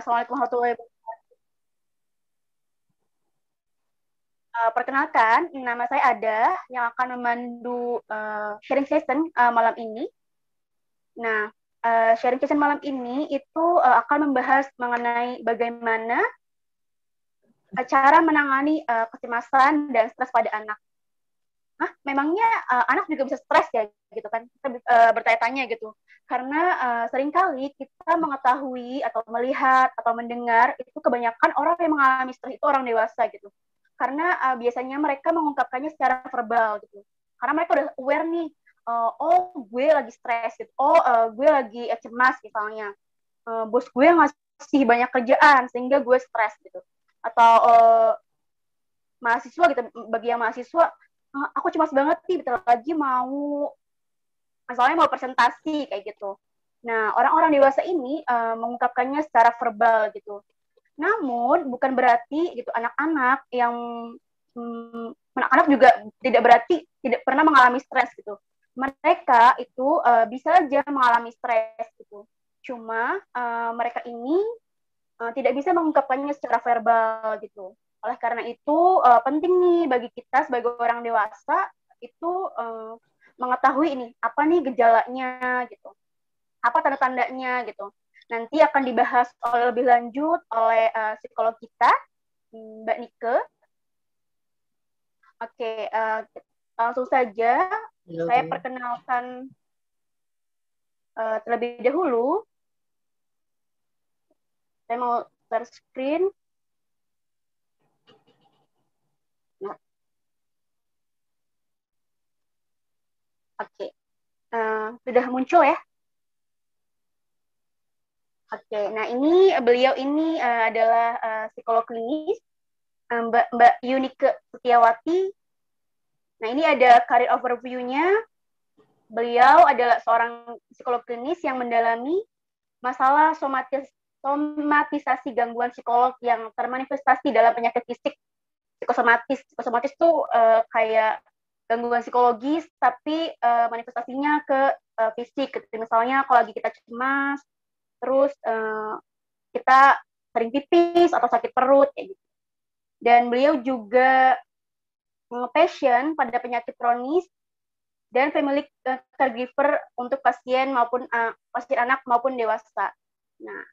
Assalamualaikum warahmatullahi wabarakatuh. Perkenalkan, nama saya Ada yang akan memandu sharing session malam ini. Nah, sharing session malam ini itu akan membahas mengenai bagaimana cara menangani kecemasan dan stres pada anak. Memangnya anak juga bisa stres ya, gitu kan? Kita bertanya-tanya gitu. Karena seringkali kita mengetahui atau melihat atau mendengar itu kebanyakan orang yang mengalami stres itu orang dewasa gitu. Karena biasanya mereka mengungkapkannya secara verbal gitu. Karena mereka udah aware nih, oh gue lagi stres gitu, oh gue lagi cemas misalnya, bos gue ngasih banyak kerjaan sehingga gue stres gitu. Atau mahasiswa gitu, bagi yang mahasiswa, aku cemas banget nih, bentar lagi misalnya mau presentasi kayak gitu. Nah, orang-orang dewasa ini mengungkapkannya secara verbal gitu. Namun bukan berarti gitu anak-anak yang anak-anak juga tidak berarti tidak pernah mengalami stres gitu. Mereka itu bisa saja mengalami stres gitu. Cuma mereka ini tidak bisa mengungkapkannya secara verbal gitu. Oleh karena itu penting nih bagi kita sebagai orang dewasa itu mengetahui ini apa nih gejalanya gitu, apa tanda-tandanya gitu. Nanti akan dibahas lebih lanjut oleh psikolog kita, Mbak Nike. Oke, langsung saja saya perkenalkan terlebih dahulu. Saya mau share screen. Nah. Oke, sudah muncul ya? Oke, nah ini beliau ini adalah psikolog klinis, Mbak Yunike Setiawati. Nah ini ada career overview-nya. Beliau adalah seorang psikolog klinis yang mendalami masalah somatisasi gangguan psikolog yang termanifestasi dalam penyakit fisik psikosomatis. Psikosomatis itu kayak gangguan psikologis, tapi manifestasinya ke fisik. Misalnya kalau lagi kita cemas, terus kita sering pipis atau sakit perut kayak gitu. Dan beliau juga passion pada penyakit kronis dan family caregiver untuk pasien maupun pasien anak maupun dewasa. Nah,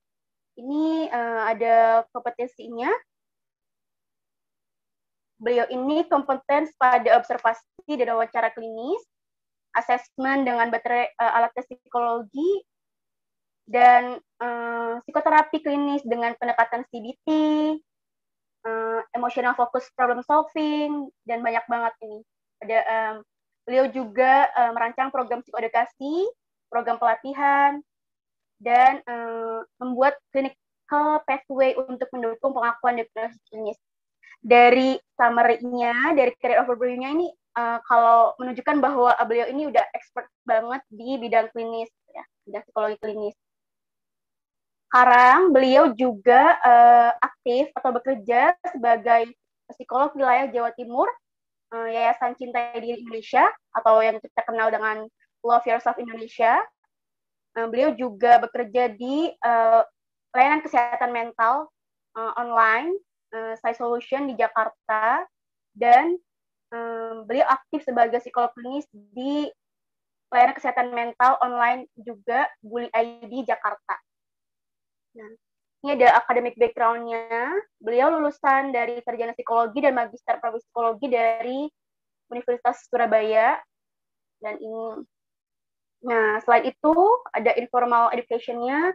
ini ada kompetensinya. Beliau ini kompeten pada observasi dan wawancara klinis, asesmen dengan alat tes psikologi, dan psikoterapi klinis dengan pendekatan CBT, emotional focus problem solving, dan banyak banget ini. Beliau juga merancang program psikoedukasi, program pelatihan, dan membuat clinical pathway untuk mendukung pengakuan diagnosis klinis. Dari summary-nya, dari career overview-nya ini, kalau menunjukkan bahwa beliau ini udah expert banget di bidang klinis, ya, bidang psikologi klinis. Sekarang beliau juga aktif atau bekerja sebagai psikolog wilayah Jawa Timur, Yayasan Cintai Diri Indonesia, atau yang kita kenal dengan Love Yourself Indonesia. Beliau juga bekerja di layanan kesehatan mental online, Sai Solution di Jakarta, dan beliau aktif sebagai psikolog klinis di layanan kesehatan mental online juga Bully ID Jakarta. Nah, ini ada academic background-nya. Beliau lulusan dari sarjana psikologi dan magister psikologi dari Universitas Surabaya. Dan ini, nah selain itu ada informal education-nya.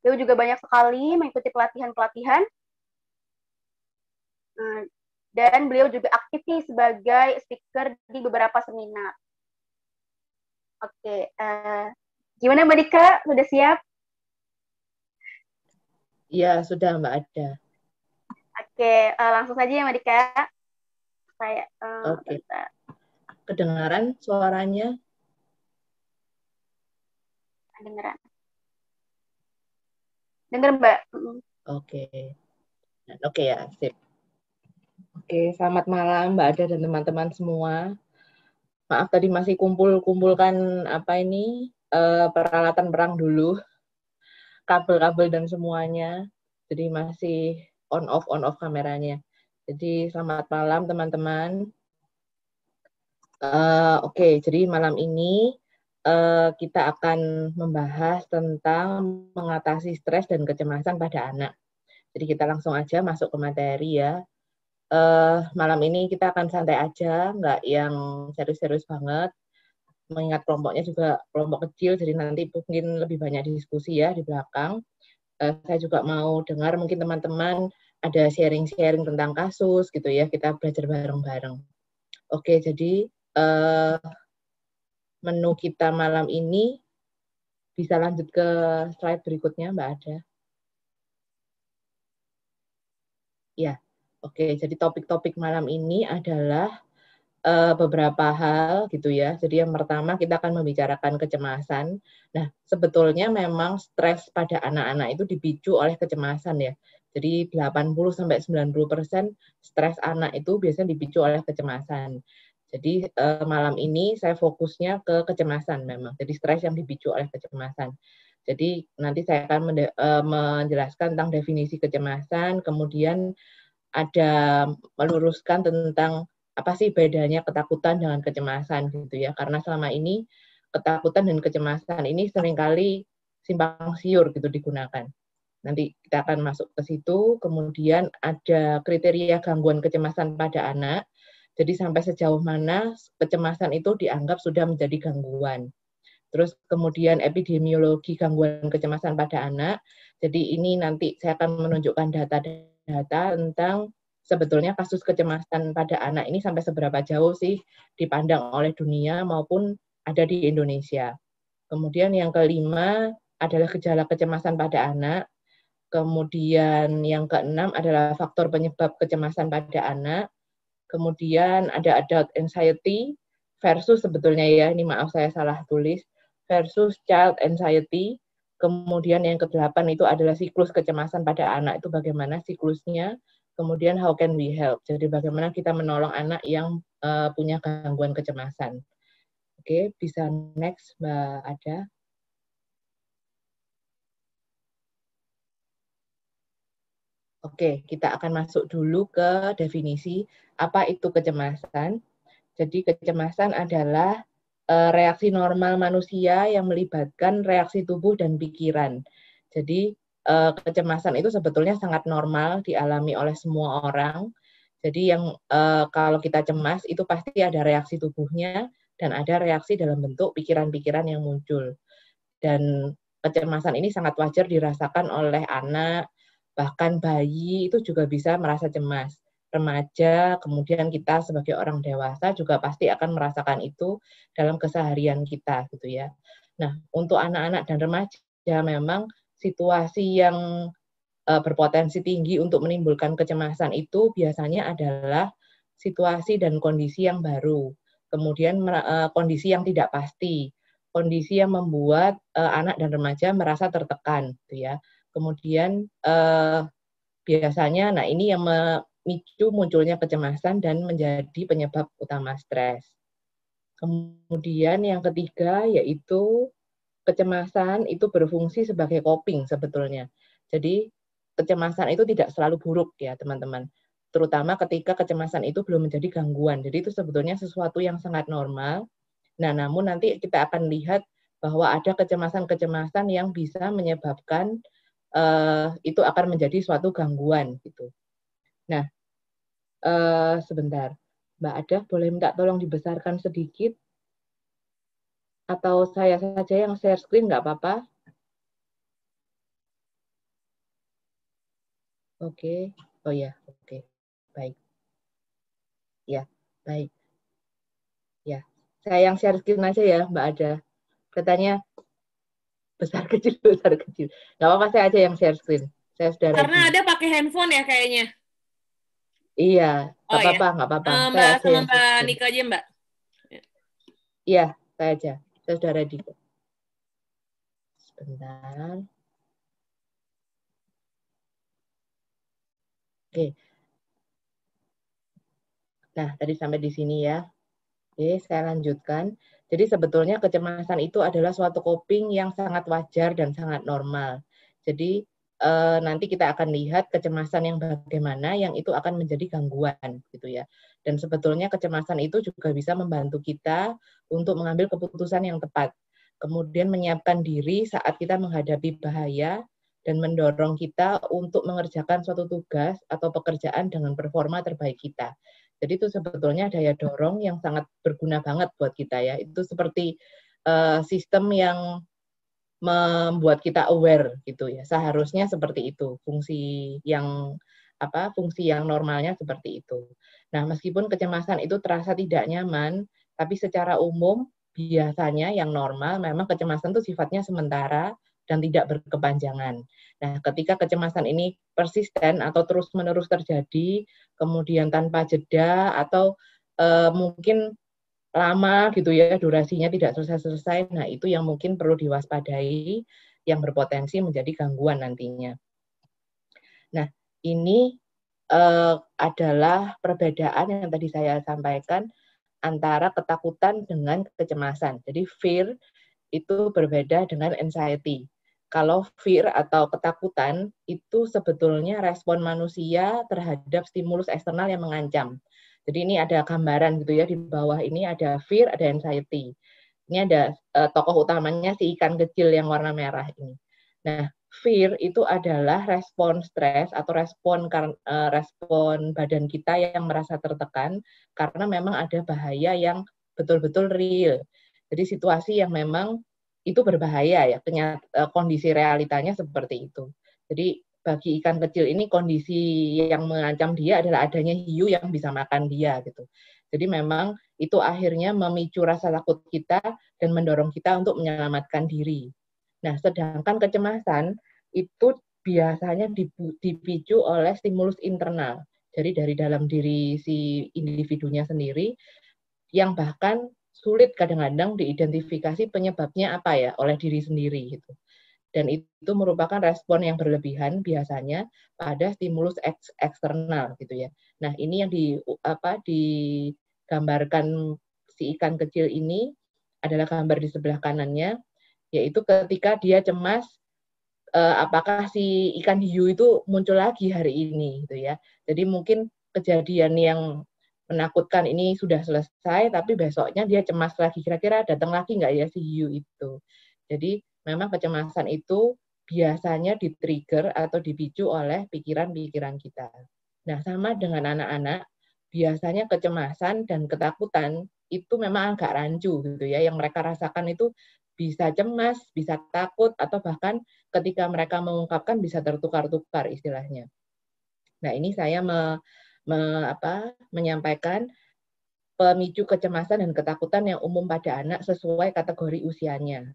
Beliau juga banyak sekali mengikuti pelatihan-pelatihan. Dan beliau juga aktif nih sebagai speaker di beberapa seminar. Oke, gimana Mbak Dika? Sudah siap? Iya, sudah Mbak Ada. Oke, langsung saja ya Mbak Dika. Saya, Oke. Kedengaran suaranya? Kedengaran. Dengar Mbak. Oke. Oke ya, sip. Oke, selamat malam Mbak Ada dan teman-teman semua. Maaf tadi masih kumpulkan apa ini peralatan perang dulu, kabel-kabel dan semuanya. Jadi masih on off kameranya. Jadi selamat malam teman-teman. Oke, jadi malam ini kita akan membahas tentang mengatasi stres dan kecemasan pada anak. Jadi kita langsung aja masuk ke materi ya. Malam ini kita akan santai aja, nggak yang serius-serius banget. Mengingat kelompoknya juga kelompok kecil, jadi nanti mungkin lebih banyak diskusi ya di belakang. Saya juga mau dengar mungkin teman-teman ada sharing-sharing tentang kasus gitu ya, kita belajar bareng-bareng. Oke, jadi menu kita malam ini bisa lanjut ke slide berikutnya, Mbak Ada. Ya, oke. Jadi topik-topik malam ini adalah beberapa hal gitu ya. Jadi yang pertama kita akan membicarakan kecemasan. Nah, sebetulnya memang stres pada anak-anak itu dipicu oleh kecemasan ya. Jadi 80-90% stres anak itu biasanya dipicu oleh kecemasan. Jadi malam ini saya fokusnya ke kecemasan memang. Jadi stres yang dipicu oleh kecemasan. Jadi nanti saya akan menjelaskan tentang definisi kecemasan, kemudian ada meluruskan tentang apa sih bedanya ketakutan dengan kecemasan gitu ya. Karena selama ini ketakutan dan kecemasan ini seringkali simpang siur gitu digunakan. Nanti kita akan masuk ke situ, kemudian ada kriteria gangguan kecemasan pada anak. Jadi sampai sejauh mana kecemasan itu dianggap sudah menjadi gangguan. Terus kemudian epidemiologi gangguan kecemasan pada anak. Jadi ini nanti saya akan menunjukkan data-data tentang sebetulnya kasus kecemasan pada anak ini sampai seberapa jauh sih dipandang oleh dunia maupun ada di Indonesia. Kemudian yang kelima adalah gejala kecemasan pada anak. Kemudian yang keenam adalah faktor penyebab kecemasan pada anak. Kemudian ada adult anxiety versus sebetulnya ya, ini maaf saya salah tulis, versus child anxiety. Kemudian yang kedelapan itu adalah siklus kecemasan pada anak, itu bagaimana siklusnya. Kemudian how can we help, jadi bagaimana kita menolong anak yang punya gangguan kecemasan. Oke, bisa next Mbak Ada. Oke, kita akan masuk dulu ke definisi apa itu kecemasan. Jadi kecemasan adalah reaksi normal manusia yang melibatkan reaksi tubuh dan pikiran. Jadi kecemasan itu sebetulnya sangat normal dialami oleh semua orang. Jadi yang kalau kita cemas itu pasti ada reaksi tubuhnya dan ada reaksi dalam bentuk pikiran-pikiran yang muncul. Dan kecemasan ini sangat wajar dirasakan oleh anak, bahkan bayi itu juga bisa merasa cemas. Remaja, kemudian kita sebagai orang dewasa juga pasti akan merasakan itu dalam keseharian kita gitu ya. Nah, untuk anak-anak dan remaja memang situasi yang berpotensi tinggi untuk menimbulkan kecemasan itu biasanya adalah situasi dan kondisi yang baru. Kemudian kondisi yang tidak pasti, kondisi yang membuat anak dan remaja merasa tertekan gitu ya. Kemudian biasanya nah ini yang memicu munculnya kecemasan dan menjadi penyebab utama stres. Kemudian yang ketiga yaitu kecemasan itu berfungsi sebagai coping sebetulnya. Jadi kecemasan itu tidak selalu buruk ya teman-teman. Terutama ketika kecemasan itu belum menjadi gangguan. Jadi itu sebetulnya sesuatu yang sangat normal. Nah, namun nanti kita akan lihat bahwa ada kecemasan-kecemasan yang bisa menyebabkan itu akan menjadi suatu gangguan gitu. Nah, sebentar, Mbak Ada boleh minta tolong dibesarkan sedikit atau saya saja yang share screen nggak apa-apa? Oke, oh ya, oke, baik, ya, baik, ya. Saya yang share screen aja ya, Mbak Ada. Katanya besar kecil, besar kecil. Nggak apa-apa, saya aja yang share screen. Saya sudah ready. Karena ada pakai handphone ya kayaknya. Iya, nggak Oh apa-apa, ya. nggak apa-apa. Saya Mbak aja sama yang Mbak share screen. Nika aja Mbak. Iya, saya aja. Saya sudah ready kok. Sebentar. Oke. Nah, tadi sampai di sini ya. Oke, saya lanjutkan. Jadi sebetulnya kecemasan itu adalah suatu coping yang sangat wajar dan sangat normal. Jadi nanti kita akan lihat kecemasan yang bagaimana yang itu akan menjadi gangguan gitu ya. Dan sebetulnya kecemasan itu juga bisa membantu kita untuk mengambil keputusan yang tepat. Kemudian menyiapkan diri saat kita menghadapi bahaya dan mendorong kita untuk mengerjakan suatu tugas atau pekerjaan dengan performa terbaik kita. Jadi itu sebetulnya daya dorong yang sangat berguna banget buat kita ya. Itu seperti sistem yang membuat kita aware gitu ya. Seharusnya seperti itu. Fungsi yang normalnya seperti itu. Nah, meskipun kecemasan itu terasa tidak nyaman, tapi secara umum biasanya yang normal memang kecemasan itu sifatnya sementara dan tidak berkepanjangan. Nah, ketika kecemasan ini persisten atau terus-menerus terjadi, kemudian tanpa jeda atau mungkin lama gitu ya, durasinya tidak selesai-selesai, nah itu yang mungkin perlu diwaspadai, yang berpotensi menjadi gangguan nantinya. Nah, ini adalah perbedaan yang tadi saya sampaikan antara ketakutan dengan kecemasan. Jadi fear itu berbeda dengan anxiety. Kalau fear atau ketakutan itu sebetulnya respon manusia terhadap stimulus eksternal yang mengancam. Jadi ini ada gambaran gitu ya, di bawah ini ada fear, ada anxiety. Ini ada tokoh utamanya si ikan kecil yang warna merah ini. Nah, fear itu adalah respon stres atau respon badan kita yang merasa tertekan karena memang ada bahaya yang betul-betul real. Jadi situasi yang memang itu berbahaya ya, kondisi realitanya seperti itu. Jadi bagi ikan kecil ini kondisi yang mengancam dia adalah adanya hiu yang bisa makan dia gitu. Jadi memang itu akhirnya memicu rasa takut kita dan mendorong kita untuk menyelamatkan diri. Nah, sedangkan kecemasan itu biasanya dipicu oleh stimulus internal. Jadi dari dalam diri si individunya sendiri yang bahkan sulit kadang-kadang diidentifikasi penyebabnya apa ya oleh diri sendiri gitu. Dan itu merupakan respon yang berlebihan biasanya pada stimulus eksternal gitu ya. Nah, ini yang digambarkan si ikan kecil ini adalah gambar di sebelah kanannya, yaitu ketika dia cemas apakah si ikan hiu itu muncul lagi hari ini gitu ya. Jadi mungkin kejadian yang menakutkan ini sudah selesai, tapi besoknya dia cemas lagi, kira-kira datang lagi nggak ya si hiu itu. Jadi memang kecemasan itu biasanya di-trigger atau dipicu oleh pikiran-pikiran kita. Nah, sama dengan anak-anak, biasanya kecemasan dan ketakutan itu memang agak rancu gitu ya. Yang mereka rasakan itu bisa cemas, bisa takut, atau bahkan ketika mereka mengungkapkan bisa tertukar-tukar istilahnya. Nah, ini saya menyampaikan pemicu kecemasan dan ketakutan yang umum pada anak sesuai kategori usianya.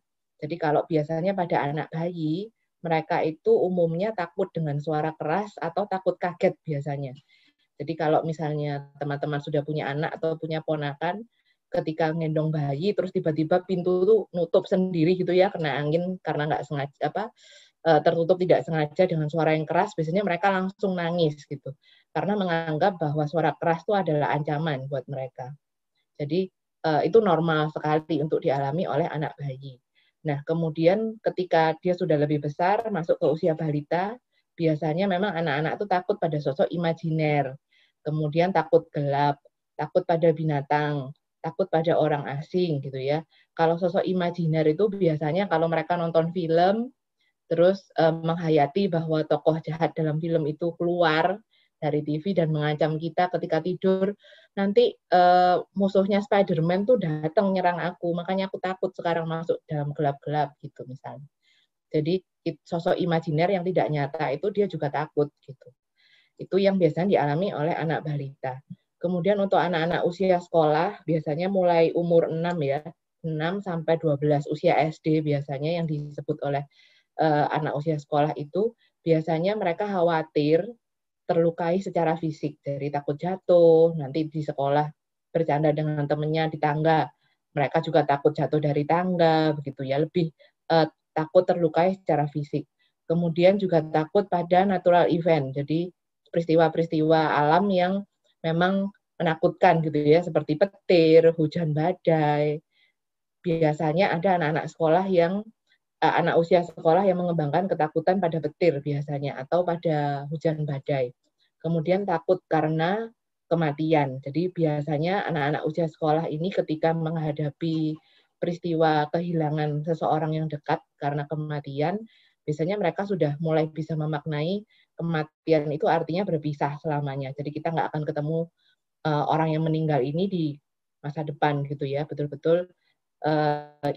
Jadi kalau biasanya pada anak bayi, mereka itu umumnya takut dengan suara keras atau takut kaget biasanya. Jadi kalau misalnya teman-teman sudah punya anak atau punya ponakan, ketika ngendong bayi terus tiba-tiba pintu tuh nutup sendiri gitu ya, kena angin karena nggak sengaja tertutup tidak sengaja dengan suara yang keras, biasanya mereka langsung nangis gitu. Karena menganggap bahwa suara keras itu adalah ancaman buat mereka. Jadi itu normal sekali untuk dialami oleh anak bayi. Nah, kemudian ketika dia sudah lebih besar, masuk ke usia balita, biasanya memang anak-anak itu takut pada sosok imajiner, kemudian takut gelap, takut pada binatang, takut pada orang asing gitu ya. Kalau sosok imajiner itu biasanya kalau mereka nonton film, terus menghayati bahwa tokoh jahat dalam film itu keluar dari TV dan mengancam kita ketika tidur, nanti musuhnya Spider-Man tuh datang nyerang aku, makanya aku takut sekarang masuk dalam gelap-gelap gitu misalnya. Jadi sosok imajiner yang tidak nyata itu dia juga takut gitu. Itu yang biasanya dialami oleh anak balita. Kemudian untuk anak-anak usia sekolah, biasanya mulai umur 6 ya, 6 sampai 12 usia SD biasanya yang disebut oleh anak usia sekolah itu, biasanya mereka khawatir terlukai secara fisik, dari takut jatuh, nanti di sekolah bercanda dengan temannya di tangga, mereka juga takut jatuh dari tangga, begitu ya, lebih takut terlukai secara fisik. Kemudian juga takut pada natural event, jadi peristiwa-peristiwa alam yang memang menakutkan gitu ya, seperti petir, hujan badai. Biasanya ada anak-anak sekolah yang anak usia sekolah yang mengembangkan ketakutan pada petir biasanya atau pada hujan badai. Kemudian takut karena kematian. Jadi biasanya anak-anak usia sekolah ini ketika menghadapi peristiwa kehilangan seseorang yang dekat karena kematian, biasanya mereka sudah mulai bisa memaknai kematian itu artinya berpisah selamanya. Jadi kita nggak akan ketemu orang yang meninggal ini di masa depan gitu ya, betul-betul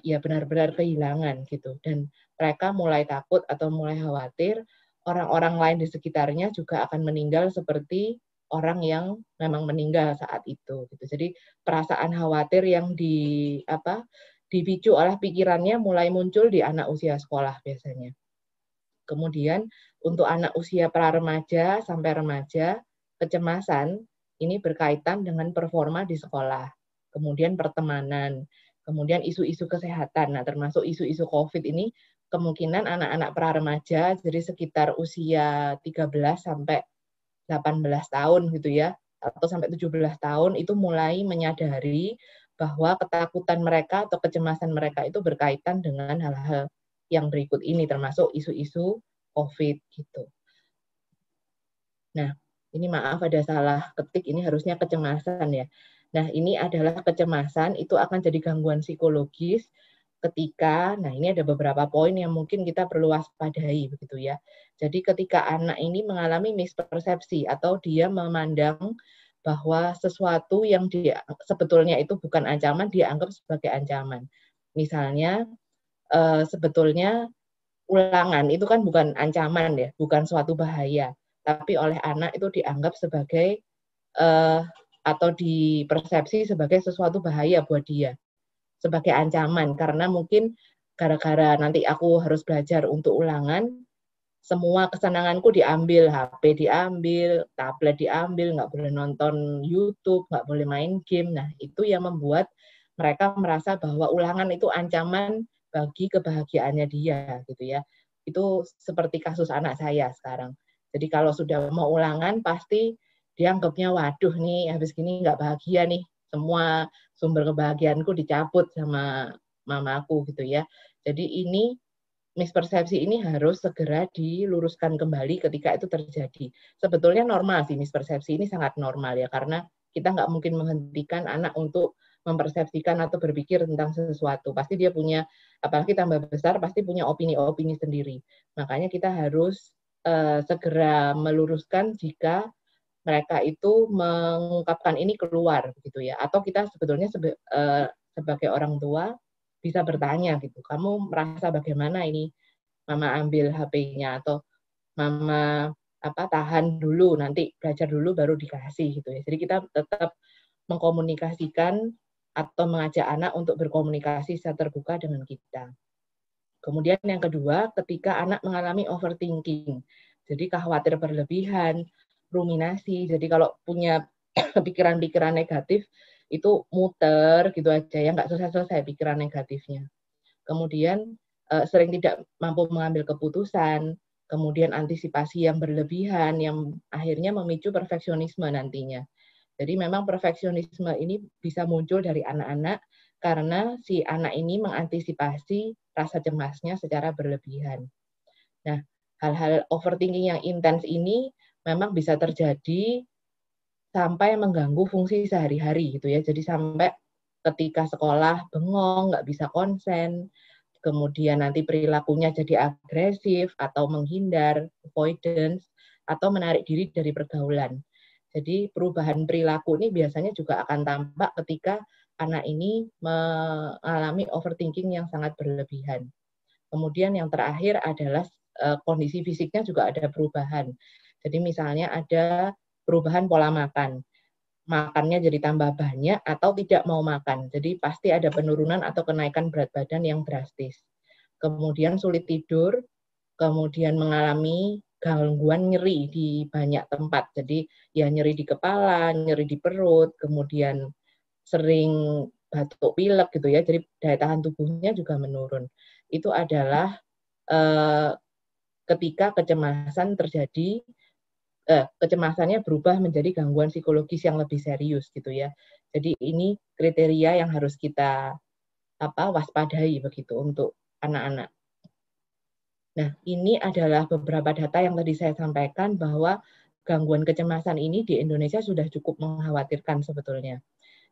ya benar-benar kehilangan gitu. Dan mereka mulai takut atau mulai khawatir orang-orang lain di sekitarnya juga akan meninggal seperti orang yang memang meninggal saat itu gitu. Jadi perasaan khawatir yang dipicu oleh pikirannya mulai muncul di anak usia sekolah biasanya. Kemudian untuk anak usia pra-remaja sampai remaja, kecemasan ini berkaitan dengan performa di sekolah, kemudian pertemanan, kemudian isu-isu kesehatan. Nah, termasuk isu-isu COVID ini kemungkinan anak-anak pra-remaja, jadi sekitar usia 13 sampai 18 tahun gitu ya, atau sampai 17 tahun itu mulai menyadari bahwa ketakutan mereka atau kecemasan mereka itu berkaitan dengan hal-hal yang berikut ini, termasuk isu-isu COVID gitu. Nah, ini maaf ada salah ketik, ini harusnya kecemasan ya. Nah, ini adalah kecemasan, itu akan jadi gangguan psikologis ketika, nah ini ada beberapa poin yang mungkin kita perlu waspadai begitu ya. Jadi ketika anak ini mengalami mispersepsi atau dia memandang bahwa sesuatu yang dia sebetulnya itu bukan ancaman, dia anggap sebagai ancaman. Misalnya sebetulnya ulangan itu kan bukan ancaman ya, bukan suatu bahaya, tapi oleh anak itu dianggap sebagai atau dipersepsi sebagai sesuatu bahaya buat dia, sebagai ancaman, karena mungkin gara-gara nanti aku harus belajar untuk ulangan, semua kesenanganku diambil, HP diambil, tablet diambil, nggak boleh nonton YouTube, nggak boleh main game. Nah, itu yang membuat mereka merasa bahwa ulangan itu ancaman bagi kebahagiaannya dia, gitu ya. Itu seperti kasus anak saya sekarang. Jadi kalau sudah mau ulangan, pasti dia anggapnya, waduh nih, habis gini nggak bahagia nih, semua sumber kebahagiaanku dicabut sama mamaku, gitu ya. Jadi ini mispersepsi ini harus segera diluruskan kembali ketika itu terjadi. Sebetulnya normal sih, mispersepsi ini sangat normal ya, karena kita nggak mungkin menghentikan anak untuk mempersepsikan atau berpikir tentang sesuatu. Pasti dia punya, apalagi tambah besar, pasti punya opini-opini sendiri. Makanya kita harus segera meluruskan jika mereka itu mengungkapkan ini keluar gitu ya. Atau kita sebetulnya sebagai orang tua bisa bertanya gitu, kamu merasa bagaimana ini mama ambil HP-nya, atau mama tahan dulu, nanti belajar dulu baru dikasih gitu ya. Jadi kita tetap mengkomunikasikan atau mengajak anak untuk berkomunikasi secara terbuka dengan kita. Kemudian yang kedua, ketika anak mengalami overthinking, jadi khawatir berlebihan, ruminasi. Jadi kalau punya pikiran-pikiran negatif itu muter gitu aja ya, nggak selesai-selesai pikiran negatifnya. Kemudian sering tidak mampu mengambil keputusan, kemudian antisipasi yang berlebihan yang akhirnya memicu perfeksionisme nantinya. Jadi memang perfeksionisme ini bisa muncul dari anak-anak karena si anak ini mengantisipasi rasa cemasnya secara berlebihan. Nah, hal-hal overthinking yang intens ini memang bisa terjadi sampai mengganggu fungsi sehari-hari gitu ya. Jadi sampai ketika sekolah bengong, nggak bisa konsen, kemudian nanti perilakunya jadi agresif atau menghindar, avoidance, atau menarik diri dari pergaulan. Jadi perubahan perilaku ini biasanya juga akan tampak ketika anak ini mengalami overthinking yang sangat berlebihan. Kemudian yang terakhir adalah kondisi fisiknya juga ada perubahan. Jadi misalnya ada perubahan pola makan. Makannya jadi tambah banyak atau tidak mau makan. Jadi pasti ada penurunan atau kenaikan berat badan yang drastis. Kemudian sulit tidur, kemudian mengalami gangguan nyeri di banyak tempat. Jadi ya nyeri di kepala, nyeri di perut, kemudian sering batuk pilek gitu ya. Jadi daya tahan tubuhnya juga menurun. Itu adalah ketika kecemasan terjadi, kecemasannya berubah menjadi gangguan psikologis yang lebih serius gitu ya. Jadi ini kriteria yang harus kita waspadai begitu untuk anak-anak. Nah, ini adalah beberapa data yang tadi saya sampaikan bahwa gangguan kecemasan ini di Indonesia sudah cukup mengkhawatirkan sebetulnya.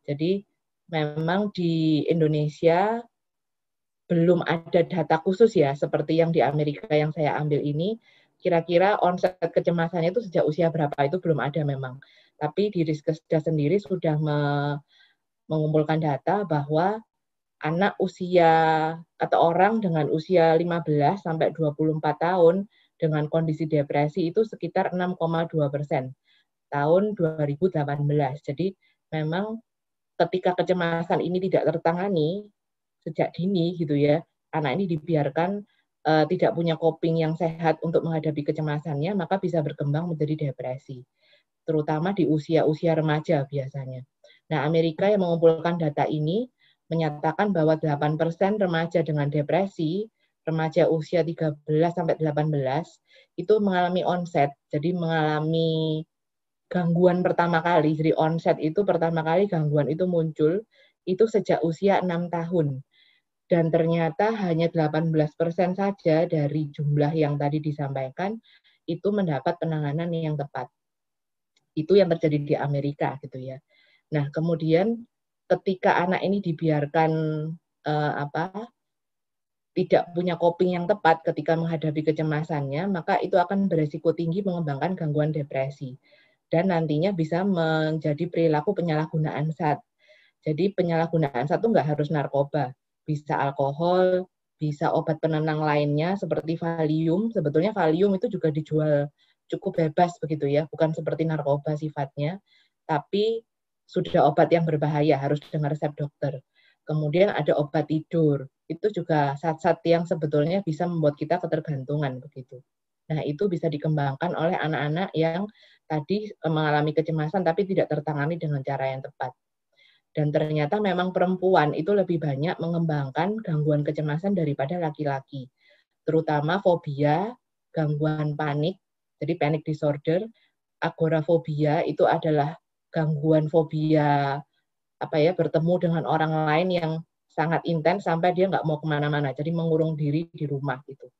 Jadi memang di Indonesia belum ada data khusus ya, seperti yang di Amerika yang saya ambil ini, kira-kira onset kecemasannya itu sejak usia berapa itu belum ada memang. Tapi di Riskesda sendiri sudah mengumpulkan data bahwa anak usia atau orang dengan usia 15 sampai 24 tahun dengan kondisi depresi itu sekitar 6,2% tahun 2018. Jadi memang ketika kecemasan ini tidak tertangani sejak dini gitu ya, anak ini dibiarkan tidak punya coping yang sehat untuk menghadapi kecemasannya, maka bisa berkembang menjadi depresi, terutama di usia-usia remaja biasanya. Nah, Amerika yang mengumpulkan data ini menyatakan bahwa 8% remaja dengan depresi, remaja usia 13 sampai 18 itu mengalami onset, jadi mengalami gangguan pertama kali. Jadi onset itu pertama kali gangguan itu muncul itu sejak usia 6 tahun. Dan ternyata hanya 18% saja dari jumlah yang tadi disampaikan itu mendapat penanganan yang tepat. Itu yang terjadi di Amerika gitu ya. Nah, kemudian ketika anak ini dibiarkan tidak punya coping yang tepat ketika menghadapi kecemasannya, maka itu akan beresiko tinggi mengembangkan gangguan depresi. Dan nantinya bisa menjadi perilaku penyalahgunaan zat. Jadi penyalahgunaan zat itu nggak harus narkoba, bisa alkohol, bisa obat penenang lainnya seperti Valium. Sebetulnya Valium itu juga dijual cukup bebas begitu ya, bukan seperti narkoba sifatnya, tapi sudah obat yang berbahaya, harus dengan resep dokter. Kemudian ada obat tidur, itu juga zat-zat yang sebetulnya bisa membuat kita ketergantungan begitu. Nah, itu bisa dikembangkan oleh anak-anak yang tadi mengalami kecemasan tapi tidak tertangani dengan cara yang tepat. Dan ternyata memang perempuan itu lebih banyak mengembangkan gangguan kecemasan daripada laki-laki. Terutama fobia, gangguan panik, jadi panic disorder, agorafobia itu adalah gangguan fobia bertemu dengan orang lain yang sangat intens sampai dia nggak mau kemana-mana, jadi mengurung diri di rumah gitu.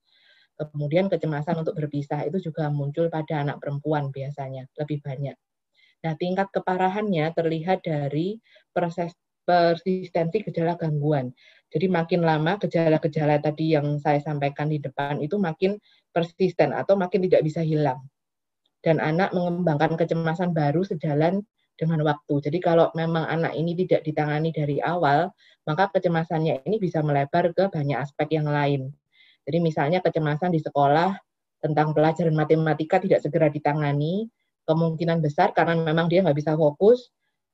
Kemudian kecemasan untuk berpisah itu juga muncul pada anak perempuan biasanya, lebih banyak. Nah, tingkat keparahannya terlihat dari persistensi gejala gangguan. Jadi makin lama gejala-gejala tadi yang saya sampaikan di depan itu makin persisten atau makin tidak bisa hilang. Dan anak mengembangkan kecemasan baru sejalan dengan waktu. Jadi kalau memang anak ini tidak ditangani dari awal, maka kecemasannya ini bisa melebar ke banyak aspek yang lain. Jadi misalnya kecemasan di sekolah tentang pelajaran matematika tidak segera ditangani, kemungkinan besar karena memang dia nggak bisa fokus,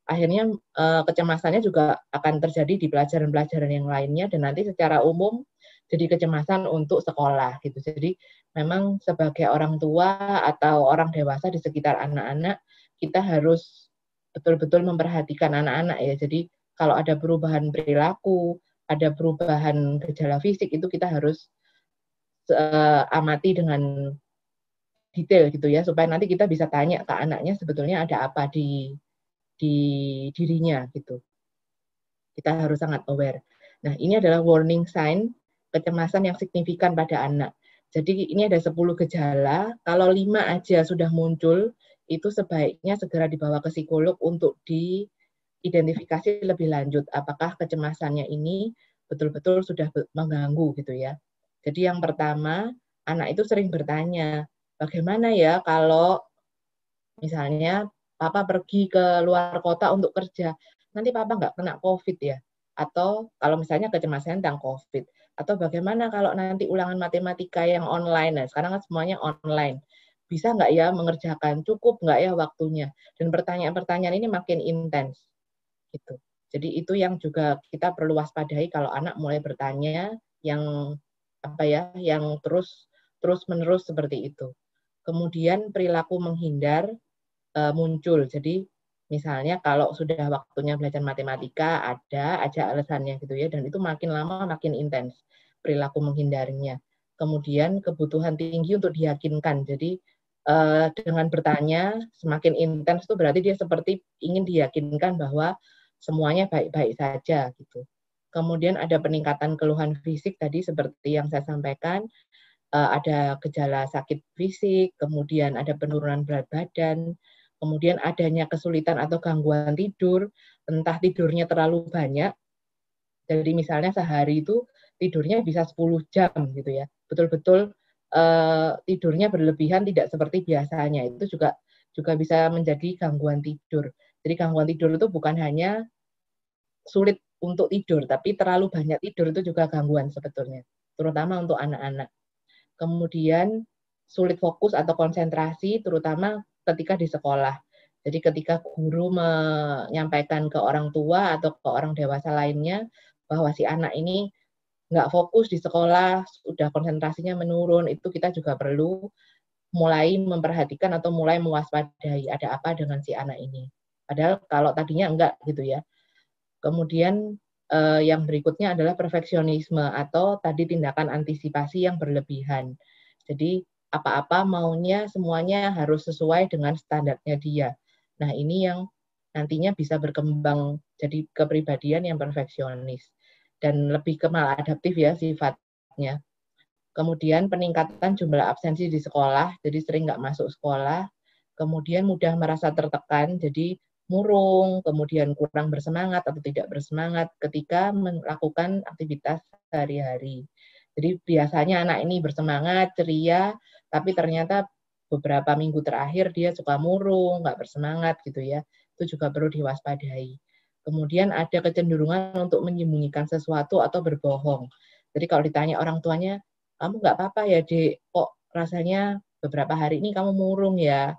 akhirnya kecemasannya juga akan terjadi di pelajaran-pelajaran yang lainnya dan nanti secara umum jadi kecemasan untuk sekolah gitu. Jadi memang sebagai orang tua atau orang dewasa di sekitar anak-anak, kita harus betul-betul memperhatikan anak-anak ya. Jadi kalau ada perubahan perilaku, ada perubahan gejala fisik itu kita harus amati dengan detail gitu ya supaya nanti kita bisa tanya ke anaknya sebetulnya ada apa di dirinya gitu. Kita harus sangat aware. Nah, ini adalah warning sign kecemasan yang signifikan pada anak. Jadi ini ada 10 gejala, kalau 5 aja sudah muncul, itu sebaiknya segera dibawa ke psikolog untuk diidentifikasi lebih lanjut apakah kecemasannya ini betul-betul sudah mengganggu gitu ya. Jadi yang pertama, anak itu sering bertanya, bagaimana ya kalau misalnya papa pergi ke luar kota untuk kerja, nanti papa nggak kena COVID ya? Atau kalau misalnya kecemasan tentang COVID, atau bagaimana kalau nanti ulangan matematika yang online, nah sekarang kan semuanya online, bisa nggak ya mengerjakan, cukup nggak ya waktunya? Dan pertanyaan-pertanyaan ini makin intens, gitu. Jadi itu yang juga kita perlu waspadai kalau anak mulai bertanya yang yang terus-menerus seperti itu. Kemudian perilaku menghindar muncul. Jadi misalnya kalau sudah waktunya belajar matematika ada aja alasannya gitu ya dan itu makin lama makin intens perilaku menghindarinya. Kemudian kebutuhan tinggi untuk diyakinkan. Jadi dengan bertanya semakin intens itu berarti dia seperti ingin diyakinkan bahwa semuanya baik-baik saja gitu. Kemudian ada peningkatan keluhan fisik tadi seperti yang saya sampaikan. ada gejala sakit fisik, kemudian ada penurunan berat badan, kemudian adanya kesulitan atau gangguan tidur, entah tidurnya terlalu banyak, jadi misalnya sehari itu tidurnya bisa 10 jam gitu ya, betul-betul tidurnya berlebihan tidak seperti biasanya, itu juga bisa menjadi gangguan tidur. Jadi gangguan tidur itu bukan hanya sulit untuk tidur, tapi terlalu banyak tidur itu juga gangguan sebetulnya, terutama untuk anak-anak. Kemudian sulit fokus atau konsentrasi, terutama ketika di sekolah. Jadi ketika guru menyampaikan ke orang tua atau ke orang dewasa lainnya bahwa si anak ini nggak fokus di sekolah, sudah konsentrasinya menurun, itu kita juga perlu mulai memperhatikan atau mulai mewaspadai ada apa dengan si anak ini. Padahal kalau tadinya enggak gitu ya. Kemudian yang berikutnya adalah perfeksionisme atau tadi tindakan antisipasi yang berlebihan. Jadi apa-apa maunya semuanya harus sesuai dengan standarnya dia. Nah, ini yang nantinya bisa berkembang jadi kepribadian yang perfeksionis dan lebih ke maladaptif ya sifatnya. Kemudian peningkatan jumlah absensi di sekolah, jadi sering nggak masuk sekolah. Kemudian mudah merasa tertekan, jadi murung, kemudian kurang bersemangat atau tidak bersemangat ketika melakukan aktivitas sehari-hari. Jadi biasanya anak ini bersemangat, ceria, tapi ternyata beberapa minggu terakhir dia suka murung, nggak bersemangat gitu ya. Itu juga perlu diwaspadai. Kemudian ada kecenderungan untuk menyembunyikan sesuatu atau berbohong. Jadi kalau ditanya orang tuanya, kamu nggak apa-apa ya, Dek, kok rasanya beberapa hari ini kamu murung ya?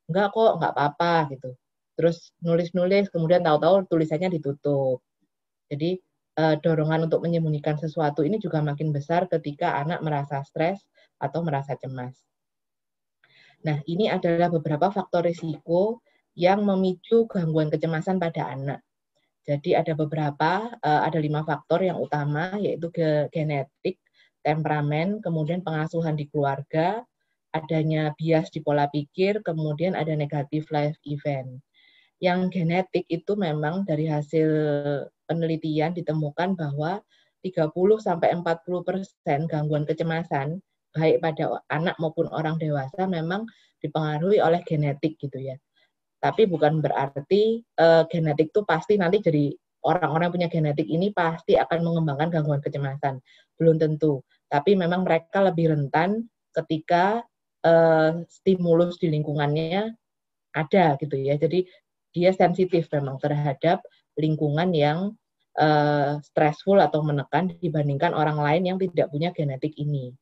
Enggak kok, nggak apa-apa gitu. Terus nulis-nulis, kemudian tahu-tahu tulisannya ditutup. Jadi dorongan untuk menyembunyikan sesuatu ini juga makin besar ketika anak merasa stres atau merasa cemas. Nah, ini adalah beberapa faktor risiko yang memicu gangguan kecemasan pada anak. Jadi ada beberapa, ada 5 faktor yang utama, yaitu genetik, temperamen, kemudian pengasuhan di keluarga, adanya bias di pola pikir, kemudian ada negatif life event. Yang genetik itu memang dari hasil penelitian ditemukan bahwa 30-40% gangguan kecemasan, baik pada anak maupun orang dewasa, memang dipengaruhi oleh genetik gitu ya. Tapi bukan berarti genetik itu pasti nanti jadi orang-orang punya genetik ini pasti akan mengembangkan gangguan kecemasan. Belum tentu. Tapi memang mereka lebih rentan ketika stimulus di lingkungannya ada gitu ya. Jadi dia sensitif memang terhadap lingkungan yang stressful atau menekan dibandingkan orang lain yang tidak punya genetik ini.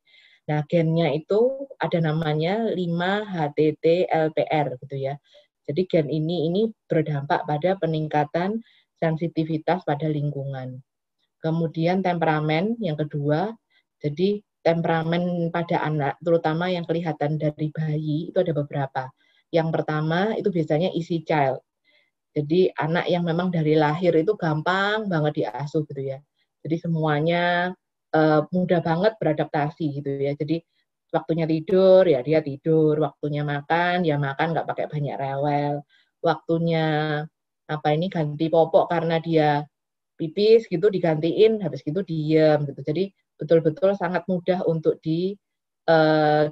Nah, gennya itu ada namanya 5-HTT-LPR gitu ya. Jadi gen ini berdampak pada peningkatan sensitivitas pada lingkungan. Kemudian temperamen yang kedua, jadi temperamen pada anak, terutama yang kelihatan dari bayi, itu ada beberapa. Yang pertama itu biasanya easy child. Jadi anak yang memang dari lahir itu gampang banget diasuh gitu ya. Jadi semuanya mudah banget beradaptasi gitu ya. Jadi waktunya tidur ya dia tidur, waktunya makan ya makan nggak pakai banyak rewel. Waktunya apa ini ganti popok karena dia pipis gitu digantiin, habis gitu diem gitu. Jadi betul-betul sangat mudah untuk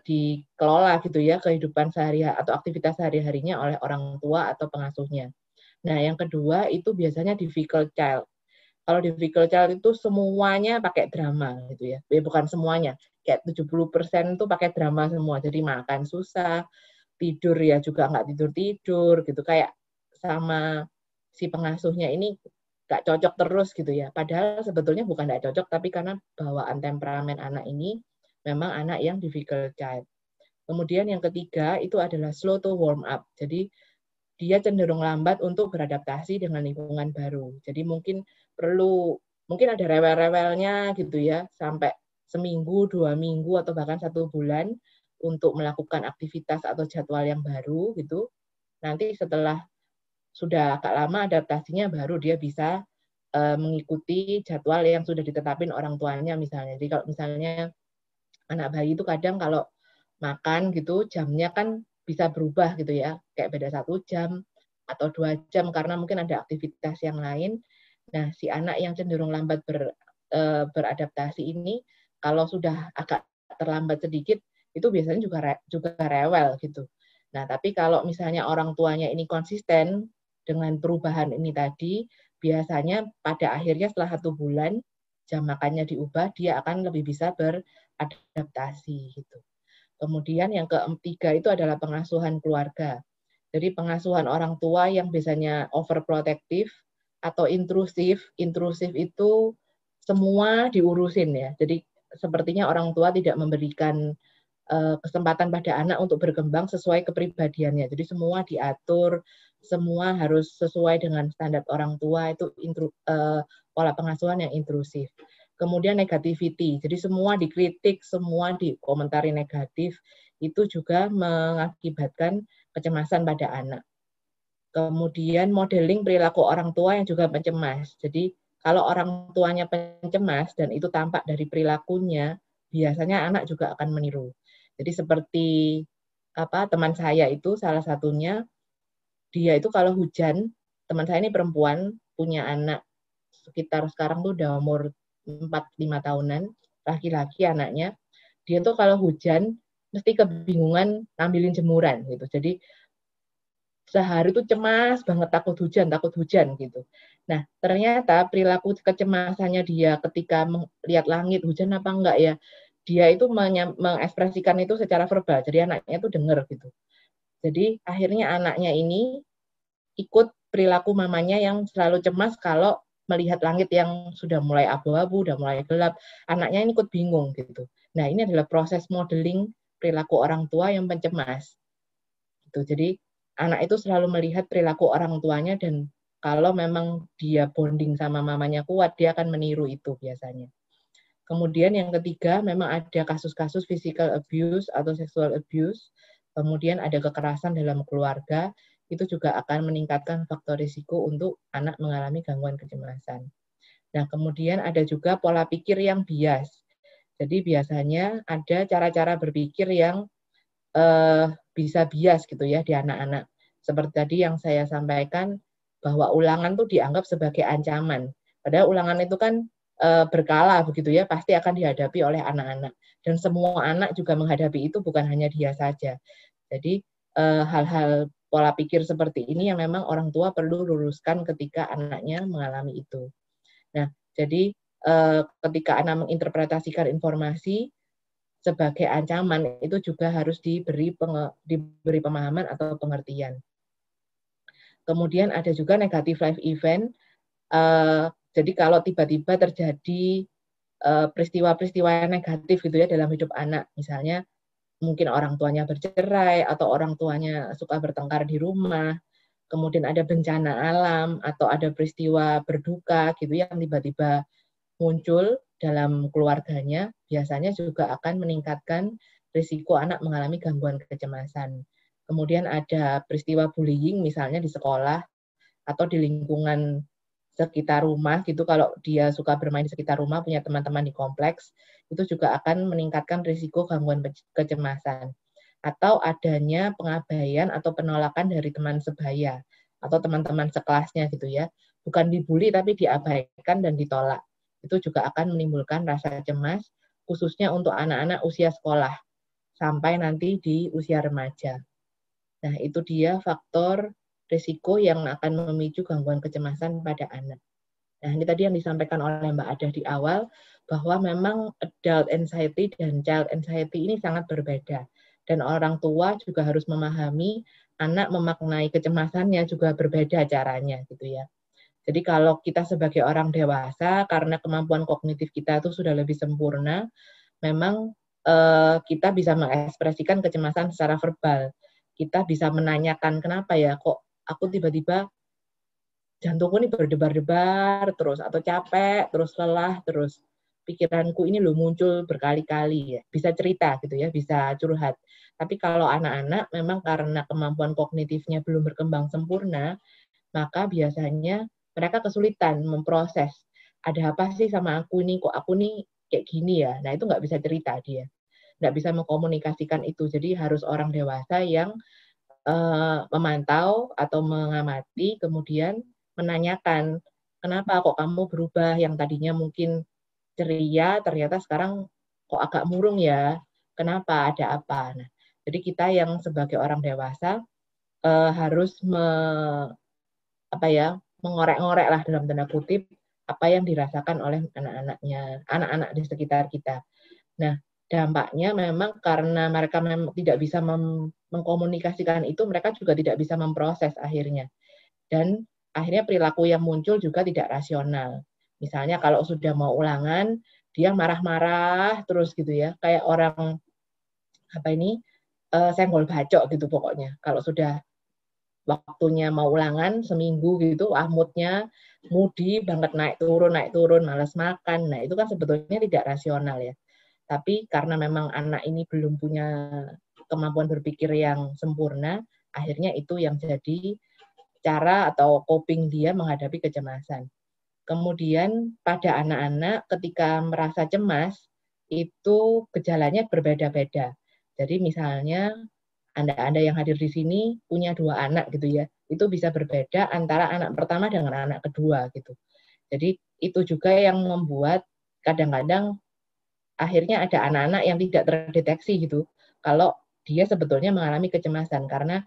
dikelola gitu ya kehidupan sehari-hari atau aktivitas sehari-harinya oleh orang tua atau pengasuhnya. Nah, yang kedua itu biasanya difficult child. Kalau difficult child itu semuanya pakai drama gitu ya. Bukan semuanya, kayak 70% itu pakai drama semua. Jadi makan susah, tidur ya juga nggak tidur-tidur gitu. Kayak sama si pengasuhnya ini nggak cocok terus gitu ya. Padahal sebetulnya bukan nggak cocok, tapi karena bawaan temperamen anak ini memang anak yang difficult child. Kemudian yang ketiga itu adalah slow to warm up. Jadi dia cenderung lambat untuk beradaptasi dengan lingkungan baru. Jadi mungkin ada rewel-rewelnya gitu ya, sampai seminggu, 2 minggu, atau bahkan 1 bulan untuk melakukan aktivitas atau jadwal yang baru gitu. Nanti setelah sudah agak lama adaptasinya baru dia bisa mengikuti jadwal yang sudah ditetapin orang tuanya misalnya. Jadi kalau misalnya anak bayi itu kadang kalau makan gitu jamnya kan bisa berubah gitu ya, kayak beda 1 jam atau 2 jam karena mungkin ada aktivitas yang lain. Nah, si anak yang cenderung lambat beradaptasi ini, kalau sudah agak terlambat sedikit, itu biasanya juga rewel gitu. Nah, tapi kalau misalnya orang tuanya ini konsisten dengan perubahan ini tadi, biasanya pada akhirnya setelah 1 bulan, jam makannya diubah, dia akan lebih bisa beradaptasi gitu. Kemudian yang ketiga itu adalah pengasuhan keluarga. Jadi pengasuhan orang tua yang biasanya overprotective atau intrusif. Intrusif itu semua diurusin ya. Jadi sepertinya orang tua tidak memberikan kesempatan pada anak untuk berkembang sesuai kepribadiannya. Jadi semua diatur, semua harus sesuai dengan standar orang tua, itu pola pengasuhan yang intrusif. Kemudian negativity, jadi semua dikritik, semua dikomentari negatif, itu juga mengakibatkan kecemasan pada anak. Kemudian modeling perilaku orang tua yang juga pencemas. Jadi kalau orang tuanya pencemas dan itu tampak dari perilakunya, biasanya anak juga akan meniru. Jadi seperti teman saya itu salah satunya, dia itu kalau hujan, teman saya ini perempuan, punya anak sekitar sekarang tuh udah umur 4-5 tahunan, laki-laki anaknya, dia tuh kalau hujan mesti kebingungan ngambilin jemuran gitu. Jadi sehari tuh cemas banget takut hujan gitu. Nah, ternyata perilaku kecemasannya dia ketika melihat langit hujan apa enggak ya, dia itu mengekspresikan itu secara verbal. Jadi anaknya tuh dengar gitu. Jadi akhirnya anaknya ini ikut perilaku mamanya yang selalu cemas kalau melihat langit yang sudah mulai abu-abu, udah mulai gelap. Anaknya ini ikut bingung gitu. Nah, ini adalah proses modeling perilaku orang tua yang pencemas. Gitu. Jadi anak itu selalu melihat perilaku orang tuanya dan kalau memang dia bonding sama mamanya kuat, dia akan meniru itu biasanya. Kemudian yang ketiga, memang ada kasus-kasus physical abuse atau sexual abuse. Kemudian ada kekerasan dalam keluarga, itu juga akan meningkatkan faktor risiko untuk anak mengalami gangguan kecemasan. Nah, kemudian ada juga pola pikir yang bias. Jadi biasanya ada cara-cara berpikir yang bisa bias gitu ya di anak-anak. Seperti tadi yang saya sampaikan, bahwa ulangan tuh dianggap sebagai ancaman. Padahal ulangan itu kan berkala begitu ya, pasti akan dihadapi oleh anak-anak. Dan semua anak juga menghadapi itu, bukan hanya dia saja. Jadi hal-hal pola pikir seperti ini yang memang orang tua perlu luruskan ketika anaknya mengalami itu. Nah, jadi ketika anak menginterpretasikan informasi sebagai ancaman, itu juga harus diberi pemahaman atau pengertian. Kemudian ada juga negative life event. Jadi kalau tiba-tiba terjadi peristiwa-peristiwa negatif gitu ya dalam hidup anak, misalnya mungkin orang tuanya bercerai atau orang tuanya suka bertengkar di rumah, kemudian ada bencana alam atau ada peristiwa berduka gitu yang tiba-tiba muncul dalam keluarganya, biasanya juga akan meningkatkan risiko anak mengalami gangguan kecemasan. Kemudian ada peristiwa bullying misalnya di sekolah atau di lingkungan sekitar rumah gitu, kalau dia suka bermain di sekitar rumah, punya teman-teman di kompleks, itu juga akan meningkatkan risiko gangguan kecemasan. Atau adanya pengabaian atau penolakan dari teman sebaya atau teman-teman sekelasnya gitu ya. Bukan dibully tapi diabaikan dan ditolak. Itu juga akan menimbulkan rasa cemas, khususnya untuk anak-anak usia sekolah sampai nanti di usia remaja. Nah, itu dia faktor risiko yang akan memicu gangguan kecemasan pada anak. Nah, ini tadi yang disampaikan oleh Mbak Ada di awal, bahwa memang adult anxiety dan child anxiety ini sangat berbeda. Dan orang tua juga harus memahami anak memaknai kecemasannya juga berbeda caranya, gitu ya. Jadi kalau kita sebagai orang dewasa, karena kemampuan kognitif kita itu sudah lebih sempurna, memang kita bisa mengekspresikan kecemasan secara verbal. Kita bisa menanyakan, kenapa ya kok aku tiba-tiba jantungku ini berdebar-debar terus, atau capek, terus lelah, terus pikiranku ini loh muncul berkali-kali ya. Bisa cerita gitu ya, bisa curhat. Tapi kalau anak-anak memang karena kemampuan kognitifnya belum berkembang sempurna, maka biasanya mereka kesulitan memproses. Ada apa sih sama aku nih, kok aku nih kayak gini ya. Nah, itu nggak bisa cerita dia. Nggak bisa mengkomunikasikan itu. Jadi harus orang dewasa yang memantau atau mengamati, kemudian menanyakan, kenapa kok kamu berubah, yang tadinya mungkin ceria, ternyata sekarang kok agak murung ya, kenapa, ada apa. Nah, jadi kita yang sebagai orang dewasa harus mengorek-ngorek lah dalam tanda kutip apa yang dirasakan oleh anak-anak di sekitar kita. Nah, dampaknya memang karena mereka memang tidak bisa mengkomunikasikan itu, mereka juga tidak bisa memproses akhirnya. Dan akhirnya perilaku yang muncul juga tidak rasional. Misalnya kalau sudah mau ulangan, dia marah-marah terus gitu ya, kayak orang senggol bacok gitu pokoknya. Kalau sudah waktunya mau ulangan seminggu gitu, moodnya moody banget, naik turun, malas makan. Nah, itu kan sebetulnya tidak rasional ya. Tapi karena memang anak ini belum punya kemampuan berpikir yang sempurna, akhirnya itu yang jadi cara atau coping dia menghadapi kecemasan. Kemudian pada anak-anak ketika merasa cemas, itu gejalanya berbeda-beda. Jadi misalnya Anda yang hadir di sini punya 2 anak gitu ya, itu bisa berbeda antara anak pertama dengan anak kedua gitu. Jadi itu juga yang membuat kadang-kadang akhirnya ada anak-anak yang tidak terdeteksi gitu, kalau dia sebetulnya mengalami kecemasan karena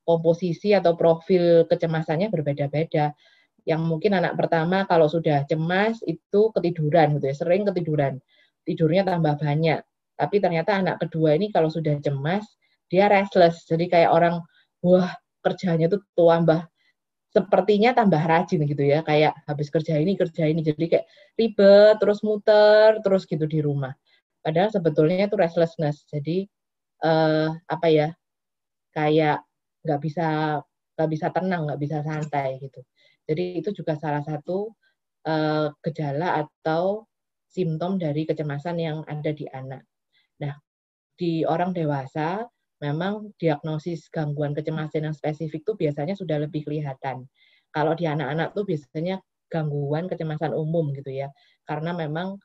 komposisi atau profil kecemasannya berbeda-beda. Yang mungkin anak pertama kalau sudah cemas itu ketiduran gitu ya, sering ketiduran, tidurnya tambah banyak. Tapi ternyata anak kedua ini kalau sudah cemas, dia restless, jadi kayak orang, wah kerjanya tuh sepertinya tambah rajin gitu ya, kayak habis kerja ini, jadi kayak ribet, terus muter, terus gitu di rumah. Padahal sebetulnya itu restlessness, jadi kayak nggak bisa tenang, nggak bisa santai gitu. Jadi itu juga salah satu gejala atau simptom dari kecemasan yang ada di anak. Nah, di orang dewasa memang diagnosis gangguan kecemasan yang spesifik tuh biasanya sudah lebih kelihatan. Kalau di anak-anak tuh biasanya gangguan kecemasan umum gitu ya, karena memang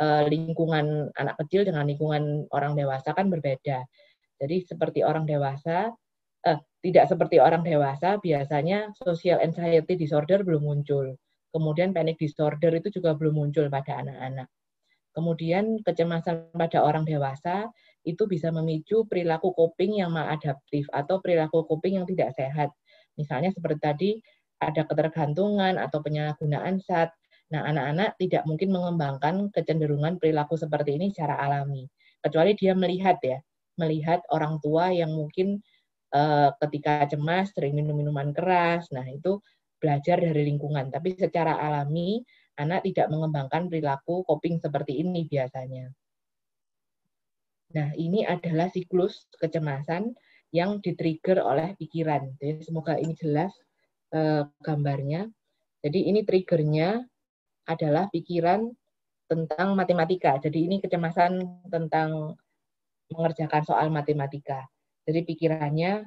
lingkungan anak kecil dengan lingkungan orang dewasa kan berbeda. Jadi tidak seperti orang dewasa, biasanya social anxiety disorder belum muncul. Kemudian panic disorder itu juga belum muncul pada anak-anak. Kemudian kecemasan pada orang dewasa itu bisa memicu perilaku coping yang maladaptif atau perilaku coping yang tidak sehat. Misalnya seperti tadi ada ketergantungan atau penyalahgunaan zat. Nah, anak-anak tidak mungkin mengembangkan kecenderungan perilaku seperti ini secara alami, kecuali dia melihat orang tua yang mungkin ketika cemas sering minum minuman keras. Nah, itu belajar dari lingkungan, tapi secara alami anak tidak mengembangkan perilaku coping seperti ini biasanya. Nah, ini adalah siklus kecemasan yang di-trigger oleh pikiran. Jadi, semoga ini jelas gambarnya. Jadi, ini triggernya adalah pikiran tentang matematika. Jadi, ini kecemasan tentang mengerjakan soal matematika. Jadi, pikirannya,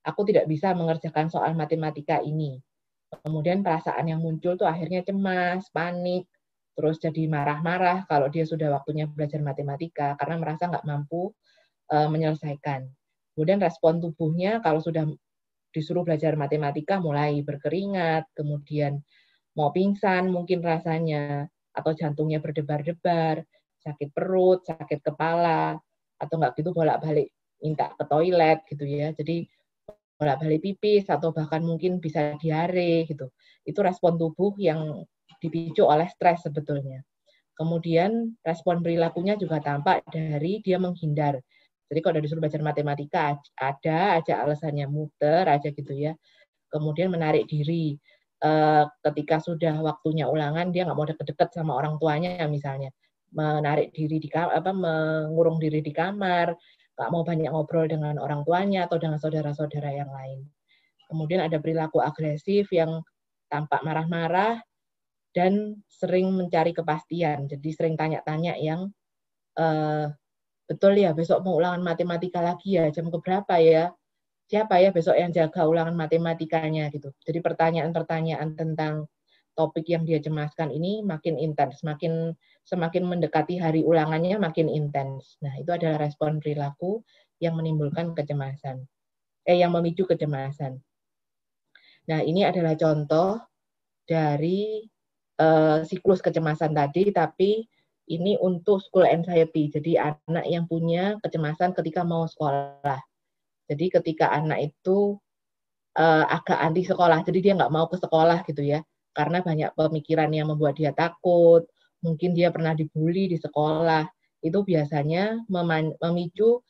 aku tidak bisa mengerjakan soal matematika ini. Kemudian perasaan yang muncul tuh akhirnya cemas, panik, terus jadi marah-marah kalau dia sudah waktunya belajar matematika karena merasa nggak mampu menyelesaikan. Kemudian respon tubuhnya kalau sudah disuruh belajar matematika mulai berkeringat, kemudian mau pingsan mungkin rasanya, atau jantungnya berdebar-debar, sakit perut, sakit kepala, atau nggak gitu bolak-balik minta ke toilet gitu ya. Jadi bolak-balik pipis atau bahkan mungkin bisa diare gitu. Itu respon tubuh yang dipicu oleh stres sebetulnya. Kemudian respon perilakunya juga tampak dari dia menghindar. Jadi kalau disuruh belajar matematika ada aja alasannya, muter aja gitu ya. Kemudian menarik diri. Ketika sudah waktunya ulangan dia nggak mau deket-deket sama orang tuanya misalnya. Menarik diri mengurung diri di kamar, nggak mau banyak ngobrol dengan orang tuanya atau dengan saudara-saudara yang lain. Kemudian ada perilaku agresif yang tampak marah-marah dan sering mencari kepastian. Jadi sering tanya-tanya yang betul ya besok mau ulangan matematika lagi ya, jam keberapa ya? Siapa ya besok yang jaga ulangan matematikanya gitu. Jadi pertanyaan-pertanyaan tentang topik yang dia cemaskan ini makin intens, semakin mendekati hari ulangannya makin intens. Nah, itu adalah respon perilaku yang menimbulkan kecemasan. Yang memicu kecemasan. Nah, ini adalah contoh dari siklus kecemasan tadi, tapi ini untuk school anxiety. Jadi anak yang punya kecemasan ketika mau sekolah. Jadi ketika anak itu agak anti sekolah, jadi dia nggak mau ke sekolah gitu ya, karena banyak pemikiran yang membuat dia takut, mungkin dia pernah dibully di sekolah, itu biasanya memicu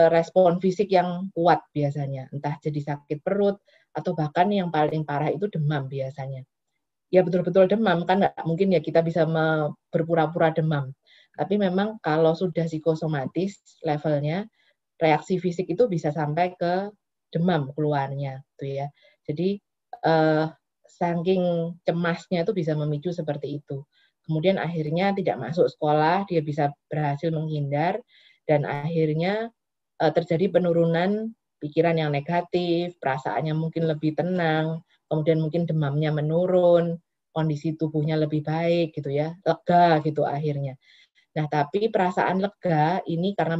respon fisik yang kuat biasanya, entah jadi sakit perut, atau bahkan yang paling parah itu demam biasanya. Ya betul-betul demam, kan nggak mungkin ya kita bisa berpura-pura demam. Tapi memang kalau sudah psikosomatis levelnya, reaksi fisik itu bisa sampai ke demam keluarnya, gitu ya. Jadi saking cemasnya itu bisa memicu seperti itu. Kemudian akhirnya tidak masuk sekolah, dia bisa berhasil menghindar, dan akhirnya terjadi penurunan pikiran yang negatif, perasaannya mungkin lebih tenang, kemudian mungkin demamnya menurun, kondisi tubuhnya lebih baik gitu ya, lega gitu akhirnya. Nah, tapi perasaan lega ini karena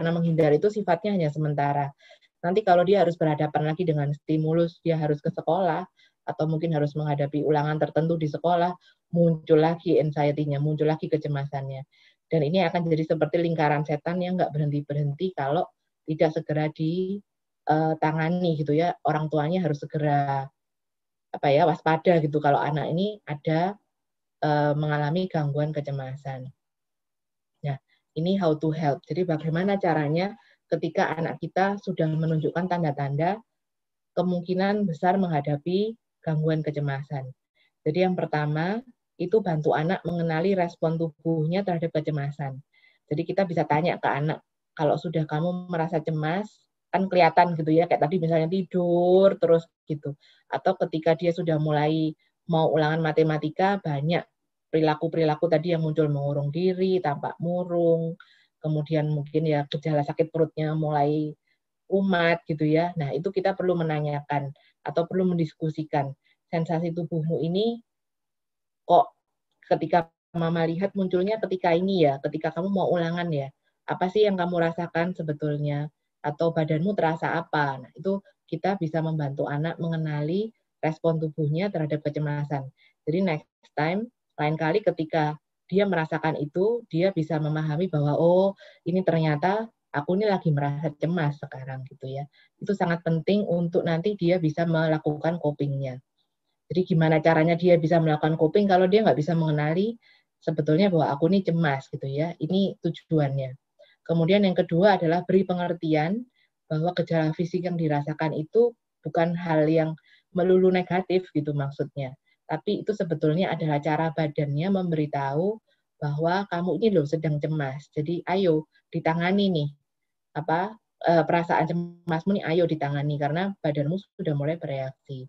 menghindar itu sifatnya hanya sementara. Nanti kalau dia harus berhadapan lagi dengan stimulus, dia harus ke sekolah, atau mungkin harus menghadapi ulangan tertentu di sekolah, muncul lagi anxiety-nya, muncul lagi kecemasannya. Dan ini akan jadi seperti lingkaran setan yang nggak berhenti-berhenti kalau tidak segera ditangani gitu ya. Orang tuanya harus segera waspada gitu kalau anak ini ada mengalami gangguan kecemasan. Nah, ini how to help. Jadi bagaimana caranya ketika anak kita sudah menunjukkan tanda-tanda kemungkinan besar menghadapi gangguan kecemasan. Jadi yang pertama, itu bantu anak mengenali respon tubuhnya terhadap kecemasan. Jadi kita bisa tanya ke anak, kalau sudah kamu merasa cemas, kan kelihatan gitu ya, kayak tadi misalnya tidur terus gitu. Atau ketika dia sudah mulai mau ulangan matematika, banyak perilaku-perilaku tadi yang muncul, mengurung diri, tampak murung, kemudian mungkin ya gejala sakit perutnya mulai umat gitu ya. Nah, itu kita perlu menanyakan atau perlu mendiskusikan sensasi tubuhmu ini kok ketika mama lihat munculnya ketika ini ya, ketika kamu mau ulangan ya. Apa sih yang kamu rasakan sebetulnya? Atau badanmu terasa apa? Nah, itu kita bisa membantu anak mengenali respon tubuhnya terhadap kecemasan. Jadi next time, lain kali ketika dia merasakan itu, dia bisa memahami bahwa oh, ini ternyata aku ini lagi merasa cemas sekarang gitu ya. Itu sangat penting untuk nanti dia bisa melakukan coping-nya. Jadi gimana caranya dia bisa melakukan coping kalau dia nggak bisa mengenali sebetulnya bahwa aku ini cemas gitu ya. Ini tujuannya. Kemudian yang kedua adalah beri pengertian bahwa gejala fisik yang dirasakan itu bukan hal yang melulu negatif gitu maksudnya. Tapi itu sebetulnya adalah cara badannya memberitahu bahwa kamu ini loh sedang cemas. Jadi ayo ditangani nih perasaan cemasmu nih, ayo ditangani karena badanmu sudah mulai bereaksi.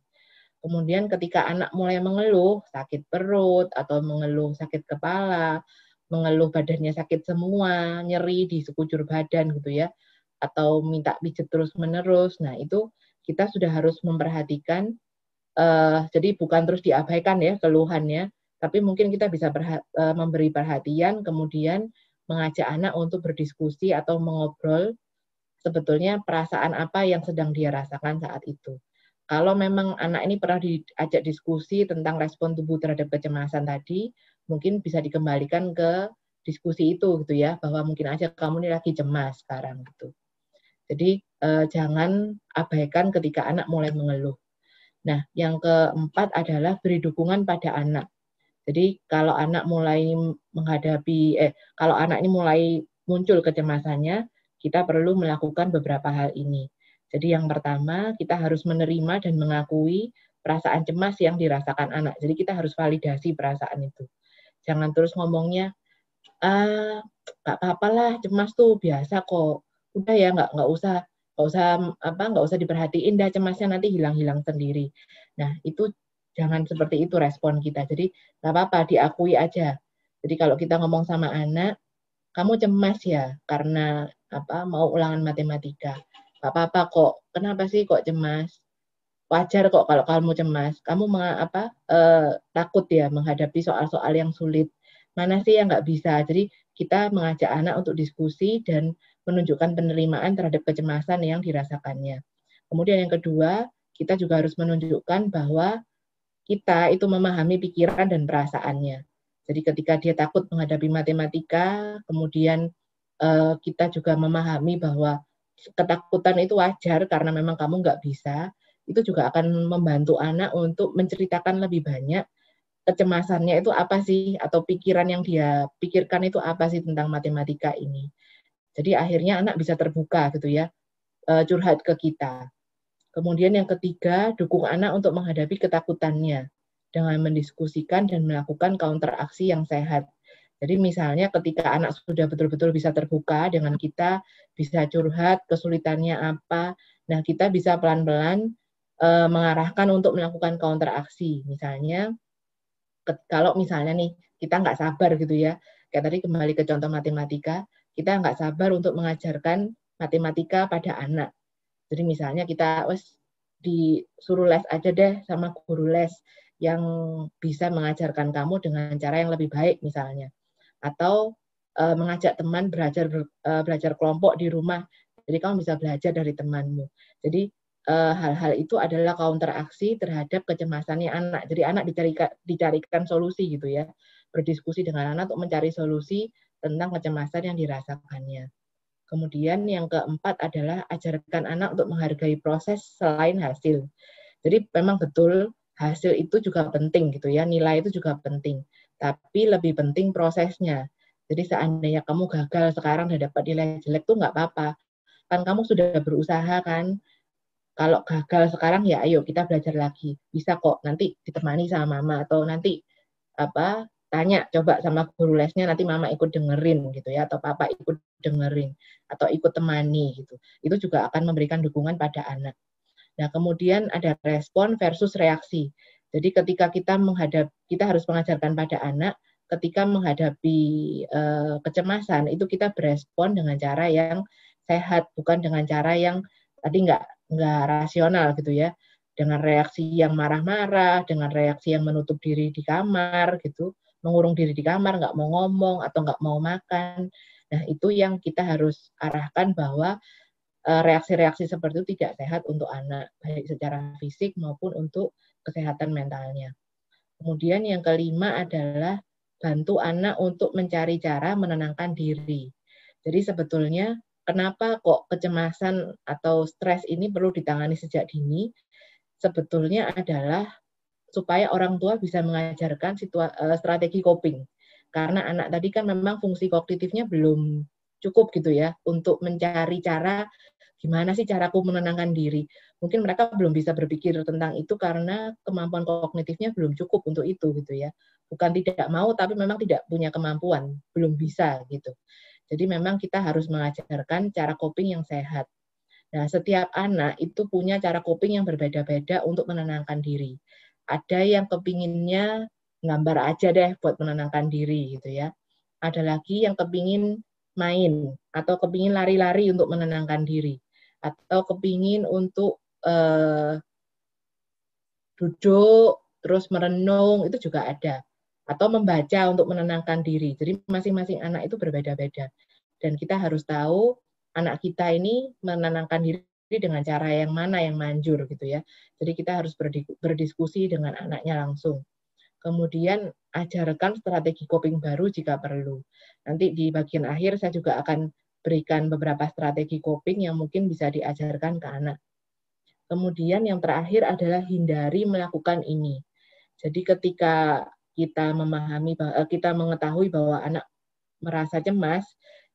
Kemudian ketika anak mulai mengeluh sakit perut atau mengeluh sakit kepala, mengeluh badannya sakit semua, nyeri di sekujur badan gitu ya, atau minta pijet terus-menerus. Nah, itu kita sudah harus memperhatikan, jadi bukan terus diabaikan ya keluhannya, tapi mungkin kita bisa memberi perhatian, kemudian mengajak anak untuk berdiskusi atau mengobrol sebetulnya perasaan apa yang sedang dia rasakan saat itu. Kalau memang anak ini pernah diajak diskusi tentang respon tubuh terhadap kecemasan tadi, mungkin bisa dikembalikan ke diskusi itu gitu ya, bahwa mungkin aja kamu ini lagi cemas sekarang gitu. Jadi jangan abaikan ketika anak mulai mengeluh. Nah, yang keempat adalah beri dukungan pada anak. Jadi kalau anak mulai kalau anak ini mulai muncul kecemasannya, kita perlu melakukan beberapa hal ini. Jadi yang pertama, kita harus menerima dan mengakui perasaan cemas yang dirasakan anak. Jadi kita harus validasi perasaan itu. Jangan terus ngomongnya, nggak apa-apa lah, cemas tuh biasa kok. Udah ya, nggak usah diperhatiin dah, cemasnya nanti hilang-hilang sendiri. Nah, itu jangan seperti itu respon kita. Jadi nggak apa-apa, diakui aja. Jadi kalau kita ngomong sama anak, kamu cemas ya karena mau ulangan matematika. Gak apa-apa kok. Kenapa sih kok cemas? Wajar kok kalau kamu cemas. Kamu takut ya menghadapi soal-soal yang sulit. Mana sih yang nggak bisa? Jadi kita mengajak anak untuk diskusi dan menunjukkan penerimaan terhadap kecemasan yang dirasakannya. Kemudian yang kedua, kita juga harus menunjukkan bahwa kita itu memahami pikiran dan perasaannya. Jadi ketika dia takut menghadapi matematika, kemudian kita juga memahami bahwa ketakutan itu wajar karena memang kamu nggak bisa, itu juga akan membantu anak untuk menceritakan lebih banyak kecemasannya itu apa sih, atau pikiran yang dia pikirkan itu apa sih tentang matematika ini. Jadi akhirnya anak bisa terbuka gitu ya, curhat ke kita. Kemudian yang ketiga, dukung anak untuk menghadapi ketakutannya dengan mendiskusikan dan melakukan counter aksi yang sehat. Jadi misalnya ketika anak sudah betul-betul bisa terbuka dengan kita, bisa curhat kesulitannya apa, nah kita bisa pelan-pelan mengarahkan untuk melakukan counter aksi. Misalnya kalau misalnya nih kita nggak sabar gitu ya, kayak tadi kembali ke contoh matematika, kita nggak sabar untuk mengajarkan matematika pada anak. Jadi misalnya kita disuruh les aja deh sama guru les yang bisa mengajarkan kamu dengan cara yang lebih baik misalnya. Atau mengajak teman belajar kelompok di rumah. Jadi kamu bisa belajar dari temanmu. Jadi hal-hal itu adalah counter aksi terhadap kecemasannya anak. Jadi anak dicarikan solusi gitu ya. Berdiskusi dengan anak untuk mencari solusi tentang kecemasan yang dirasakannya. Kemudian yang keempat adalah ajarkan anak untuk menghargai proses selain hasil. Jadi memang betul hasil itu juga penting gitu ya, nilai itu juga penting. Tapi lebih penting prosesnya. Jadi seandainya kamu gagal sekarang dan dapat nilai jelek tuh nggak apa-apa. Kan kamu sudah berusaha kan. Kalau gagal sekarang ya ayo kita belajar lagi. Bisa kok nanti ditemani sama mama atau nanti tanya coba sama guru lesnya, nanti mama ikut dengerin gitu ya, atau papa ikut dengerin atau ikut temani gitu. Itu juga akan memberikan dukungan pada anak. Nah, kemudian ada respon versus reaksi. Jadi ketika kita harus mengajarkan pada anak ketika menghadapi kecemasan itu kita berespon dengan cara yang sehat, bukan dengan cara yang tadi nggak rasional gitu ya, dengan reaksi yang marah-marah, dengan reaksi yang menutup diri di kamar gitu, mengurung diri di kamar, nggak mau ngomong atau nggak mau makan. Nah, itu yang kita harus arahkan bahwa reaksi-reaksi seperti itu tidak sehat untuk anak, baik secara fisik maupun untuk kesehatan mentalnya. Kemudian yang kelima adalah bantu anak untuk mencari cara menenangkan diri. Jadi sebetulnya kenapa kok kecemasan atau stres ini perlu ditangani sejak dini? Sebetulnya adalah supaya orang tua bisa mengajarkan strategi coping. Karena anak tadi kan memang fungsi kognitifnya belum cukup gitu ya untuk mencari cara gimana sih caraku menenangkan diri. Mungkin mereka belum bisa berpikir tentang itu karena kemampuan kognitifnya belum cukup untuk itu gitu ya. Bukan tidak mau tapi memang tidak punya kemampuan, belum bisa gitu. Jadi memang kita harus mengajarkan cara coping yang sehat. Nah, setiap anak itu punya cara coping yang berbeda-beda untuk menenangkan diri. Ada yang kepinginnya gambar aja deh buat menenangkan diri gitu ya. Ada lagi yang kepingin main atau kepingin lari-lari untuk menenangkan diri. Atau kepingin untuk duduk, terus merenung, itu juga ada. Atau membaca untuk menenangkan diri. Jadi masing-masing anak itu berbeda-beda. Dan kita harus tahu anak kita ini menenangkan diri dengan cara yang mana yang manjur gitu ya. Jadi kita harus berdiskusi dengan anaknya langsung. Kemudian ajarkan strategi coping baru jika perlu. Nanti di bagian akhir saya juga akan berikan beberapa strategi coping yang mungkin bisa diajarkan ke anak. Kemudian yang terakhir adalah hindari melakukan ini. Jadi ketika kita mengetahui bahwa anak merasa cemas,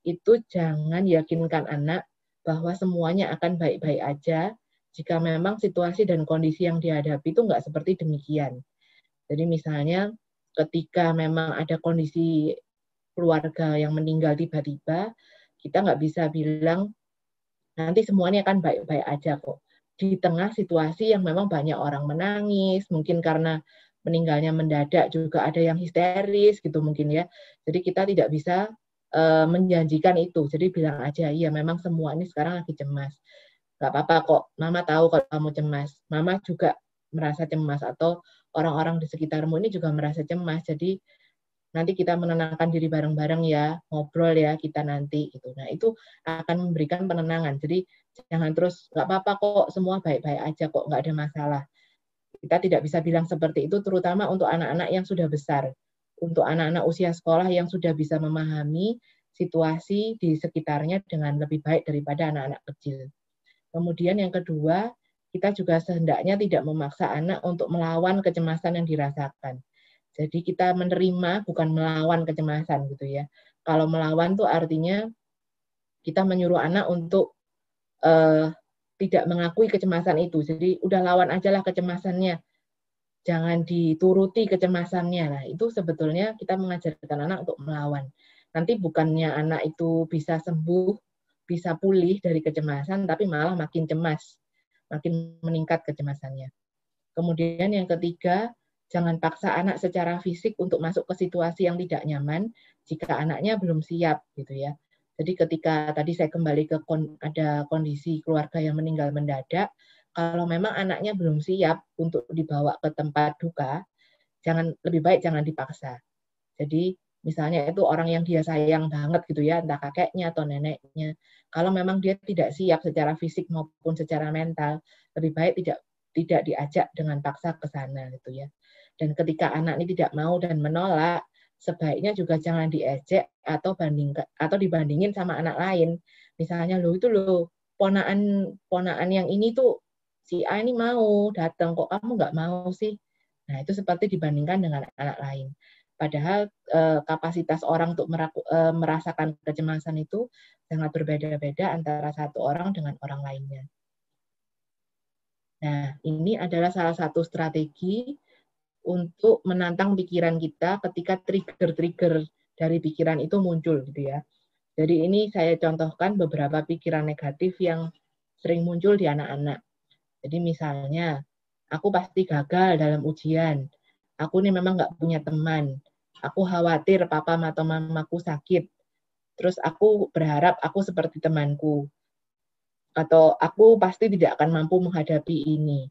itu jangan yakinkan anak bahwa semuanya akan baik-baik aja jika memang situasi dan kondisi yang dihadapi itu nggak seperti demikian. Jadi misalnya ketika memang ada kondisi keluarga yang meninggal tiba-tiba, kita nggak bisa bilang nanti semuanya akan baik-baik aja kok. Di tengah situasi yang memang banyak orang menangis, mungkin karena meninggalnya mendadak juga ada yang histeris gitu mungkin ya. Jadi kita tidak bisa menjanjikan itu. Jadi bilang aja, iya memang semua ini sekarang lagi cemas. Nggak apa-apa kok, Mama tahu kalau kamu cemas. Mama juga merasa cemas atau orang-orang di sekitarmu ini juga merasa cemas. Jadi nanti kita menenangkan diri bareng-bareng ya, ngobrol ya kita nanti gitu. Nah itu akan memberikan penenangan. Jadi jangan terus nggak apa-apa kok, semua baik-baik aja kok, nggak ada masalah. Kita tidak bisa bilang seperti itu, terutama untuk anak-anak yang sudah besar. untuk anak-anak usia sekolah yang sudah bisa memahami situasi di sekitarnya dengan lebih baik daripada anak-anak kecil. Kemudian yang kedua, kita juga sehendaknya tidak memaksa anak untuk melawan kecemasan yang dirasakan. Jadi kita menerima, bukan melawan kecemasan gitu ya. Kalau melawan tuh artinya kita menyuruh anak untuk tidak mengakui kecemasan itu. Jadi udah lawan aja lah kecemasannya. Jangan dituruti kecemasannya. Nah, itu sebetulnya kita mengajarkan anak untuk melawan. Nanti bukannya anak itu bisa sembuh, bisa pulih dari kecemasan, tapi malah makin cemas, makin meningkat kecemasannya. Kemudian yang ketiga, jangan paksa anak secara fisik untuk masuk ke situasi yang tidak nyaman jika anaknya belum siap, gitu ya. Jadi ketika tadi saya kembali ke ada kondisi keluarga yang meninggal mendadak, kalau memang anaknya belum siap untuk dibawa ke tempat duka, lebih baik jangan dipaksa. Jadi misalnya itu orang yang dia sayang banget gitu ya, entah kakeknya atau neneknya. Kalau memang dia tidak siap secara fisik maupun secara mental, lebih baik tidak diajak dengan paksa ke sana gitu ya. Dan ketika anak ini tidak mau dan menolak, sebaiknya juga jangan diejek atau dibandingin sama anak lain. Misalnya ponaan yang ini tuh si A ini mau datang, kok kamu nggak mau sih? Nah, itu seperti dibandingkan dengan anak lain. Padahal kapasitas orang untuk merasakan kecemasan itu sangat berbeda-beda antara satu orang dengan orang lainnya. Nah, ini adalah salah satu strategi untuk menantang pikiran kita ketika trigger-trigger dari pikiran itu muncul, gitu ya. Jadi ini saya contohkan beberapa pikiran negatif yang sering muncul di anak-anak. Jadi misalnya, aku pasti gagal dalam ujian. Aku ini memang nggak punya teman. Aku khawatir papa atau mamaku sakit. Terus aku berharap aku seperti temanku. Atau aku pasti tidak akan mampu menghadapi ini.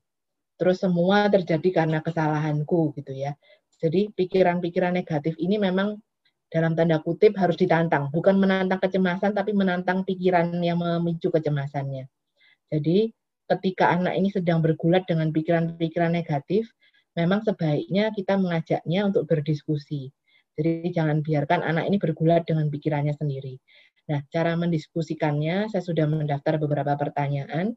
Terus semua terjadi karena kesalahanku gitu ya. Jadi pikiran-pikiran negatif ini memang dalam tanda kutip harus ditantang. Bukan menantang kecemasan, tapi menantang pikiran yang memicu kecemasannya. Jadi ketika anak ini sedang bergulat dengan pikiran-pikiran negatif, memang sebaiknya kita mengajaknya untuk berdiskusi. Jadi jangan biarkan anak ini bergulat dengan pikirannya sendiri. Nah, cara mendiskusikannya, saya sudah mendaftar beberapa pertanyaan.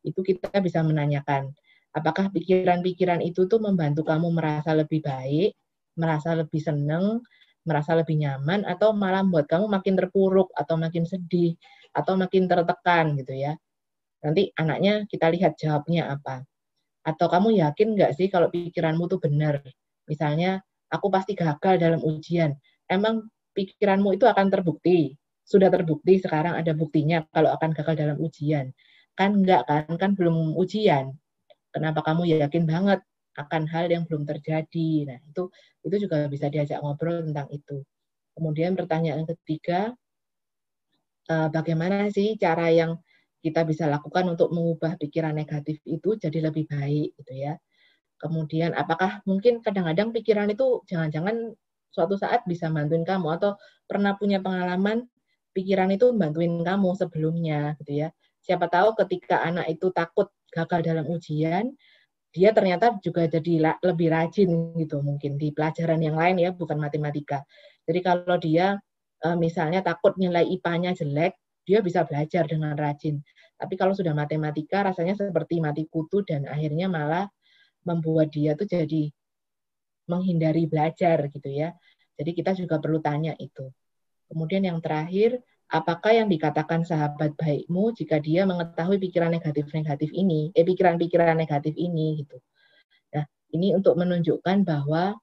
Itu kita bisa menanyakan, apakah pikiran-pikiran itu tuh membantu kamu merasa lebih baik, merasa lebih senang, merasa lebih nyaman, atau malah membuat kamu makin terpuruk, atau makin sedih, atau makin tertekan gitu ya. Nanti anaknya kita lihat jawabnya apa. Atau kamu yakin nggak sih kalau pikiranmu tuh benar? Misalnya, aku pasti gagal dalam ujian. Emang pikiranmu itu akan terbukti? Sudah terbukti sekarang ada buktinya kalau akan gagal dalam ujian. Kan enggak kan? Kan belum ujian. Kenapa kamu yakin banget akan hal yang belum terjadi? Nah, itu juga bisa diajak ngobrol tentang itu. Kemudian pertanyaan ketiga, bagaimana sih cara yang kita bisa lakukan untuk mengubah pikiran negatif itu jadi lebih baik gitu ya. Kemudian apakah mungkin kadang-kadang pikiran itu jangan-jangan suatu saat bisa bantuin kamu atau pernah punya pengalaman pikiran itu bantuin kamu sebelumnya gitu ya. Siapa tahu ketika anak itu takut gagal dalam ujian, dia ternyata juga jadi lebih rajin gitu mungkin di pelajaran yang lain ya, bukan matematika. Jadi kalau dia misalnya takut nilai IPA-nya jelek, dia bisa belajar dengan rajin. Tapi kalau sudah matematika rasanya seperti mati kutu dan akhirnya malah membuat dia tuh jadi menghindari belajar gitu ya. Jadi kita juga perlu tanya itu. Kemudian yang terakhir, apakah yang dikatakan sahabat baikmu jika dia mengetahui pikiran pikiran-pikiran negatif ini gitu. Nah, ini untuk menunjukkan bahwa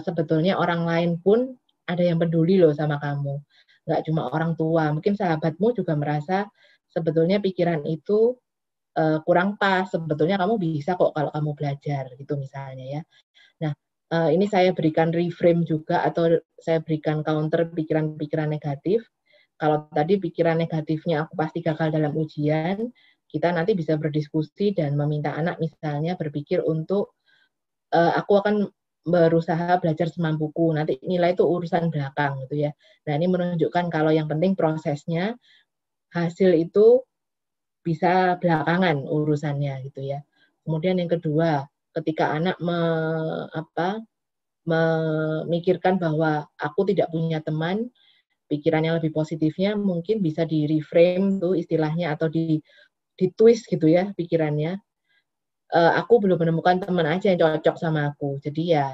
sebetulnya orang lain pun ada yang peduli loh sama kamu. Nggak cuma orang tua, mungkin sahabatmu juga merasa sebetulnya pikiran itu kurang pas, sebetulnya kamu bisa kok kalau kamu belajar gitu misalnya ya. Nah, ini saya berikan reframe juga atau saya berikan counter pikiran-pikiran negatif. Kalau tadi pikiran negatifnya aku pasti gagal dalam ujian, kita nanti bisa berdiskusi dan meminta anak misalnya berpikir untuk aku akan berusaha belajar semampuku, nanti nilai itu urusan belakang gitu ya. Nah, ini menunjukkan kalau yang penting prosesnya, hasil itu bisa belakangan urusannya gitu ya. Kemudian yang kedua, ketika anak memikirkan bahwa aku tidak punya teman, pikiran yang lebih positifnya mungkin bisa di-reframe tuh istilahnya atau di-twist gitu ya pikirannya. Aku belum menemukan teman aja yang cocok sama aku. Jadi ya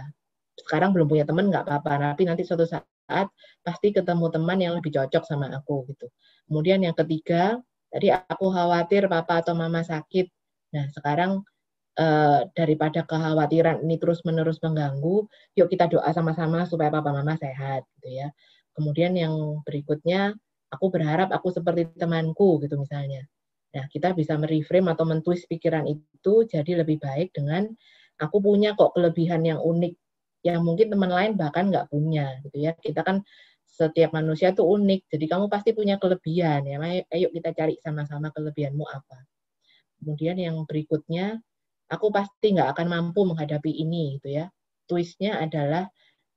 sekarang belum punya teman nggak apa-apa, tapi nanti suatu saat pasti ketemu teman yang lebih cocok sama aku gitu. Kemudian yang ketiga, tadi aku khawatir papa atau mama sakit. Nah, sekarang daripada kekhawatiran ini terus-menerus mengganggu, yuk kita doa sama-sama supaya papa mama sehat gitu ya. Kemudian yang berikutnya, aku berharap aku seperti temanku gitu misalnya. Nah, kita bisa mereframe atau mentwist pikiran itu jadi lebih baik dengan aku punya kok kelebihan yang unik yang mungkin teman lain bahkan nggak punya gitu ya. Kita kan setiap manusia tuh unik, jadi kamu pasti punya kelebihan ya. Ayo kita cari sama-sama kelebihanmu apa. Kemudian yang berikutnya, aku pasti nggak akan mampu menghadapi ini gitu ya. Twistnya adalah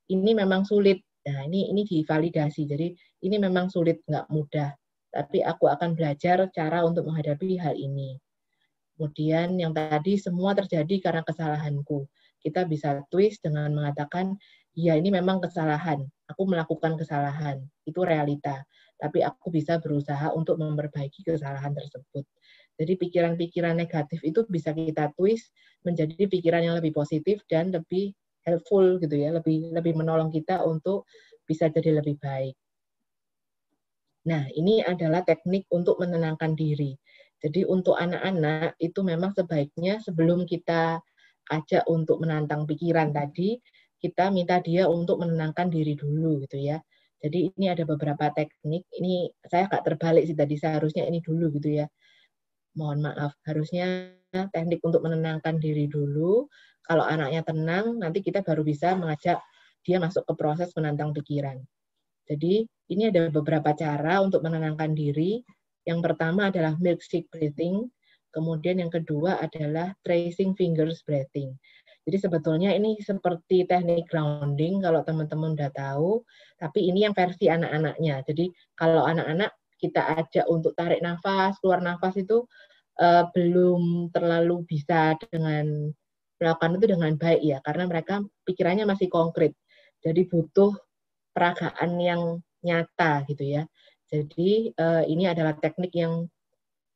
ini memang sulit. Nah, ini divalidasi. Jadi ini memang sulit, nggak mudah. Tapi aku akan belajar cara untuk menghadapi hal ini. Kemudian yang tadi semua terjadi karena kesalahanku. Kita bisa twist dengan mengatakan, ya ini memang kesalahan. Aku melakukan kesalahan. Itu realita. Tapi aku bisa berusaha untuk memperbaiki kesalahan tersebut. Jadi pikiran-pikiran negatif itu bisa kita twist menjadi pikiran yang lebih positif dan lebih helpful gitu ya, lebih menolong kita untuk bisa jadi lebih baik. Nah, ini adalah teknik untuk menenangkan diri. Jadi untuk anak-anak itu memang sebaiknya sebelum kita ajak untuk menantang pikiran tadi, kita minta dia untuk menenangkan diri dulu gitu ya. Jadi ini ada beberapa teknik, ini saya agak terbalik sih tadi, seharusnya ini dulu gitu ya. Mohon maaf, harusnya teknik untuk menenangkan diri dulu. Kalau anaknya tenang, nanti kita baru bisa mengajak dia masuk ke proses menantang pikiran. Jadi ini ada beberapa cara untuk menenangkan diri. Yang pertama adalah milkshake breathing, kemudian yang kedua adalah tracing fingers breathing. Jadi sebetulnya ini seperti teknik grounding kalau teman-teman udah tahu, tapi ini yang versi anak-anaknya. Jadi kalau anak-anak kita ajak untuk tarik nafas, keluar nafas itu belum terlalu bisa dengan melakukan itu dengan baik ya, karena mereka pikirannya masih konkret. Jadi butuh peragaan yang nyata gitu ya. Jadi ini adalah teknik yang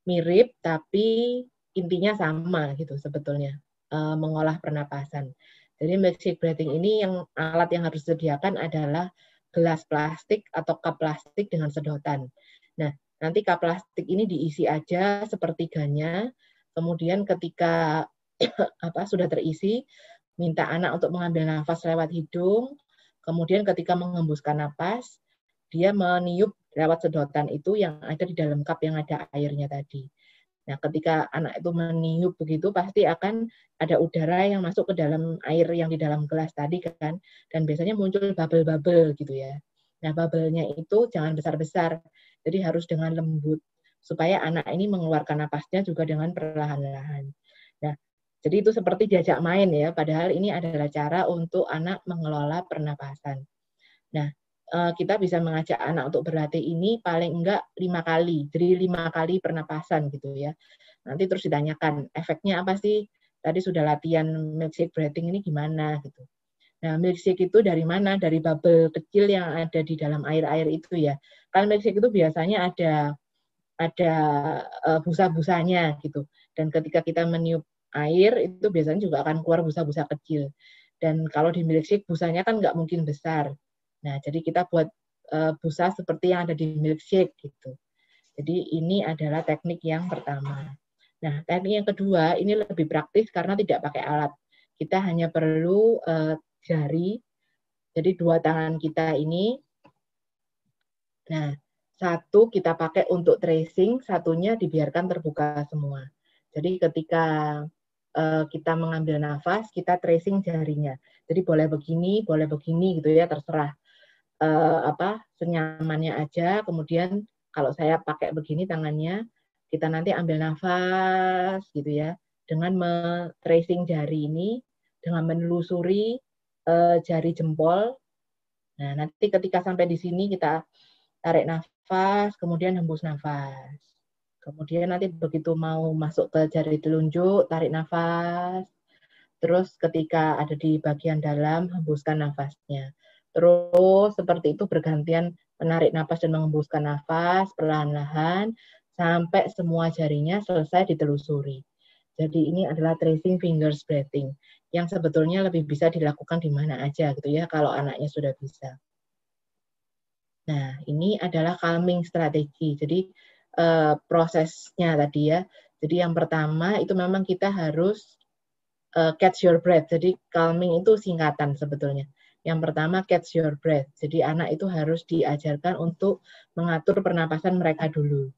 mirip tapi intinya sama gitu sebetulnya, mengolah pernapasan. Jadi milkshake breathing ini yang alat yang harus disediakan adalah gelas plastik atau cup plastik dengan sedotan. Nah, nanti cup plastik ini diisi aja sepertiganya, kemudian ketika sudah terisi, minta anak untuk mengambil nafas lewat hidung, kemudian ketika mengembuskan nafas, dia meniup lewat sedotan itu yang ada di dalam cup yang ada airnya tadi. Nah, ketika anak itu meniup begitu, pasti akan ada udara yang masuk ke dalam air yang di dalam gelas tadi kan, dan biasanya muncul bubble-bubble gitu ya. Nah, bubble-nya itu jangan besar-besar, jadi harus dengan lembut, supaya anak ini mengeluarkan napasnya juga dengan perlahan-lahan. Nah, jadi itu seperti diajak main ya, padahal ini adalah cara untuk anak mengelola pernapasan. Nah, kita bisa mengajak anak untuk berlatih ini paling enggak 5 kali, jadi 5 kali pernapasan gitu ya. Nanti terus ditanyakan, efeknya apa sih? Tadi sudah latihan milkshake breathing ini gimana gitu. Nah, milkshake itu dari mana? Dari bubble kecil yang ada di dalam air-air itu ya. Kan milkshake itu biasanya ada busa-busanya gitu. Dan ketika kita meniup air, itu biasanya juga akan keluar busa-busa kecil. Dan kalau di milkshake, busanya kan nggak mungkin besar. Nah, jadi kita buat busa seperti yang ada di milkshake gitu. Jadi ini adalah teknik yang pertama. Nah, teknik yang kedua ini lebih praktis karena tidak pakai alat. Kita hanya perlu jari. Jadi dua tangan kita ini. Nah, satu kita pakai untuk tracing, satunya dibiarkan terbuka semua. Jadi ketika kita mengambil nafas, kita tracing jarinya. Jadi boleh begini gitu ya, terserah senyamannya aja. Kemudian kalau saya pakai begini tangannya, kita nanti ambil nafas gitu ya, dengan tracing jari ini, dengan menelusuri jari jempol. Nah, nanti ketika sampai di sini kita tarik nafas, kemudian hembus nafas. Kemudian nanti begitu mau masuk ke jari telunjuk, tarik nafas. Terus ketika ada di bagian dalam, hembuskan nafasnya. Terus seperti itu bergantian menarik nafas dan menghembuskan nafas perlahan-lahan sampai semua jarinya selesai ditelusuri. Jadi ini adalah tracing fingers breathing yang sebetulnya lebih bisa dilakukan di mana aja gitu ya kalau anaknya sudah bisa. Nah, ini adalah calming strategi. Jadi prosesnya tadi ya. Jadi yang pertama itu memang kita harus catch your breath. Jadi calming itu singkatan sebetulnya. Yang pertama catch your breath. Jadi anak itu harus diajarkan untuk mengatur pernapasan mereka dulu.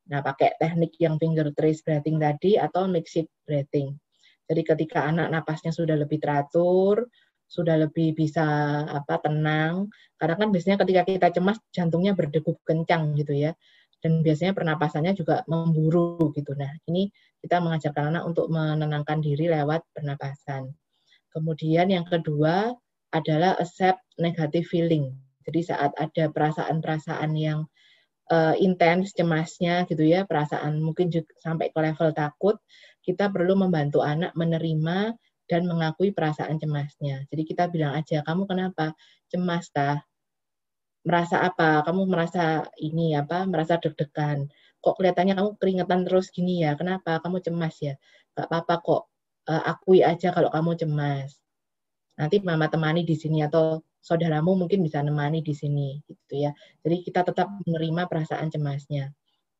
Nah, pakai teknik yang finger trace breathing tadi atau mixed breathing. Jadi ketika anak napasnya sudah lebih teratur, sudah lebih bisa tenang, karena kan biasanya ketika kita cemas jantungnya berdegup kencang gitu ya. Dan biasanya pernapasannya juga memburu gitu. Nah, ini kita mengajarkan anak untuk menenangkan diri lewat pernapasan. Kemudian yang kedua adalah accept negative feeling. Jadi saat ada perasaan-perasaan yang intens, cemasnya gitu ya, perasaan mungkin juga sampai ke level takut, kita perlu membantu anak menerima dan mengakui perasaan cemasnya. Jadi kita bilang aja, kamu kenapa? Cemas kah? Merasa apa? Kamu merasa ini merasa deg-degan. Kok kelihatannya kamu keringetan terus gini ya? Kenapa? Kamu cemas ya? Gak apa-apa kok. Akui aja kalau kamu cemas. Nanti mama temani di sini atau saudaramu mungkin bisa nemani di sini gitu ya. Jadi kita tetap menerima perasaan cemasnya.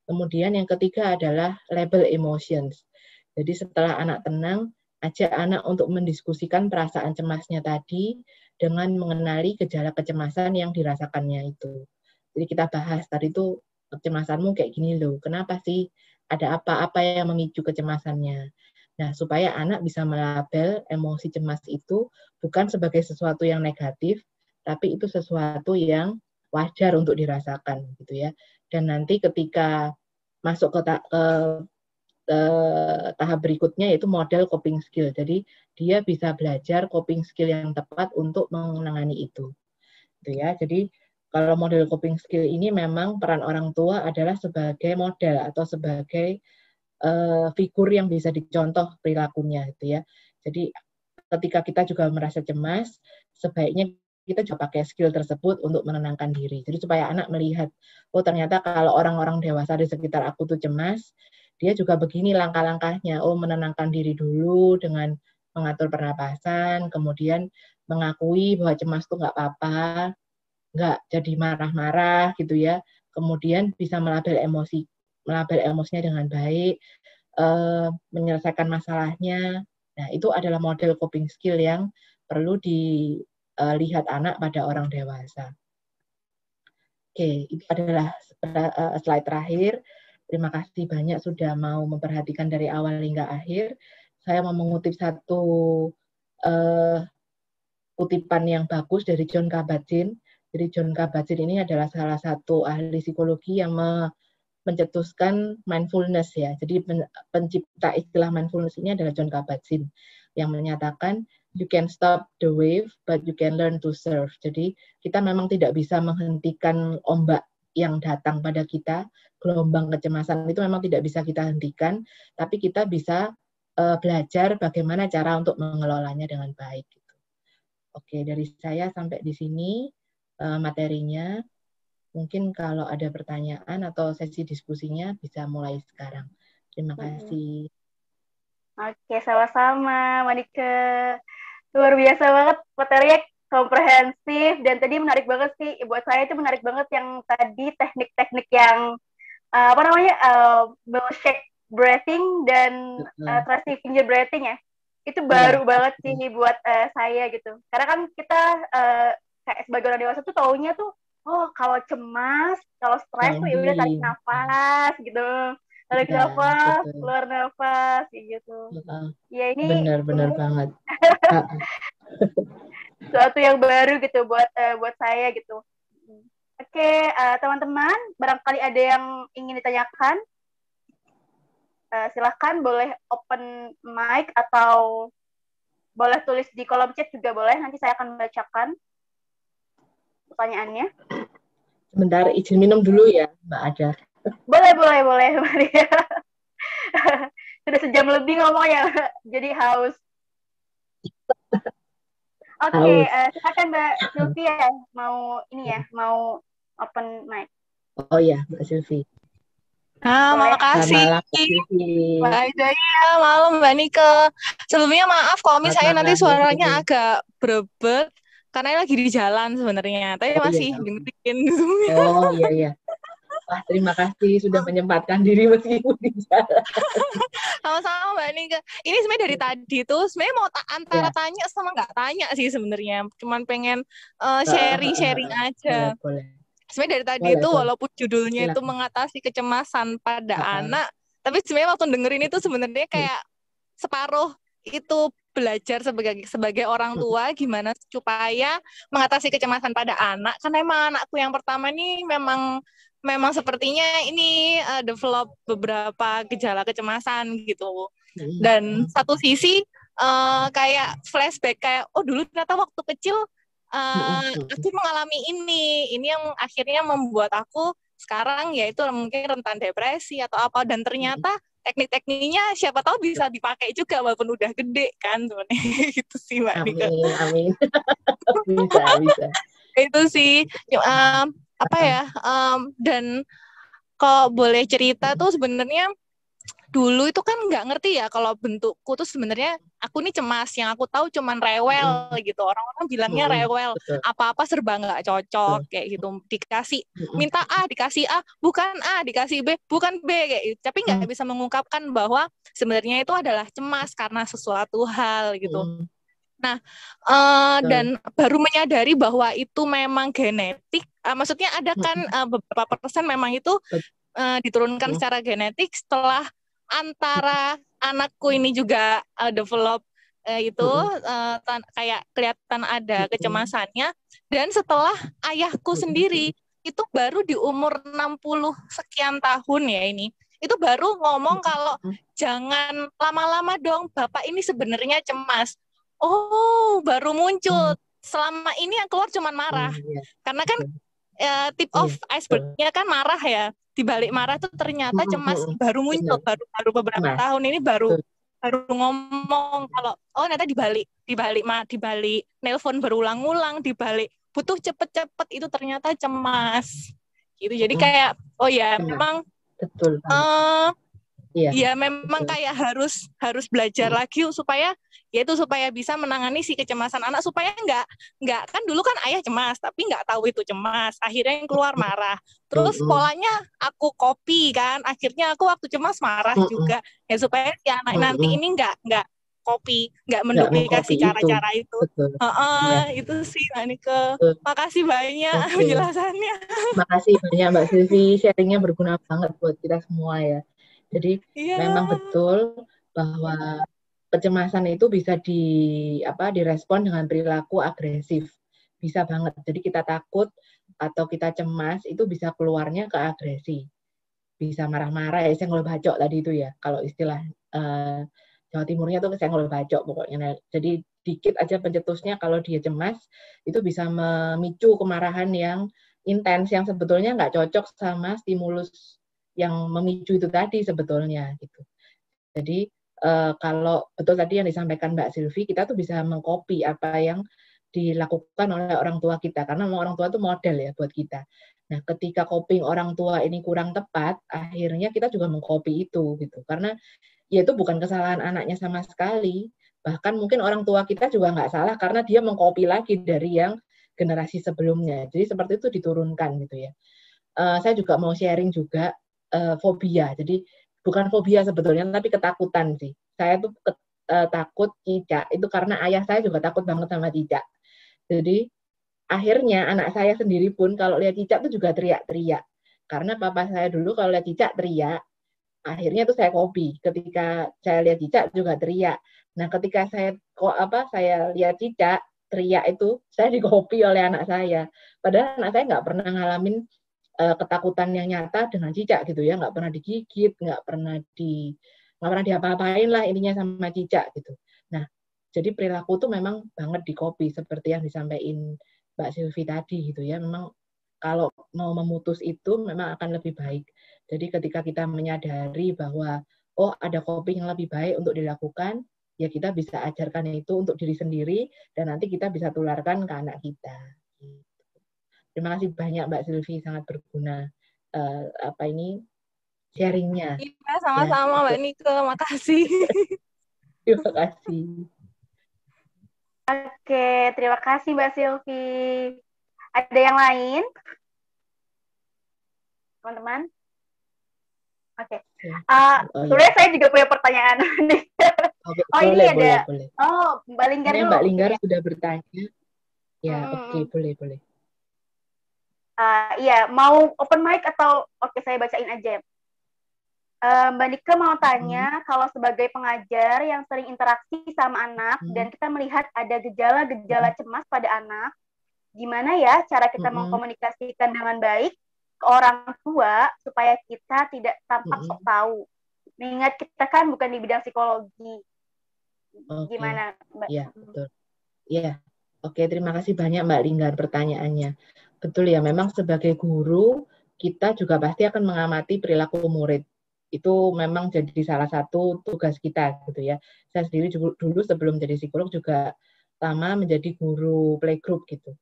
Kemudian yang ketiga adalah label emotions. Jadi setelah anak tenang, ajak anak untuk mendiskusikan perasaan cemasnya tadi dengan mengenali gejala kecemasan yang dirasakannya itu. Jadi kita bahas tadi itu kecemasanmu kayak gini loh. Kenapa sih? Ada apa-apa yang memicu kecemasannya? Nah, supaya anak bisa melabel emosi cemas itu bukan sebagai sesuatu yang negatif, tapi itu sesuatu yang wajar untuk dirasakan gitu ya. Dan nanti ketika masuk ke tahap berikutnya yaitu model coping skill. Jadi dia bisa belajar coping skill yang tepat untuk menangani itu. Gitu ya. Jadi kalau model coping skill ini memang peran orang tua adalah sebagai model atau sebagai figur yang bisa dicontoh perilakunya gitu ya. Jadi ketika kita juga merasa cemas, sebaiknya kita juga pakai skill tersebut untuk menenangkan diri. Jadi supaya anak melihat, oh ternyata kalau orang-orang dewasa di sekitar aku tuh cemas, dia juga begini langkah-langkahnya. Oh menenangkan diri dulu dengan mengatur pernapasan, kemudian mengakui bahwa cemas tuh nggak apa-apa, nggak jadi marah-marah gitu ya. Kemudian bisa melabel emosinya dengan baik, menyelesaikan masalahnya. Nah, itu adalah model coping skill yang perlu dilihat anak pada orang dewasa. Oke, itu adalah slide terakhir. Terima kasih banyak sudah mau memperhatikan dari awal hingga akhir. Saya mau mengutip satu kutipan yang bagus dari Jon Kabat-Zinn. Jadi Jon Kabat-Zinn ini adalah salah satu ahli psikologi yang mencetuskan mindfulness ya. Jadi pencipta istilah mindfulness ini adalah Jon Kabat-Zinn yang menyatakan you can stop the wave but you can learn to surf. Jadi kita memang tidak bisa menghentikan ombak yang datang pada kita, gelombang kecemasan itu memang tidak bisa kita hentikan, tapi kita bisa belajar bagaimana cara untuk mengelolanya dengan baik. Oke, dari saya sampai di sini materinya. Mungkin kalau ada pertanyaan atau sesi diskusinya bisa mulai sekarang. Terima kasih. Oke, sama-sama, Monika. Luar biasa banget, materinya komprehensif, dan tadi menarik banget sih. Buat saya itu menarik banget yang tadi teknik-teknik yang, bell shake breathing dan tracing finger breathing ya. Itu baru banget sih buat saya gitu. Karena kan kita kayak sebagai orang dewasa tuh taunya tuh, oh kalau cemas, kalau stres tuh ya udah tarik nafas gitu. Tarik nafas, keluar nafas gitu. Ya ini benar banget. Sesuatu yang baru gitu buat saya gitu. Oke, teman-teman, barangkali ada yang ingin ditanyakan, silahkan boleh open mic atau boleh tulis di kolom chat juga boleh. Nanti saya akan bacakan pertanyaannya. Sebentar, izin minum dulu ya, Mbak Ada. Boleh, Maria. Sudah sejam lebih ngomongnya, jadi haus. Oke, Haus. silakan Mbak Sylvia mau ini ya, mau open mic. Oh ya, Mbak Sylvie. Boleh. Selamat Makasih malam, Mbak Sylvie. Mbak Aida, ya, malam Mbak Nike. Sebelumnya maaf kalau Selamat misalnya nanti malam, Mbak suaranya Sylvie. agak berebet, karena lagi di jalan sebenarnya, tapi Oh iya, masih dengerin Zoom-nya. oh iya. Wah, terima kasih sudah menyempatkan diri meskipun di jalan. Sama-sama Mbak Nike. Ini sebenarnya dari tadi tuh, sebenarnya mau antara Ya, tanya sama nggak tanya sih sebenarnya. Cuman pengen sharing-sharing boleh, aja. boleh. Sebenarnya dari tadi Boleh, itu boleh. walaupun judulnya itu Silakan. mengatasi kecemasan pada Heeh. anak, tapi sebenarnya waktu dengerin itu sebenarnya kayak separuh itu belajar sebagai orang tua gimana supaya mengatasi kecemasan pada anak, karena emang anakku yang pertama nih memang sepertinya ini develop beberapa gejala kecemasan gitu. Dan satu sisi kayak flashback kayak oh dulu ternyata waktu kecil aku mengalami ini yang akhirnya membuat aku sekarang yaitu mungkin rentan depresi atau apa, dan ternyata teknik-tekniknya siapa tahu bisa dipakai juga walaupun udah gede kan sebenarnya. Gitu sih Mbak Nika. Amin. Bisa. Itu sih apa ya, dan kalau boleh cerita tuh sebenarnya dulu itu kan nggak ngerti ya kalau bentukku tuh sebenarnya aku nih cemas, yang aku tahu cuman rewel gitu, orang-orang bilangnya rewel, Betul. apa-apa serba nggak cocok kayak gitu, dikasih minta A dikasih A, bukan A dikasih B, bukan B kayak gitu, tapi nggak bisa mengungkapkan bahwa sebenarnya itu adalah cemas karena sesuatu hal gitu. Nah, dan baru menyadari bahwa itu memang genetik, maksudnya ada kan beberapa persen memang itu diturunkan secara genetik setelah antara anakku ini juga develop itu kayak kelihatan ada kecemasannya, dan setelah ayahku sendiri itu baru di umur 60 sekian tahun ya ini, itu baru ngomong kalau jangan lama-lama dong, Bapak ini sebenarnya cemas. Oh, baru muncul. Selama ini yang keluar cuma marah. Karena kan tip of iceberg-nya kan marah ya. Di balik marah tuh ternyata cemas baru muncul, baru beberapa tahun ini baru ngomong kalau oh ternyata di balik nelpon berulang-ulang, di balik butuh cepet-cepet itu ternyata cemas. Gitu. Jadi kayak oh ya memang betul. ya memang kayak harus belajar lagi supaya bisa menangani si kecemasan anak, supaya nggak kan dulu kan ayah cemas tapi nggak tahu itu cemas, akhirnya yang keluar marah, terus polanya aku copy kan, akhirnya aku waktu cemas marah juga ya, supaya si anak nanti ini nggak copy, nggak menduplikasi cara-cara itu. Itu sih Mbak Nike. Makasih banyak penjelasannya. Makasih banyak Mbak Sylvie, sharingnya berguna banget buat kita semua ya. Jadi memang betul bahwa kecemasan itu bisa direspon dengan perilaku agresif. Bisa banget. Jadi kita takut atau kita cemas itu bisa keluarnya ke agresi. Bisa marah-marah ya, senggol bacok tadi itu ya. Kalau istilah Jawa Timurnya tuh senggol bacok pokoknya. Jadi dikit aja pencetusnya kalau dia cemas itu bisa memicu kemarahan yang intens yang sebetulnya nggak cocok sama stimulus yang memicu itu tadi sebetulnya gitu. Jadi kalau betul tadi yang disampaikan Mbak Sylvie, kita tuh bisa mengcopy apa yang dilakukan oleh orang tua kita, karena orang tua itu model ya buat kita. Nah, ketika copying orang tua ini kurang tepat, akhirnya kita juga mengcopy itu gitu. Karena ya itu bukan kesalahan anaknya sama sekali. Bahkan mungkin orang tua kita juga nggak salah karena dia mengcopy lagi dari yang generasi sebelumnya. Jadi seperti itu diturunkan gitu ya. Saya juga mau sharing juga fobia. Jadi bukan fobia sebetulnya, tapi ketakutan sih. Saya tuh takut cicak. Itu karena ayah saya juga takut banget sama cicak. Jadi akhirnya anak saya sendiri pun kalau lihat cicak tuh juga teriak-teriak. Karena papa saya dulu kalau lihat cicak teriak, akhirnya tuh saya copy. Ketika saya lihat cicak juga teriak. Nah, ketika saya lihat cicak teriak itu, saya di-copy oleh anak saya. Padahal anak saya nggak pernah ngalamin ketakutan yang nyata dengan cicak gitu ya, nggak pernah digigit, nggak pernah diapa-apain lah ininya sama cicak gitu. Nah, jadi perilaku tuh memang banget di-copy seperti yang disampaikan Mbak Sylvie tadi gitu ya. Memang kalau mau memutus itu memang akan lebih baik. Jadi ketika kita menyadari bahwa oh ada coping yang lebih baik untuk dilakukan, ya kita bisa ajarkan itu untuk diri sendiri dan nanti kita bisa tularkan ke anak kita. Terima kasih banyak Mbak Silvi, sangat berguna sharingnya. Iya, sama-sama Mbak Nike, makasih. Terima kasih. Oke, terima kasih Mbak Silvi. Ada yang lain? Teman-teman? Oke. Sebenarnya saya juga punya pertanyaan. Boleh. Oh, Mbak Linggar dulu. Mbak Linggar sudah bertanya. Ya, oke, boleh. Iya, mau open mic atau oke saya bacain aja. Mbak Nike mau tanya, kalau sebagai pengajar yang sering interaksi sama anak dan kita melihat ada gejala-gejala cemas pada anak, gimana ya cara kita mengkomunikasikan dengan baik ke orang tua supaya kita tidak tampak sok tahu? Mengingat kita kan bukan di bidang psikologi. Gimana, Mbak? Iya, betul. Iya. Oke, terima kasih banyak Mbak Linggar pertanyaannya. Betul ya, memang sebagai guru kita juga pasti akan mengamati perilaku murid. Itu memang jadi salah satu tugas kita gitu ya. Saya sendiri dulu sebelum jadi psikolog juga pertama menjadi guru playgroup gitu.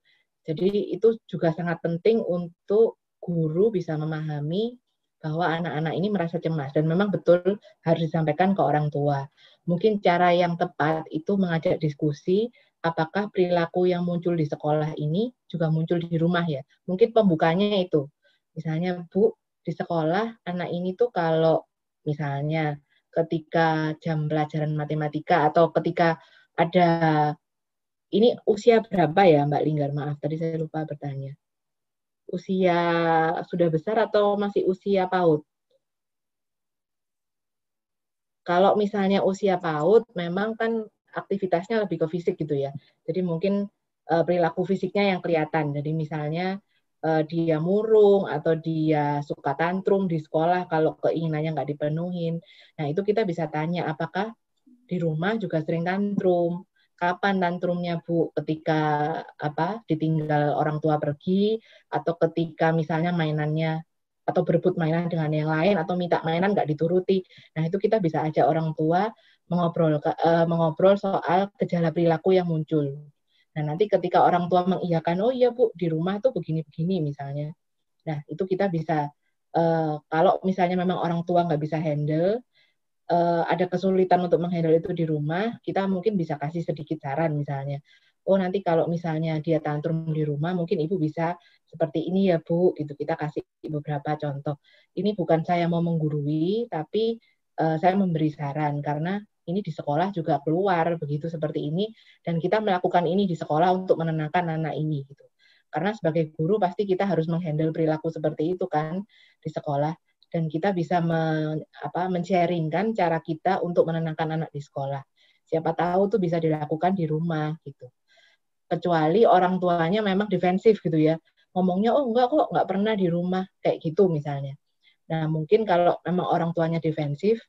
Jadi itu juga sangat penting untuk guru bisa memahami bahwa anak-anak ini merasa cemas dan memang betul harus disampaikan ke orang tua. Mungkin cara yang tepat itu mengajak diskusi apakah perilaku yang muncul di sekolah ini juga muncul di rumah ya. Mungkin pembukanya itu. Misalnya, Bu, di sekolah anak ini tuh kalau misalnya ketika jam pelajaran matematika atau ketika ada, ini usia berapa ya Mbak Linggar? Maaf, tadi saya lupa bertanya. Usia sudah besar atau masih usia PAUD? Kalau misalnya usia PAUD, memang kan aktivitasnya lebih ke fisik gitu ya. Jadi mungkin perilaku fisiknya yang kelihatan. Jadi misalnya dia murung atau dia suka tantrum di sekolah kalau keinginannya nggak dipenuhin. Nah itu kita bisa tanya apakah di rumah juga sering tantrum. Kapan tantrumnya Bu? Ketika ditinggal orang tua pergi atau ketika misalnya mainannya atau berebut mainan dengan yang lain atau minta mainan nggak dituruti. Nah itu kita bisa ajak orang tua mengobrol soal gejala perilaku yang muncul. Nah nanti ketika orang tua mengiyakan, oh iya Bu di rumah tuh begini-begini misalnya. Nah itu kita bisa kalau misalnya memang orang tua nggak bisa handle, ada kesulitan untuk menghandle itu di rumah, kita mungkin bisa kasih sedikit saran misalnya. Oh nanti kalau misalnya dia tantrum di rumah, mungkin ibu bisa seperti ini ya Bu, gitu. Kita kasih beberapa contoh. Ini bukan saya mau menggurui, tapi saya memberi saran karena ini di sekolah juga keluar begitu seperti ini, dan kita melakukan ini di sekolah untuk menenangkan anak ini gitu. Karena sebagai guru pasti kita harus menghandle perilaku seperti itu kan di sekolah. Dan kita bisa men-sharingkan cara kita untuk menenangkan anak di sekolah. Siapa tahu tuh bisa dilakukan di rumah gitu. Kecuali orang tuanya memang defensif gitu ya. Ngomongnya, oh enggak kok, enggak pernah di rumah. Kayak gitu misalnya. Nah mungkin kalau memang orang tuanya defensif,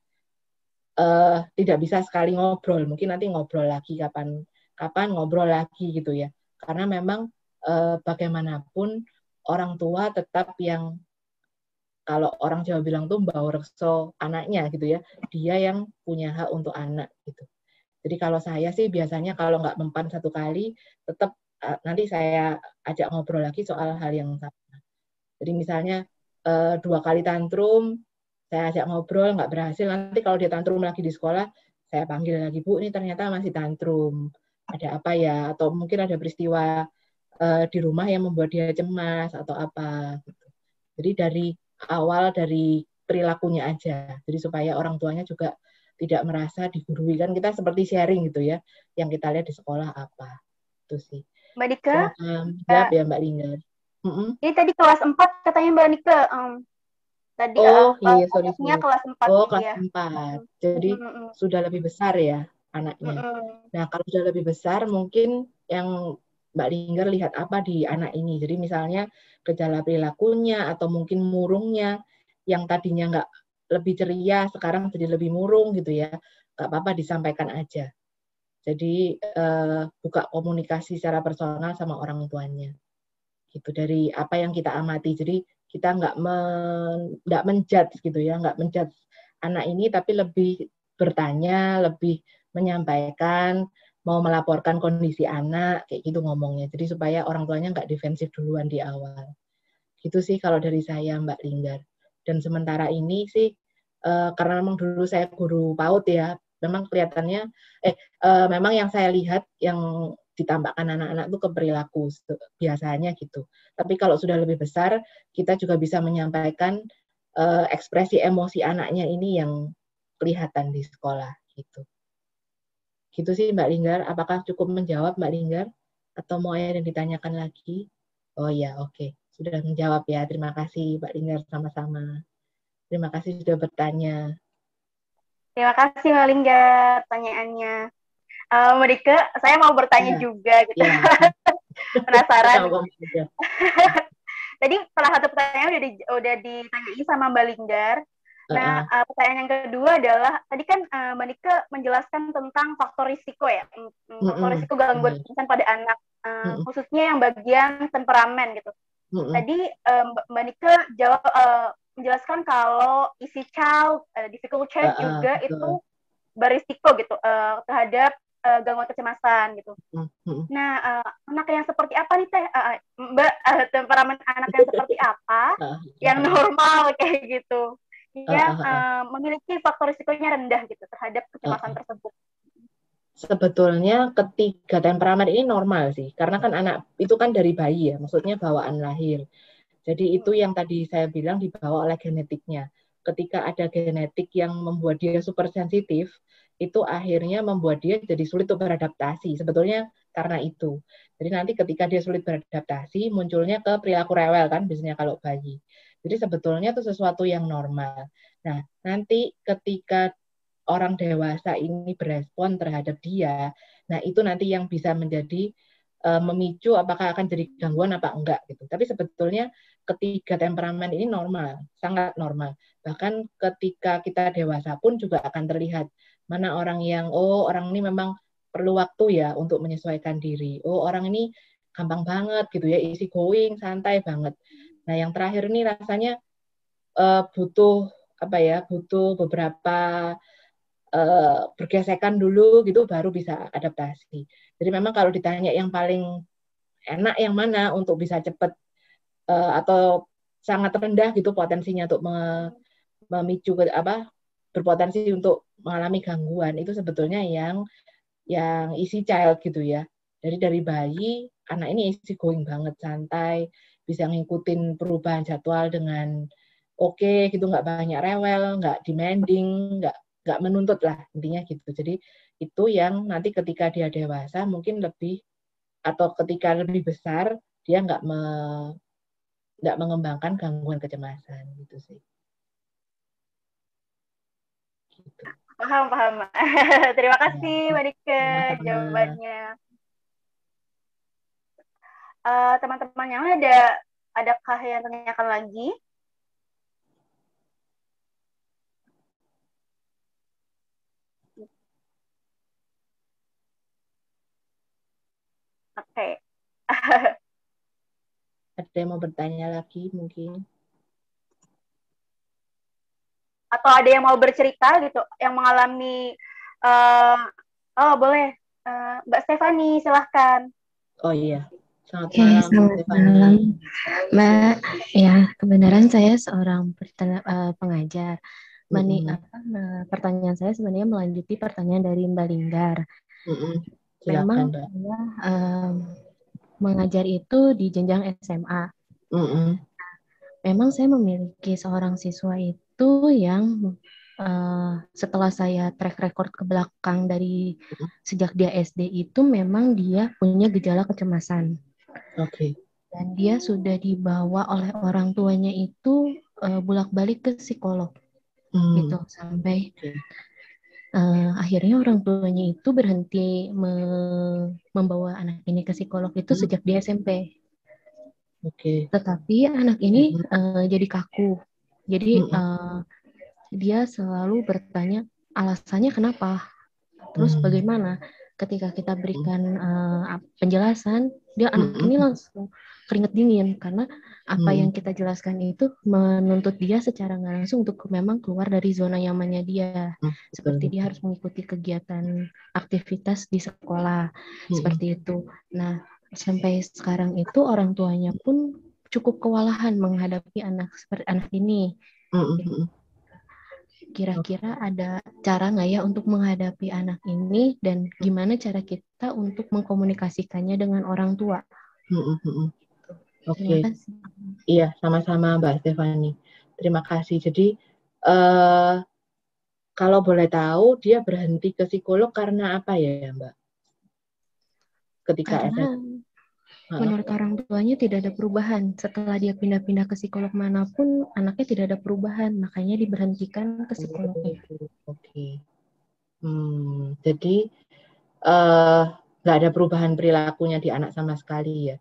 tidak bisa sekali ngobrol. Mungkin nanti ngobrol lagi kapan ngobrol lagi gitu ya. Karena memang bagaimanapun orang tua tetap yang kalau orang Jawa bilang tuh mbau rekso anaknya gitu ya, dia yang punya hak untuk anak gitu. Jadi kalau saya sih biasanya kalau nggak mempan satu kali, tetap nanti saya ajak ngobrol lagi soal hal yang sama. Jadi misalnya 2 kali tantrum, saya ajak ngobrol nggak berhasil, nanti kalau dia tantrum lagi di sekolah, saya panggil lagi, Bu, ini ternyata masih tantrum, ada apa ya? Atau mungkin ada peristiwa di rumah yang membuat dia cemas atau apa. Gitu. Jadi dari awal dari perilakunya aja. Jadi supaya orang tuanya juga tidak merasa digurui. Kan kita seperti sharing gitu ya, yang kita lihat di sekolah apa. Itu sih. Mbak Nike? Jawab ya Mbak Linggar. Ini tadi kelas 4 katanya Mbak Nike. Tadi iya, sorry. kelas 4. Oh, kelas 4. Jadi sudah lebih besar ya anaknya. Nah, kalau sudah lebih besar mungkin yang Mbak Linggar lihat apa di anak ini. Jadi misalnya gejala perilakunya atau mungkin murungnya yang tadinya nggak lebih ceria, sekarang jadi lebih murung gitu ya. Nggak apa-apa disampaikan aja. Jadi buka komunikasi secara personal sama orang tuanya. Gitu dari apa yang kita amati. Jadi kita nggak menjudge gitu ya, nggak menjudge anak ini, tapi lebih bertanya, lebih menyampaikan, mau melaporkan kondisi anak, kayak gitu ngomongnya. Jadi supaya orang tuanya nggak defensif duluan di awal. Gitu sih kalau dari saya, Mbak Linggar. Dan sementara ini sih, karena memang dulu saya guru PAUD ya, memang kelihatannya, memang yang saya lihat yang ditampakkan anak-anak itu ke perilaku biasanya gitu. Tapi kalau sudah lebih besar, kita juga bisa menyampaikan ekspresi emosi anaknya ini yang kelihatan di sekolah gitu. Gitu sih Mbak Linggar. Apakah cukup menjawab Mbak Linggar? Atau mau ada yang ditanyakan lagi? Oh ya, oke. Sudah menjawab ya. Terima kasih Mbak Linggar, sama-sama. Terima kasih sudah bertanya. Terima kasih Mbak Linggar pertanyaannya. Mbak Dike, saya mau bertanya juga gitu. Ya. Penasaran. Tadi salah satu pertanyaan udah ditanyain sama Mbak Linggar. Nah, pertanyaan yang kedua adalah, tadi kan Mbak Dike menjelaskan tentang faktor risiko ya, faktor risiko gangguan kecemasan pada anak, khususnya yang bagian temperamen gitu. Tadi Mbak Dike menjelaskan kalau easy child, difficult child juga itu berisiko gitu terhadap gangguan kecemasan gitu. Nah, anak yang seperti apa nih Teh? Mbak, temperamen anak yang seperti apa yang normal kayak gitu, yang memiliki faktor risikonya rendah gitu terhadap kecemasan tersebut? Sebetulnya ketiga temperamen ini normal sih, karena kan anak itu kan dari bayi ya, maksudnya bawaan lahir. Jadi itu yang tadi saya bilang dibawa oleh genetiknya. Ketika ada genetik yang membuat dia super sensitif, itu akhirnya membuat dia jadi sulit untuk beradaptasi. Sebetulnya karena itu. Jadi nanti ketika dia sulit beradaptasi, munculnya ke perilaku rewel kan, biasanya kalau bayi. Jadi sebetulnya itu sesuatu yang normal. Nah, nanti ketika orang dewasa ini berespon terhadap dia, nah itu nanti yang bisa menjadi memicu apakah akan jadi gangguan apa enggak gitu. Tapi sebetulnya ketiga temperamen ini normal, sangat normal. Bahkan ketika kita dewasa pun juga akan terlihat mana orang yang orang ini memang perlu waktu ya untuk menyesuaikan diri. Orang ini gampang banget gitu ya, easy going, santai banget. Nah, yang terakhir ini rasanya butuh beberapa bergesekan dulu gitu baru bisa adaptasi. Jadi memang kalau ditanya yang paling enak yang mana untuk bisa cepat atau sangat rendah gitu potensinya untuk memicu berpotensi untuk mengalami gangguan, itu sebetulnya yang easy child gitu ya. Jadi dari bayi anak ini easy going banget, santai, bisa ngikutin perubahan jadwal dengan oke gitu, nggak banyak rewel, nggak demanding, nggak menuntut lah intinya gitu. Jadi itu yang nanti ketika dia dewasa mungkin lebih, atau ketika lebih besar dia nggak mengembangkan gangguan kecemasan gitu sih. Gitu. Paham. Terima kasih Mbak Dike jawabannya. Teman-teman yang adakah yang tanyakan lagi? Oke. Ada yang mau bertanya lagi mungkin? Atau ada yang mau bercerita gitu, yang mengalami, boleh, Mbak Stefani, silahkan. Oh iya, selamat malam, Mbak. Ya, kebenaran saya seorang pengajar. Pertanyaan saya sebenarnya melanjuti pertanyaan dari Mbak Linggar. Memang saya mengajar itu di jenjang SMA. Memang saya memiliki seorang siswa itu yang setelah saya track record ke belakang dari sejak dia SD itu memang dia punya gejala kecemasan. Dan dia sudah dibawa oleh orang tuanya itu bolak-balik ke psikolog gitu sampai akhirnya orang tuanya itu berhenti membawa anak ini ke psikolog itu sejak dia SMP. Tetapi anak ini jadi kaku. Jadi dia selalu bertanya alasannya kenapa. Terus bagaimana? Ketika kita berikan penjelasan, dia anak ini langsung keringet dingin karena apa yang kita jelaskan itu menuntut dia secara nggak langsung untuk memang keluar dari zona nyamannya dia. Seperti dia harus mengikuti kegiatan aktivitas di sekolah, seperti itu. Nah, sampai sekarang itu orang tuanya pun cukup kewalahan menghadapi anak seperti anak ini. Kira-kira ada cara nggak ya untuk menghadapi anak ini dan gimana cara kita untuk mengkomunikasikannya dengan orang tua? Oke. Iya, sama-sama Mbak Stefani. Terima kasih. Jadi kalau boleh tahu dia berhenti ke psikolog karena apa ya Mbak? Ketika karena menurut orang tuanya tidak ada perubahan. Setelah dia pindah-pindah ke psikolog manapun, anaknya tidak ada perubahan. Makanya diberhentikan ke psikolognya. Oke. Jadi nggak ada perubahan perilakunya di anak sama sekali ya?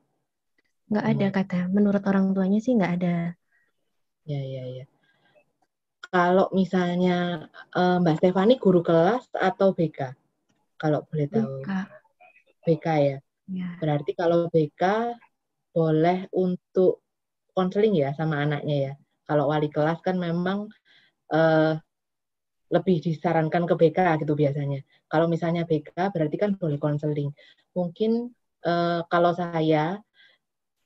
Nggak ada kata. Menurut orang tuanya sih nggak ada. Ya. Kalau misalnya Mbak Stefani guru kelas atau BK? Kalau boleh tahu. BK ya? Berarti kalau BK boleh untuk konseling ya sama anaknya ya. Kalau wali kelas kan memang lebih disarankan ke BK gitu biasanya. Kalau misalnya BK berarti kan boleh konseling. Mungkin kalau saya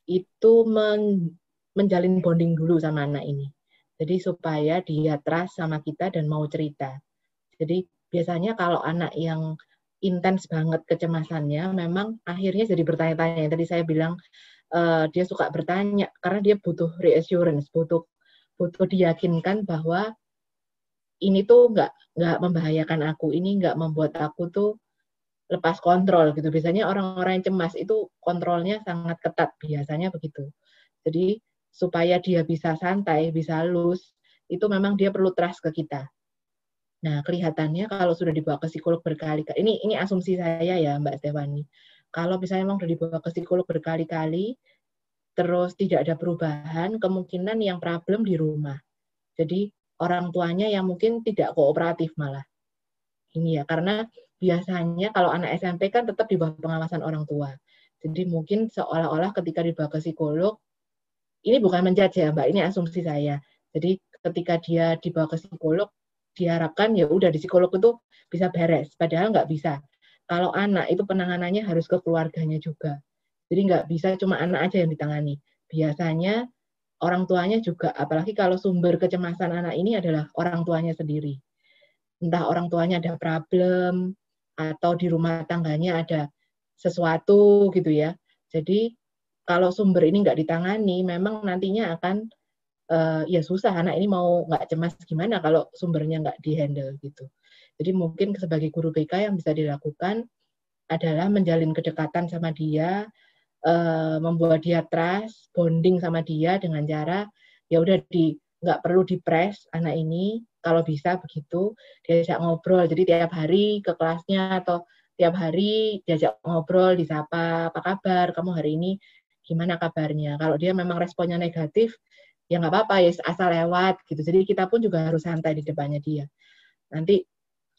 itu menjalin bonding dulu sama anak ini. Jadi supaya dia trust sama kita dan mau cerita. Jadi biasanya kalau anak yang intens banget kecemasannya, memang akhirnya jadi bertanya-tanya. Yang tadi saya bilang dia suka bertanya karena dia butuh reassurance, butuh diyakinkan bahwa ini tuh nggak membahayakan aku, ini nggak membuat aku tuh lepas kontrol gitu. Biasanya orang-orang yang cemas itu kontrolnya sangat ketat, biasanya begitu. Jadi supaya dia bisa santai, bisa loose, itu memang dia perlu trust ke kita. Nah, kelihatannya kalau sudah dibawa ke psikolog berkali-kali, ini asumsi saya ya Mbak Stefani. Kalau misalnya memang sudah dibawa ke psikolog berkali-kali, terus tidak ada perubahan, kemungkinan yang problem di rumah. Jadi orang tuanya yang mungkin tidak kooperatif malah. Ini ya, karena biasanya kalau anak SMP kan tetap di bawah pengawasan orang tua. Jadi mungkin seolah-olah ketika dibawa ke psikolog, ini bukan menjudge ya Mbak, ini asumsi saya. Jadi ketika dia dibawa ke psikolog, diharapkan ya udah di psikolog itu bisa beres, padahal nggak bisa. Kalau anak itu penanganannya harus ke keluarganya juga. Jadi nggak bisa cuma anak aja yang ditangani. Biasanya orang tuanya juga, apalagi kalau sumber kecemasan anak ini adalah orang tuanya sendiri. Entah orang tuanya ada problem, atau di rumah tangganya ada sesuatu gitu ya. Jadi kalau sumber ini nggak ditangani, memang nantinya akan ya susah, anak ini mau nggak cemas gimana kalau sumbernya nggak dihandle gitu. Jadi mungkin sebagai guru BK yang bisa dilakukan adalah menjalin kedekatan sama dia, membuat dia trust, bonding sama dia dengan cara ya udah nggak perlu dipres anak ini, kalau bisa begitu diajak ngobrol. Jadi tiap hari ke kelasnya atau tiap hari diajak ngobrol, disapa, apa kabar, kamu hari ini gimana kabarnya. Kalau dia memang responnya negatif, ya nggak apa-apa ya asal lewat gitu. Jadi kita pun juga harus santai di depannya dia. Nanti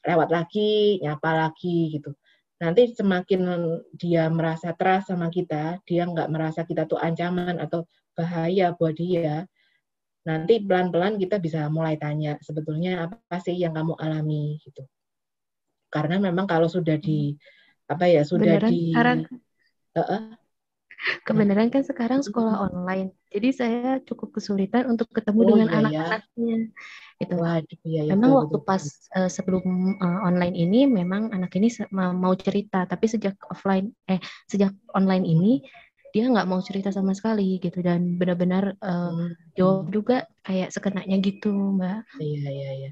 lewat lagi, nyapa lagi gitu. Nanti semakin dia merasa trust sama kita, dia nggak merasa kita tuh ancaman atau bahaya buat dia, nanti pelan-pelan kita bisa mulai tanya, sebetulnya apa sih yang kamu alami gitu. Karena memang kalau sudah kebenaran kan sekarang sekolah online. Jadi saya cukup kesulitan untuk ketemu dengan anak-anaknya. Gitu. Memang waktu pas sebelum online ini memang anak ini mau cerita, tapi sejak online ini dia nggak mau cerita sama sekali gitu dan benar-benar jawab juga kayak sekenanya gitu, Mbak. Iya.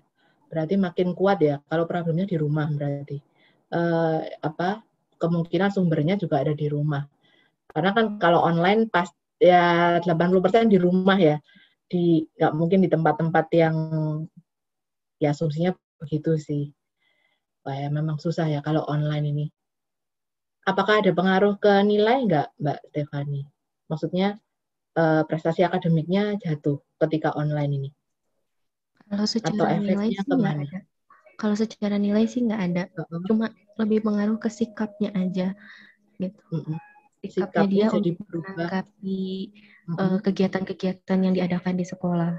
Berarti makin kuat ya kalau problemnya di rumah berarti. Kemungkinan sumbernya juga ada di rumah. Karena kan kalau online pas ya 80% di rumah ya. Nggak mungkin di tempat-tempat yang ya asumsinya begitu sih. Wah ya memang susah ya kalau online ini. Apakah ada pengaruh ke nilai nggak Mbak Stefani? Maksudnya prestasi akademiknya jatuh ketika online ini? Kalau secara nilai sih nggak ada. Kalau secara nilai sih nggak ada. Cuma lebih pengaruh ke sikapnya aja gitu. sikapnya dia jadi untuk berubah. menanggapi kegiatan-kegiatan yang diadakan di sekolah.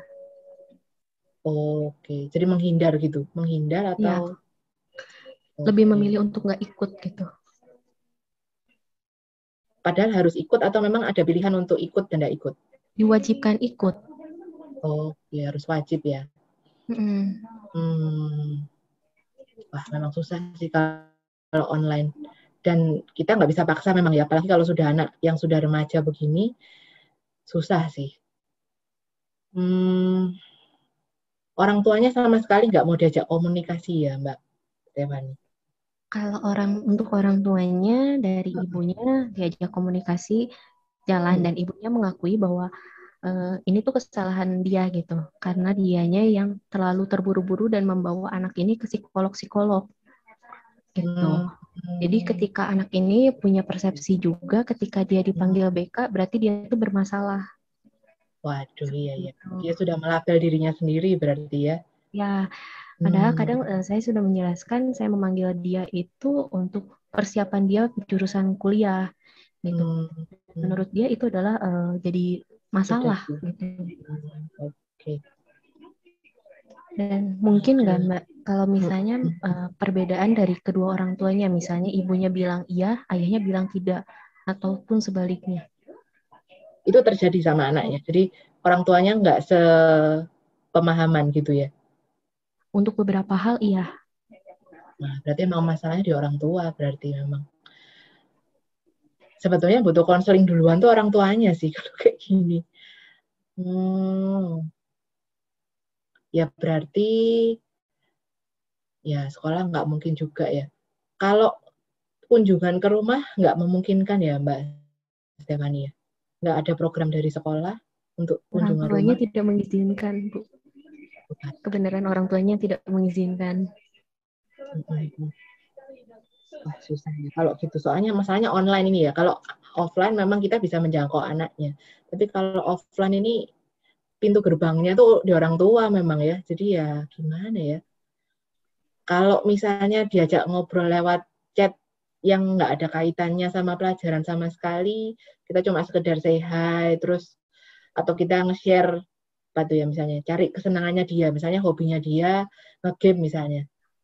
Oke, jadi menghindar gitu, menghindar atau lebih memilih untuk nggak ikut gitu. Padahal harus ikut atau memang ada pilihan untuk ikut dan nggak ikut? Diwajibkan ikut. Oh, ya harus wajib ya. Wah, memang susah sih kalau online. Dan kita nggak bisa paksa memang ya, apalagi kalau sudah anak yang sudah remaja begini, susah sih. Orang tuanya sama sekali nggak mau diajak komunikasi ya, Mbak Stefani? Kalau untuk orang tuanya, dari ibunya diajak komunikasi jalan, dan ibunya mengakui bahwa ini tuh kesalahan dia gitu, karena dianya yang terlalu terburu-buru dan membawa anak ini ke psikolog-psikolog gitu. Jadi ketika anak ini punya persepsi juga, ketika dia dipanggil BK, berarti dia itu bermasalah. Waduh, iya. Dia sudah melabel dirinya sendiri berarti ya? Ya, padahal kadang saya sudah menjelaskan, saya memanggil dia itu untuk persiapan dia jurusan kuliah gitu. Menurut dia itu adalah jadi masalah gitu. Oke. Dan mungkin nggak Mbak, kalau misalnya perbedaan dari kedua orang tuanya, misalnya ibunya bilang iya, ayahnya bilang tidak, ataupun sebaliknya. Itu terjadi sama anaknya. Jadi orang tuanya nggak sepemahaman gitu ya? Untuk beberapa hal iya. Nah, berarti memang masalahnya di orang tua berarti memang. Sebetulnya butuh konseling duluan tuh orang tuanya sih kalau kayak gini. Ya berarti ya sekolah nggak mungkin juga ya. Kalau kunjungan ke rumah nggak memungkinkan ya Mbak Stefani ya? Nggak ada program dari sekolah untuk kunjungan rumah? Orang tuanya rumah? tidak mengizinkan, Bu. Kebenaran orang tuanya tidak mengizinkan. Susah ya kalau gitu. Soalnya masalahnya online ini ya. Kalau offline memang kita bisa menjangkau anaknya. Tapi kalau offline ini pintu gerbangnya tuh di orang tua memang ya. Jadi ya gimana ya? Kalau misalnya diajak ngobrol lewat chat yang nggak ada kaitannya sama pelajaran sama sekali, kita cuma sekedar say hi, terus atau kita nge-share apa tuh ya misalnya, cari kesenangannya dia, misalnya hobinya dia nge-game misalnya.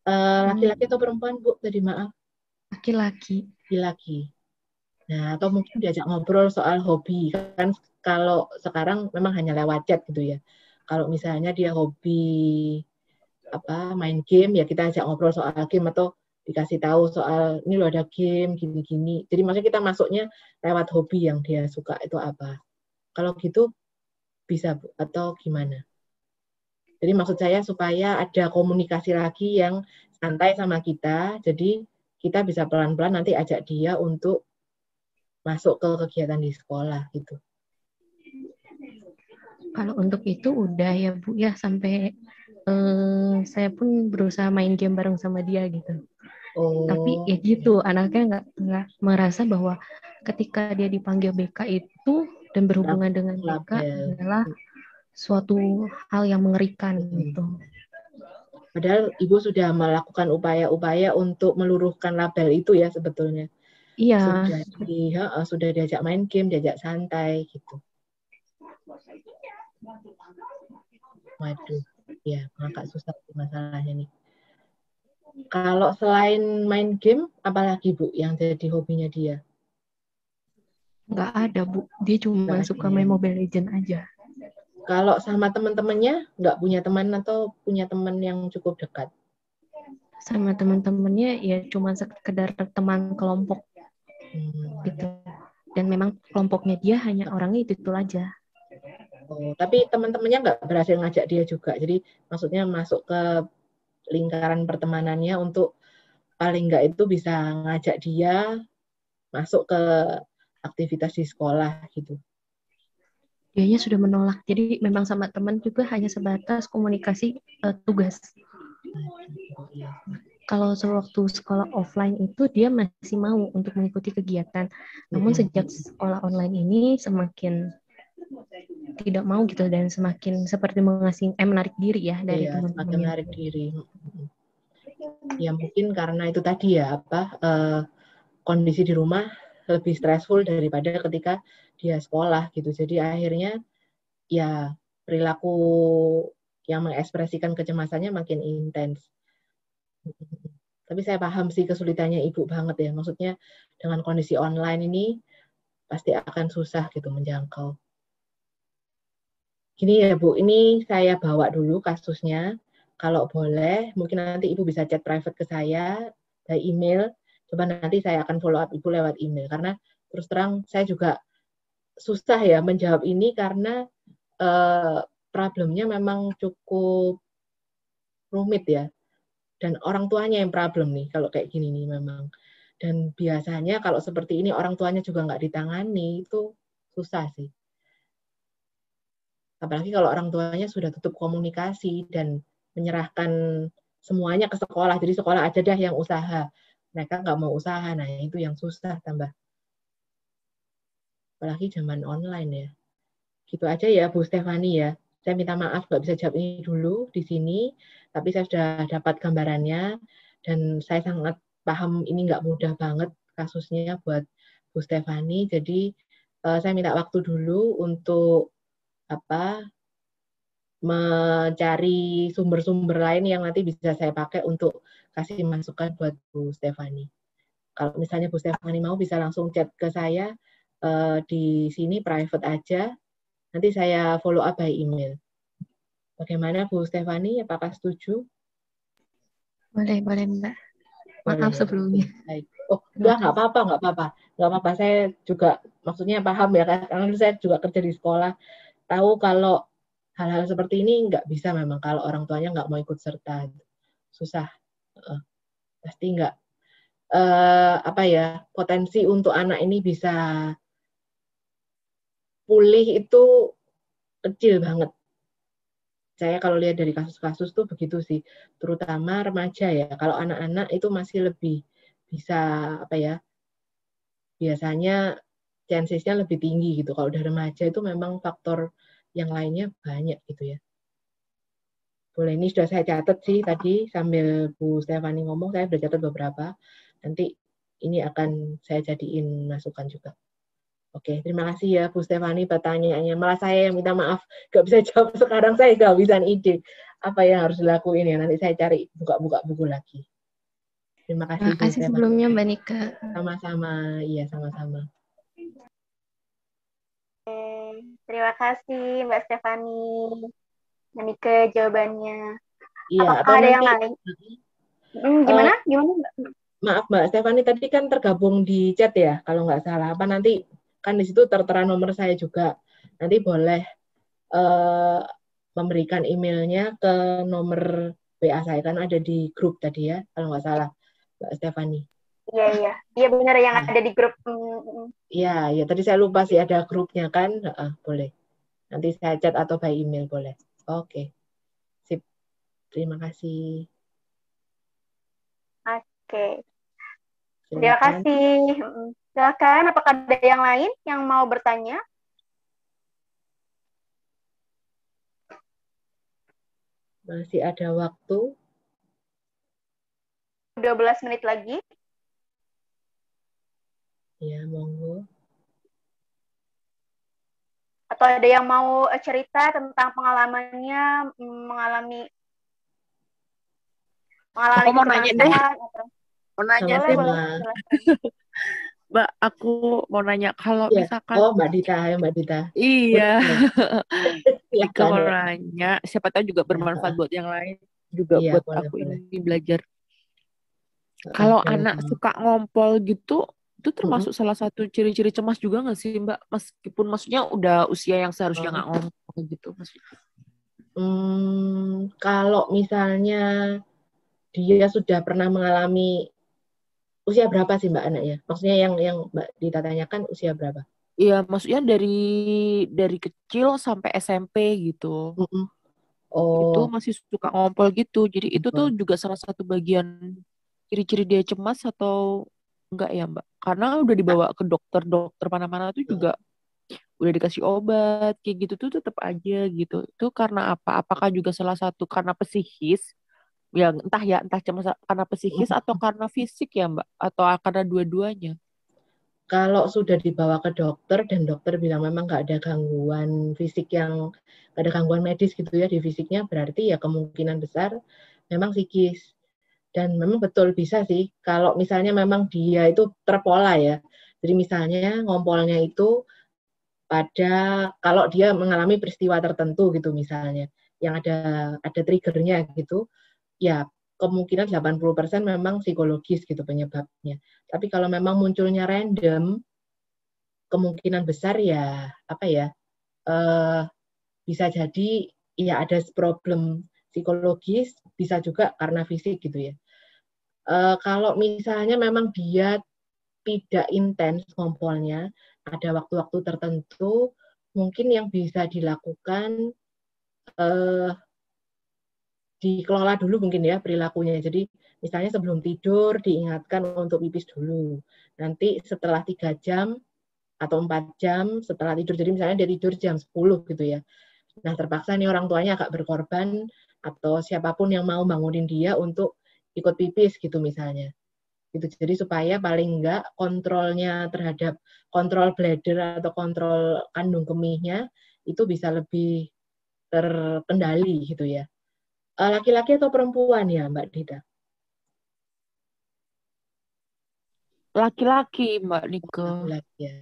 Laki-laki atau perempuan, Bu? Tadi maaf. Laki-laki. Laki-laki. Nah, atau mungkin diajak ngobrol soal hobi. Kan kalau sekarang memang hanya lewat chat gitu ya. Kalau misalnya dia hobi main game, ya kita ajak ngobrol soal game atau dikasih tahu soal ini loh ada game gini-gini. Jadi maksudnya kita masuknya lewat hobi yang dia suka itu apa. Kalau gitu bisa Bu, atau gimana? Jadi maksud saya supaya ada komunikasi lagi yang santai sama kita. Jadi kita bisa pelan-pelan nanti ajak dia untuk masuk ke kegiatan di sekolah gitu. Kalau untuk itu udah ya Bu ya, sampai saya pun berusaha main game bareng sama dia gitu. Tapi ya gitu, anaknya nggak merasa bahwa ketika dia dipanggil BK itu dan berhubungan dengan BK adalah suatu hal yang mengerikan gitu. Padahal Ibu sudah melakukan upaya-upaya untuk meluruhkan label itu ya sebetulnya. Iya. Sudah diajak main game, diajak santai gitu. Waduh, ya agak susah masalahnya nih. Kalau selain main game, apalagi Bu yang jadi hobinya dia? Nggak ada Bu, dia cuma suka main Mobile Legends aja. Kalau sama teman-temannya, nggak punya teman atau punya teman yang cukup dekat? Sama teman-temannya ya cuma sekedar teman kelompok gitu. Dan memang kelompoknya dia hanya orangnya itu aja. Oh, tapi teman-temannya nggak berhasil ngajak dia juga. Jadi maksudnya masuk ke lingkaran pertemanannya untuk paling nggak itu bisa ngajak dia masuk ke aktivitas di sekolah gitu. Dianya sudah menolak. Jadi memang sama teman juga hanya sebatas komunikasi tugas. Kalau sewaktu sekolah offline itu dia masih mau untuk mengikuti kegiatan. Namun sejak sekolah online ini semakin tidak mau gitu, dan semakin seperti menarik diri ya dari teman-temannya. Semakin menarik diri. Ya mungkin karena itu tadi ya kondisi di rumah lebih stressful daripada ketika dia sekolah gitu. Jadi akhirnya ya perilaku yang mengekspresikan kecemasannya makin intens. Tapi saya paham sih kesulitannya Ibu banget ya. Maksudnya dengan kondisi online ini pasti akan susah gitu menjangkau. Gini ya Bu, ini saya bawa dulu kasusnya. Kalau boleh, mungkin nanti Ibu bisa chat private ke saya by email. Coba nanti saya akan follow up Ibu lewat email. Karena terus terang saya juga susah ya menjawab ini karena problemnya memang cukup rumit ya. Dan orang tuanya yang problem nih, kalau kayak gini nih memang. Dan biasanya kalau seperti ini orang tuanya juga nggak ditangani, itu susah sih. Apalagi kalau orang tuanya sudah tutup komunikasi dan menyerahkan semuanya ke sekolah. Jadi sekolah aja dah yang usaha. Mereka nggak mau usaha, nah itu yang susah tambah. Apalagi zaman online ya. Gitu aja ya Bu Stefani ya. Saya minta maaf nggak bisa jawab ini dulu di sini, tapi saya sudah dapat gambarannya dan saya sangat paham ini nggak mudah banget kasusnya buat Bu Stefani. Jadi saya minta waktu dulu untuk mencari sumber-sumber lain yang nanti bisa saya pakai untuk kasih masukan buat Bu Stefani. Kalau misalnya Bu Stefani mau bisa langsung chat ke saya di sini private aja. Nanti saya follow up by email. Bagaimana Bu Stefani? Apakah setuju? Boleh Mbak. Maaf sebelumnya. Baik. Oh, nggak apa-apa. Saya juga maksudnya paham ya, karena saya juga kerja di sekolah. Tahu kalau hal-hal seperti ini nggak bisa memang kalau orang tuanya nggak mau ikut serta. Susah. Pasti nggak. Potensi untuk anak ini bisa pulih itu kecil banget. Saya kalau lihat dari kasus-kasus tuh begitu sih, terutama remaja ya. Kalau anak-anak itu masih lebih bisa biasanya chances-nya lebih tinggi gitu. Kalau udah remaja itu memang faktor yang lainnya banyak gitu ya. Boleh, ini sudah saya catat sih tadi sambil Bu Stefani ngomong, saya sudah catat beberapa. Nanti ini akan saya jadiin masukan juga. Oke, terima kasih ya Bu Stefani pertanyaannya. Malah saya yang minta maaf, nggak bisa jawab sekarang, saya nggak bisa ide apa yang harus dilakuin ya. Nanti saya cari buka-buka buku lagi. Terima kasih Bu Stefani. Sebelumnya Mbak Nika. Sama-sama, iya sama-sama. Terima kasih Mbak Stefani. Mbak Nika jawabannya. Iya, apakah ada yang lain? Gimana? Maaf Mbak Stefani, tadi kan tergabung di chat ya, kalau nggak salah. Apa nanti kan di situ tertera nomor saya juga. Nanti boleh memberikan emailnya ke nomor WA saya, kan ada di grup tadi ya, kalau nggak salah Mbak Stefani. Iya benar yang ada di grup. Iya, tadi saya lupa sih ada grupnya kan, boleh. Nanti saya chat atau by email boleh. Oke, sip. Terima kasih. Oke. Terima kasih. Silakan, apakah ada yang lain yang mau bertanya? Masih ada waktu. 12 menit lagi. Ya, monggo. Atau ada yang mau cerita tentang pengalamannya mengalami aku mau nanya deh. Mau nanya deh. Mbak, aku mau nanya kalau misalkan Mbak Dita. Iya. Aku mau nanya, siapa tahu juga bermanfaat buat yang lain, juga buat aku ini belajar. Kalau anak suka ngompol gitu, itu termasuk salah satu ciri-ciri cemas juga nggak sih Mbak? Meskipun maksudnya udah usia yang seharusnya nggak ngompol gitu maksudnya. Kalau misalnya dia sudah pernah mengalami, usia berapa sih Mbak anaknya? Maksudnya yang Mbak ditanyakan usia berapa? Iya, maksudnya dari kecil sampai SMP gitu. Itu masih suka ngompol gitu. Jadi itu tuh juga salah satu bagian ciri-ciri dia cemas atau enggak ya Mbak? Karena udah dibawa ke dokter mana-mana tuh juga udah dikasih obat kayak gitu tuh tetap aja gitu. Itu karena apa? Apakah juga salah satu karena psikis? Ya entah cemas karena psikis atau karena fisik ya Mbak? Atau karena dua-duanya? Kalau sudah dibawa ke dokter dan dokter bilang memang nggak ada gangguan fisik nggak ada gangguan medis gitu ya di fisiknya, berarti ya kemungkinan besar memang psikis. Dan memang betul bisa sih kalau misalnya memang dia itu terpola ya. Jadi misalnya ngompolnya itu kalau dia mengalami peristiwa tertentu gitu misalnya, yang ada triggernya gitu, ya kemungkinan 80% memang psikologis gitu penyebabnya. Tapi kalau memang munculnya random, kemungkinan besar ya bisa jadi ya ada problem psikologis, bisa juga karena fisik gitu ya. Kalau misalnya memang dia tidak intens ngompolnya, ada waktu-waktu tertentu, mungkin yang bisa dilakukan dikelola dulu mungkin ya perilakunya. Jadi misalnya sebelum tidur diingatkan untuk pipis dulu. Nanti setelah 3 jam atau 4 jam setelah tidur, jadi misalnya dia tidur jam 10 gitu ya. Nah terpaksa nih orang tuanya agak berkorban atau siapapun yang mau bangunin dia untuk ikut pipis gitu misalnya. Gitu. Jadi supaya paling enggak kontrolnya terhadap kontrol bladder atau kontrol kandung kemihnya itu bisa lebih terkendali gitu ya. Laki-laki atau perempuan ya Mbak Dita? Laki-laki Mbak Nike. Laki-laki ya.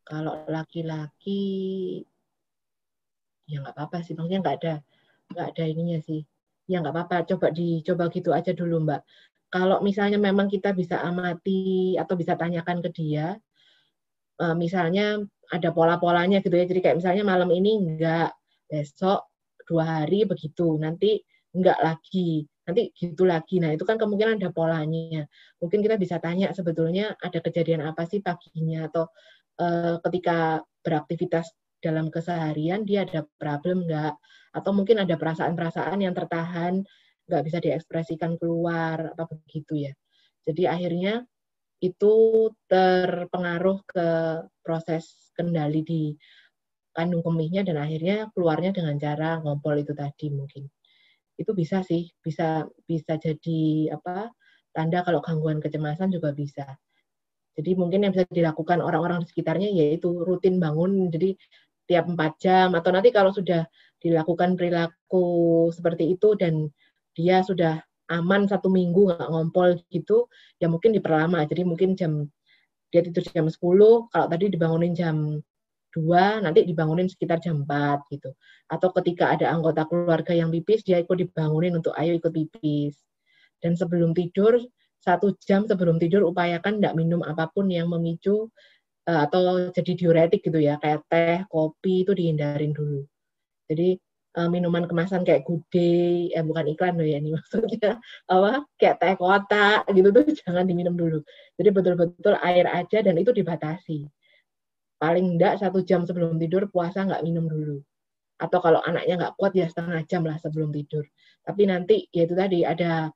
Kalau laki-laki ya nggak apa-apa sih, maksudnya nggak ada ininya sih. Ya nggak apa-apa, dicoba gitu aja dulu Mbak. Kalau misalnya memang kita bisa amati atau bisa tanyakan ke dia, misalnya ada pola-polanya gitu ya. Jadi kayak misalnya malam ini enggak, besok 2 hari begitu, nanti enggak lagi, nanti gitu lagi. Nah itu kan kemungkinan ada polanya. Mungkin kita bisa tanya sebetulnya ada kejadian apa sih paginya atau ketika beraktivitas dalam keseharian dia ada problem enggak? Atau mungkin ada perasaan-perasaan yang tertahan, nggak bisa diekspresikan keluar, apa begitu ya. Jadi akhirnya itu terpengaruh ke proses kendali di kandung kemihnya dan akhirnya keluarnya dengan cara ngompol itu tadi mungkin. Itu bisa sih, bisa jadi tanda kalau gangguan kecemasan juga bisa. Jadi mungkin yang bisa dilakukan orang-orang di sekitarnya yaitu rutin bangun, jadi tiap 4 jam, atau nanti kalau sudah dilakukan perilaku seperti itu dan dia sudah aman 1 minggu nggak ngompol gitu, ya mungkin diperlama. Jadi mungkin dia tidur jam 10, kalau tadi dibangunin jam 2, nanti dibangunin sekitar jam 4 gitu. Atau ketika ada anggota keluarga yang pipis, dia ikut dibangunin untuk ayo ikut pipis. Dan sebelum tidur, 1 jam sebelum tidur upayakan tidak minum apapun yang memicu atau jadi diuretik gitu ya, kayak teh, kopi itu dihindarin dulu. Jadi minuman kemasan kayak good day, bukan iklan loh ya ini maksudnya, kayak teh kotak gitu tuh jangan diminum dulu. Jadi betul-betul air aja dan itu dibatasi. Paling enggak 1 jam sebelum tidur puasa nggak minum dulu. Atau kalau anaknya nggak kuat ya setengah jam lah sebelum tidur. Tapi nanti ya itu tadi ada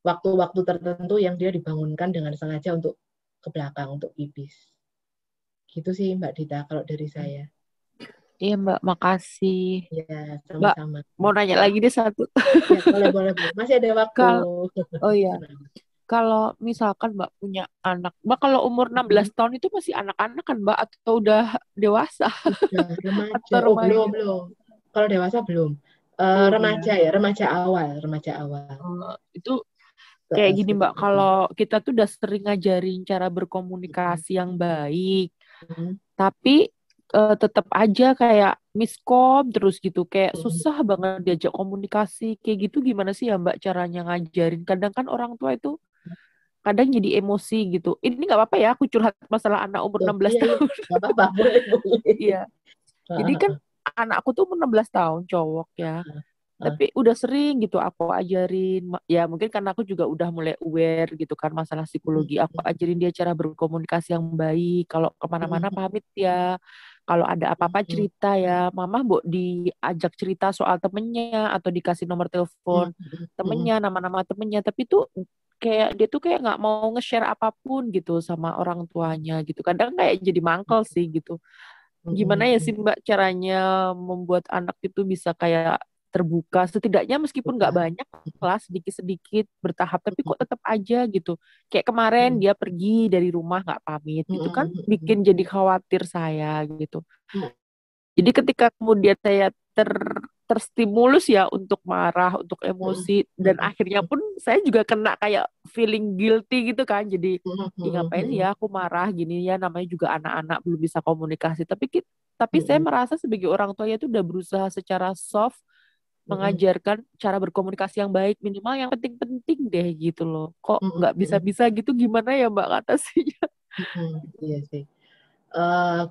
waktu-waktu tertentu yang dia dibangunkan dengan sengaja untuk ke belakang untuk pipis. Gitu sih Mbak Dita kalau dari saya. Iya Mbak, makasih. Ya, sama-sama. Mbak, mau nanya lagi deh satu. Ya, boleh. Masih ada waktu. Oh iya. Kalau misalkan Mbak punya anak, Mbak kalau umur 16 tahun itu masih anak-anak kan Mbak atau udah dewasa? Udah remaja. Atau Belum. Kalau dewasa belum. Remaja ya, remaja awal. Itu kayak gini Mbak, kalau kita tuh udah sering ngajarin cara berkomunikasi yang baik, tapi tetap aja kayak miskom terus gitu, kayak susah banget diajak komunikasi, kayak gitu gimana sih ya Mbak caranya ngajarin? Kadang kan orang tua itu kadang jadi emosi gitu. Ini nggak apa-apa ya, aku curhat masalah anak umur 16 tahun. Nggak apa-apa, boleh. Iya. Jadi kan anakku tuh umur 16 tahun, cowok ya. Tapi udah sering gitu aku ajarin, ya mungkin karena aku juga udah mulai aware gitu kan masalah psikologi, aku ajarin dia cara berkomunikasi yang baik, kalau kemana-mana pamit ya, kalau ada apa-apa cerita ya, mama bu diajak cerita soal temennya atau dikasih nomor telepon temennya, nama-nama temennya, tapi tuh kayak dia tuh kayak nggak mau nge-share apapun gitu sama orang tuanya gitu, kadang kayak jadi mangkel sih gitu. Gimana ya sih Mbak caranya membuat anak itu bisa kayak terbuka, setidaknya meskipun nggak banyak kelas sedikit-sedikit bertahap, tapi kok tetap aja gitu. Kayak kemarin dia pergi dari rumah nggak pamit, gitu kan bikin jadi khawatir saya gitu. Jadi ketika kemudian saya terstimulus ya untuk marah, untuk emosi, dan akhirnya pun saya juga kena kayak feeling guilty gitu kan. Jadi ngapain sih ya aku marah gini ya, namanya juga anak-anak belum bisa komunikasi. Tapi saya merasa sebagai orang tua ya itu udah berusaha secara soft mengajarkan cara berkomunikasi yang baik, minimal yang penting-penting deh gitu loh. Kok nggak bisa-bisa gitu, gimana ya Mbak ngatasinya? Iya sih.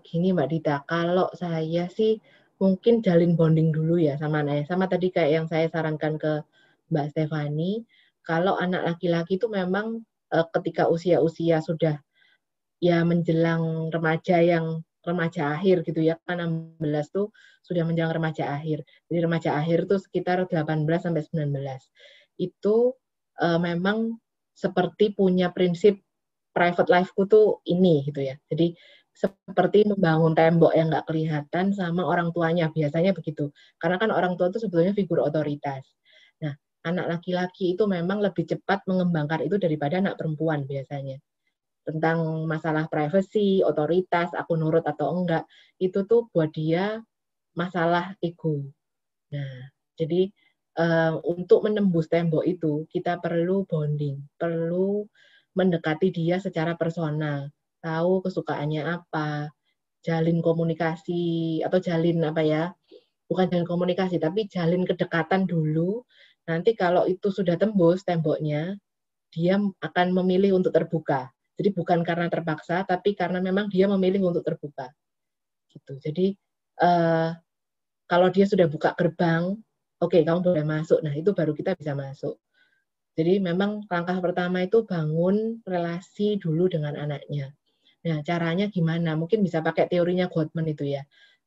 Gini Mbak Dita, kalau saya sih mungkin jalin bonding dulu ya sama anaknya. Sama tadi kayak yang saya sarankan ke Mbak Stefani, kalau anak laki-laki itu memang ketika usia-usia sudah ya menjelang remaja akhir gitu ya, kan 16 tuh sudah menjelang remaja akhir. Jadi remaja akhir tuh sekitar 18 sampai 19. Itu memang seperti punya prinsip private life-ku tuh ini gitu ya. Jadi seperti membangun tembok yang nggak kelihatan sama orang tuanya, biasanya begitu. Karena kan orang tua itu sebetulnya figur otoritas. Nah, anak laki-laki itu memang lebih cepat mengembangkan itu daripada anak perempuan biasanya. Tentang masalah privacy, otoritas, aku nurut atau enggak, itu tuh buat dia masalah ego. Nah, jadi untuk menembus tembok itu, kita perlu bonding, perlu mendekati dia secara personal, tahu kesukaannya apa, jalin komunikasi, atau jalin apa ya, bukan jalin komunikasi, tapi jalin kedekatan dulu. Nanti kalau itu sudah tembus temboknya, dia akan memilih untuk terbuka. Jadi bukan karena terpaksa, tapi karena memang dia memilih untuk terbuka. Gitu. Jadi kalau dia sudah buka gerbang, oke, kamu boleh masuk. Nah, itu baru kita bisa masuk. Jadi memang langkah pertama itu bangun relasi dulu dengan anaknya. Nah, caranya gimana? Mungkin bisa pakai teorinya Gottman itu ya,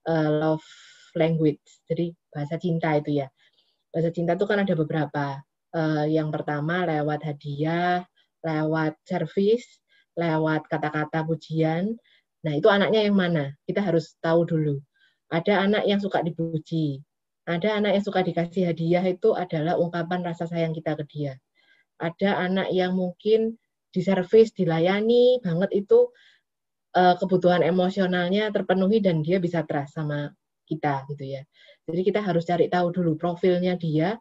love language. Jadi bahasa cinta itu ya. Bahasa cinta itu kan ada beberapa. Yang pertama lewat hadiah, lewat service, lewat kata-kata pujian. Nah, itu anaknya yang mana? Kita harus tahu dulu. Ada anak yang suka dipuji. Ada anak yang suka dikasih hadiah, itu adalah ungkapan rasa sayang kita ke dia. Ada anak yang mungkin diservis, dilayani banget, itu kebutuhan emosionalnya terpenuhi dan dia bisa trust sama kita gitu ya. Jadi kita harus cari tahu dulu profilnya dia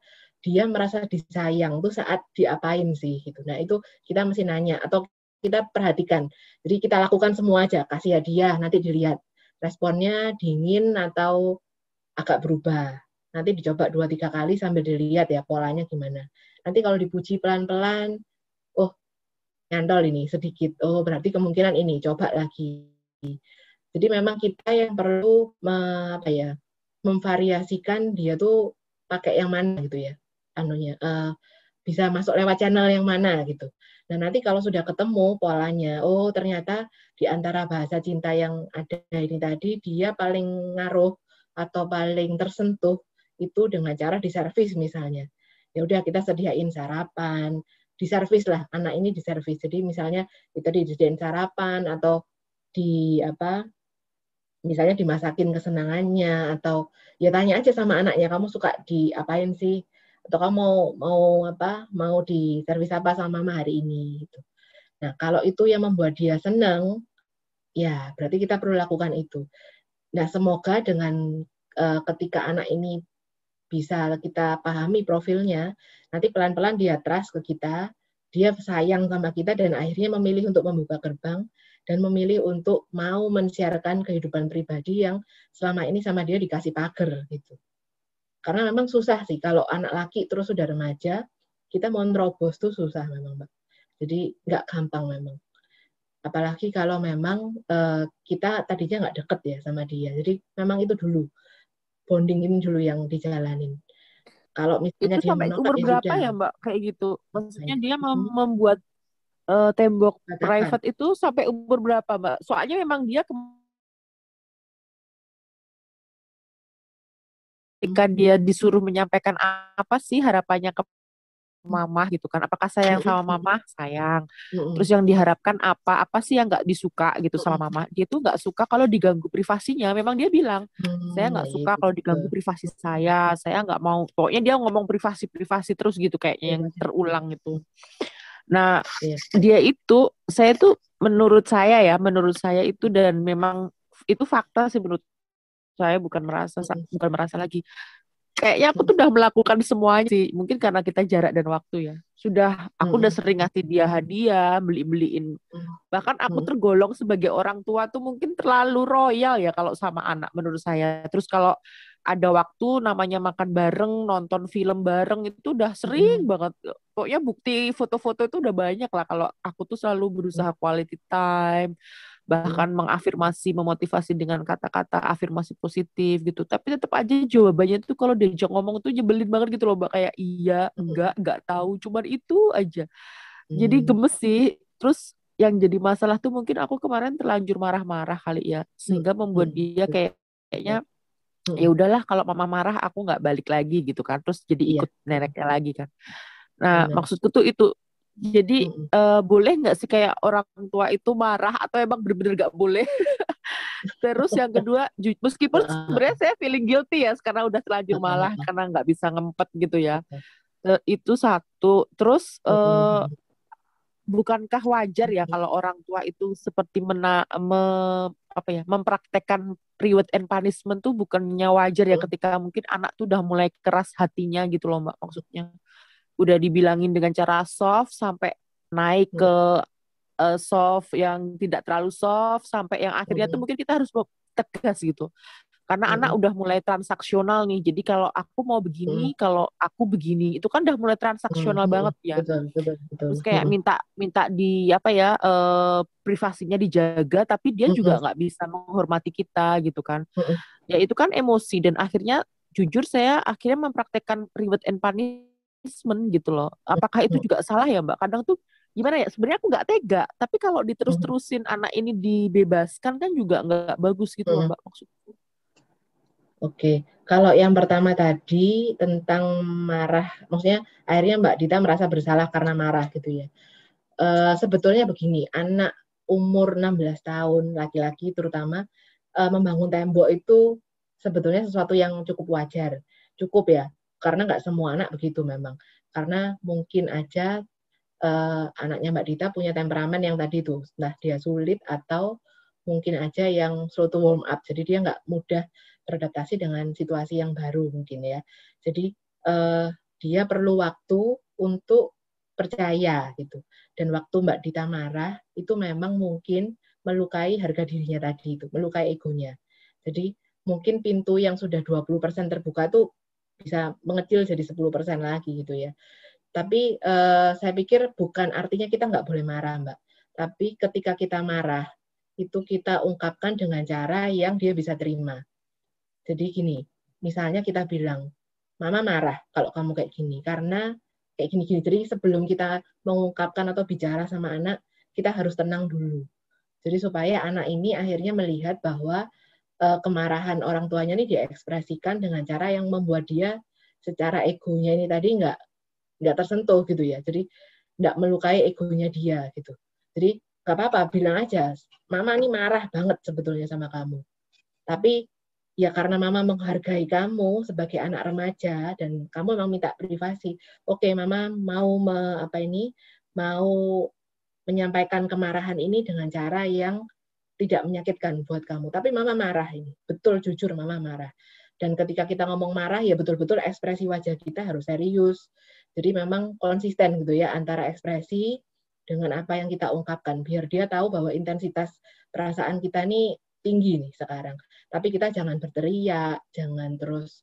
merasa disayang tuh saat diapain sih gitu. Nah, itu kita mesti nanya atau kita perhatikan. Jadi kita lakukan semua aja, kasih hadiah, nanti dilihat responnya dingin atau agak berubah. Nanti dicoba 2-3 kali sambil dilihat ya polanya gimana. Nanti kalau dipuji pelan-pelan, oh nyantol ini sedikit, oh berarti kemungkinan ini, coba lagi. Jadi memang kita yang perlu memvariasikan dia tuh pakai yang mana gitu ya, bisa masuk lewat channel yang mana gitu. Nah nanti kalau sudah ketemu polanya, oh ternyata di antara bahasa cinta yang ada ini tadi, dia paling ngaruh atau paling tersentuh itu dengan cara diservis misalnya. Ya udah kita sediain sarapan, diservis lah, anak ini diservis. Jadi misalnya itu disediain sarapan atau misalnya dimasakin kesenangannya, atau ya tanya aja sama anaknya, kamu suka diapain sih, atau kamu mau diservis apa sama mama hari ini gitu. Nah kalau itu yang membuat dia senang, ya berarti kita perlu lakukan itu. Nah semoga dengan ketika anak ini bisa kita pahami profilnya, nanti pelan-pelan dia trust ke kita, dia sayang sama kita, dan akhirnya memilih untuk membuka gerbang, dan memilih untuk mau men-sharekan kehidupan pribadi yang selama ini sama dia dikasih pagar gitu. Karena memang susah sih, kalau anak laki terus sudah remaja, kita mau nerobos tuh susah memang, Mbak. Jadi nggak gampang memang. Apalagi kalau memang kita tadinya nggak deket ya sama dia. Jadi memang itu dulu, bonding ini dulu yang dijalanin. Kalau misalnya Itu dia sampai menolak, umur ya berapa sudah. ya Mbak kayak gitu? Maksudnya dia membuat tembok Katakan. private itu sampai umur berapa Mbak? Soalnya memang dia ketika dia disuruh menyampaikan apa sih harapannya ke mama gitu kan. Apakah sayang sama mama? Sayang. Terus yang diharapkan apa sih yang nggak disuka gitu sama mama? Dia tuh nggak suka kalau diganggu privasinya. Memang dia bilang, saya nggak suka kalau diganggu privasi saya nggak mau. Pokoknya dia ngomong privasi terus gitu kayaknya yang terulang itu. Nah, dia itu, menurut saya itu, dan memang itu fakta sih menurut saya, bukan merasa lagi. Kayaknya aku tuh udah melakukan semuanya sih. Mungkin karena kita jarak dan waktu ya. Aku udah sering ngasih dia hadiah, beliin. Bahkan aku tergolong sebagai orang tua tuh mungkin terlalu royal ya kalau sama anak menurut saya. Terus kalau ada waktu namanya makan bareng, nonton film bareng, itu udah sering banget. Pokoknya bukti foto-foto itu udah banyak lah kalau aku tuh selalu berusaha quality time, bahkan mengafirmasi, memotivasi dengan kata-kata afirmasi positif gitu. Tapi tetap aja jawabannya tuh kalau diajak ngomong tuh nyebelin banget gitu loh, Mbak. Kayak iya, enggak tahu, cuman itu aja. Jadi gemes sih. Terus yang jadi masalah tuh mungkin aku kemarin terlanjur marah-marah kali ya, sehingga membuat dia kayaknya ya udahlah, kalau mama marah aku nggak balik lagi gitu kan. Terus jadi ikut neneknya lagi kan. Nah, maksudku tuh itu. Jadi boleh nggak sih kayak orang tua itu marah, atau emang bener-bener nggak boleh? Terus yang kedua, meskipun sebenarnya saya feeling guilty ya karena udah terlanjur malah karena nggak bisa ngempet gitu ya. Itu satu. Terus bukankah wajar ya kalau orang tua itu seperti mempraktekkan reward and punishment tuh, bukannya wajar ya ketika mungkin anak tuh udah mulai keras hatinya gitu loh, Mbak, maksudnya. Udah dibilangin dengan cara soft sampai naik ke soft yang tidak terlalu soft, sampai yang akhirnya tuh mungkin kita harus tegas gitu. Karena anak udah mulai transaksional nih. Jadi kalau aku mau begini, kalau aku begini, itu kan udah mulai transaksional banget ya. Betul. Terus kayak minta di privasinya dijaga, tapi dia juga nggak bisa menghormati kita gitu kan. Ya itu kan emosi, dan akhirnya jujur saya akhirnya mempraktekkan reward and punishment gitu loh. Apakah itu juga salah ya, Mbak? Kadang tuh gimana ya, sebenarnya aku nggak tega, tapi kalau diterus-terusin anak ini dibebaskan kan juga nggak bagus gitu loh, Mbak, maksudku. Oke, kalau yang pertama tadi tentang marah, maksudnya akhirnya Mbak Dita merasa bersalah karena marah gitu ya. Sebetulnya begini, anak umur 16 tahun, laki-laki terutama, membangun tembok itu sebetulnya sesuatu yang cukup wajar. Cukup ya, karena nggak semua anak begitu memang. Karena mungkin aja anaknya Mbak Dita punya temperamen yang tadi tuh, entah dia sulit atau mungkin aja yang slow to warm up. Jadi dia nggak mudah beradaptasi dengan situasi yang baru mungkin ya. Jadi dia perlu waktu untuk percaya gitu. Dan waktu Mbak Dita marah itu memang mungkin melukai harga dirinya tadi itu, melukai egonya. Jadi mungkin pintu yang sudah 20% terbuka tuh bisa mengecil jadi 10% lagi gitu ya. Tapi saya pikir bukan artinya kita nggak boleh marah, Mbak. Tapi ketika kita marah, itu kita ungkapkan dengan cara yang dia bisa terima. Jadi gini, misalnya kita bilang, Mama marah kalau kamu kayak gini, karena kayak gini-gini. Jadi sebelum kita mengungkapkan atau bicara sama anak, kita harus tenang dulu. Jadi supaya anak ini akhirnya melihat bahwa kemarahan orang tuanya ini diekspresikan dengan cara yang membuat dia secara egonya ini tadi nggak tersentuh gitu ya. Jadi nggak melukai egonya dia gitu. Jadi nggak apa-apa, bilang aja, Mama ini marah banget sebetulnya sama kamu. Tapi ya karena Mama menghargai kamu sebagai anak remaja dan kamu memang minta privasi. Oke, Mama mau mau menyampaikan kemarahan ini dengan cara yang tidak menyakitkan buat kamu. Tapi Mama marah ini. Betul, jujur Mama marah. Dan ketika kita ngomong marah, ya betul-betul ekspresi wajah kita harus serius. Jadi memang konsisten gitu ya antara ekspresi dengan apa yang kita ungkapkan. Biar dia tahu bahwa intensitas perasaan kita ini tinggi nih sekarang. Tapi kita jangan berteriak, jangan terus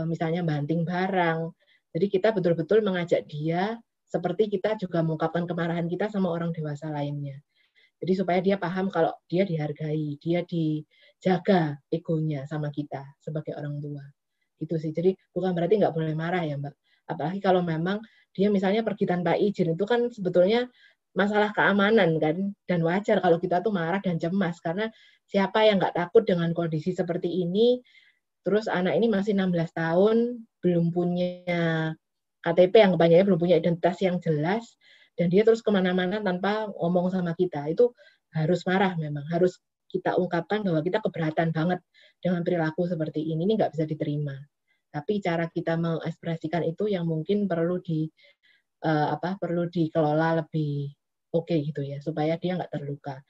misalnya banting barang. Jadi kita betul-betul mengajak dia seperti kita juga mengungkapkan kemarahan kita sama orang dewasa lainnya. Jadi supaya dia paham kalau dia dihargai, dia dijaga egonya sama kita sebagai orang tua. Gitu sih. Jadi bukan berarti nggak boleh marah ya, Mbak. Apalagi kalau memang dia misalnya pergi tanpa izin, itu kan sebetulnya masalah keamanan kan, dan wajar kalau kita tuh marah dan cemas, karena siapa yang nggak takut dengan kondisi seperti ini. Terus anak ini masih 16 tahun, belum punya KTP yang kebanyakan belum punya identitas yang jelas, dan dia terus kemana-mana tanpa ngomong sama kita. Itu harus marah memang, harus kita ungkapkan bahwa kita keberatan banget dengan perilaku seperti ini nggak bisa diterima. Tapi cara kita mengekspresikan itu yang mungkin perlu perlu dikelola lebih oke gitu ya, supaya dia nggak terluka.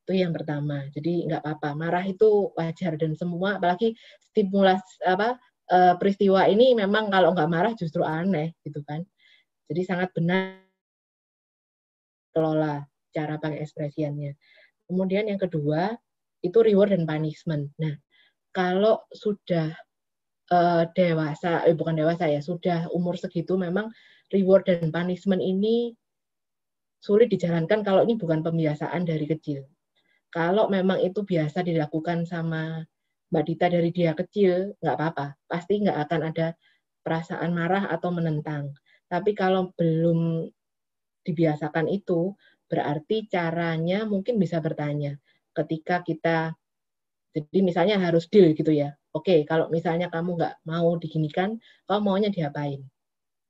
Itu yang pertama. Jadi nggak apa-apa, marah itu wajar, dan semua, apalagi stimulasi peristiwa ini memang kalau nggak marah justru aneh gitu kan. Jadi sangat benar kelola cara pakai ekspresiannya. Kemudian yang kedua itu reward dan punishment. Nah, kalau sudah dewasa, bukan dewasa ya, sudah umur segitu, memang reward dan punishment ini sulit dijalankan kalau ini bukan pembiasaan dari kecil. Kalau memang itu biasa dilakukan sama Mbak Dita dari dia kecil, nggak apa-apa. Pasti nggak akan ada perasaan marah atau menentang. Tapi kalau belum dibiasakan itu, berarti caranya mungkin bisa bertanya. Ketika kita, jadi misalnya harus deal gitu ya. Oke, kalau misalnya kamu nggak mau diginikan, kamu maunya diapain?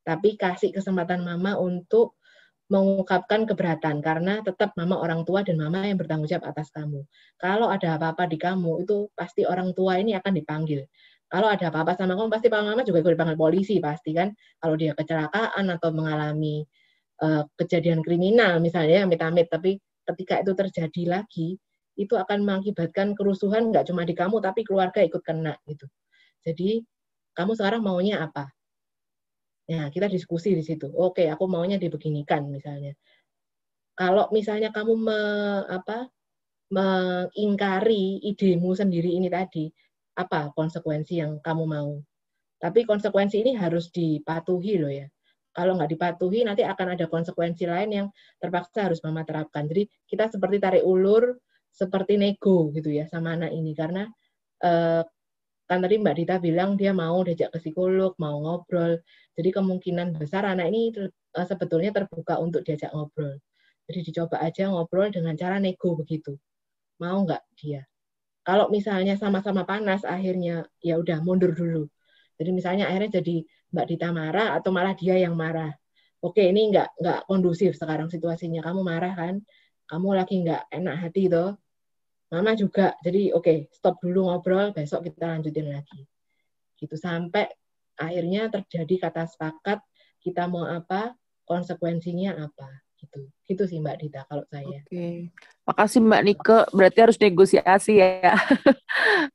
Tapi kasih kesempatan mama untuk mengungkapkan keberatan, karena tetap mama orang tua dan mama yang bertanggung jawab atas kamu. Kalau ada apa-apa di kamu, itu pasti orang tua ini akan dipanggil. Kalau ada apa-apa sama kamu, pasti mama juga dipanggil polisi, pasti kan. Kalau dia kecelakaan atau mengalami kejadian kriminal misalnya, amit-amit, tapi ketika itu terjadi lagi, itu akan mengakibatkan kerusuhan nggak cuma di kamu, tapi keluarga ikut kena gitu. Jadi kamu sekarang maunya apa? Nah, kita diskusi di situ. Oke, aku maunya dibeginikan misalnya. Kalau misalnya kamu mengingkari idemu sendiri ini tadi, apa konsekuensi yang kamu mau? Tapi konsekuensi ini harus dipatuhi loh ya. Kalau nggak dipatuhi, nanti akan ada konsekuensi lain yang terpaksa harus mama terapkan. Jadi kita seperti tarik ulur, seperti nego gitu ya sama anak ini. Karena kan tadi Mbak Dita bilang dia mau diajak ke psikolog, mau ngobrol. Jadi kemungkinan besar anak ini sebetulnya terbuka untuk diajak ngobrol. Jadi dicoba aja ngobrol dengan cara nego begitu. Mau nggak dia? Kalau misalnya sama-sama panas, akhirnya ya udah mundur dulu. Jadi misalnya akhirnya jadi Mbak Dita marah atau malah dia yang marah. Oke, ini nggak kondusif sekarang situasinya. Kamu marah kan? Kamu lagi nggak enak hati toh? Mama juga. Jadi oke, stop dulu ngobrol, besok kita lanjutin lagi. Gitu sampai akhirnya terjadi kata sepakat, kita mau apa, konsekuensinya apa. Gitu sih Mbak Dita kalau saya. Oke. Makasih Mbak Nike, berarti harus negosiasi ya.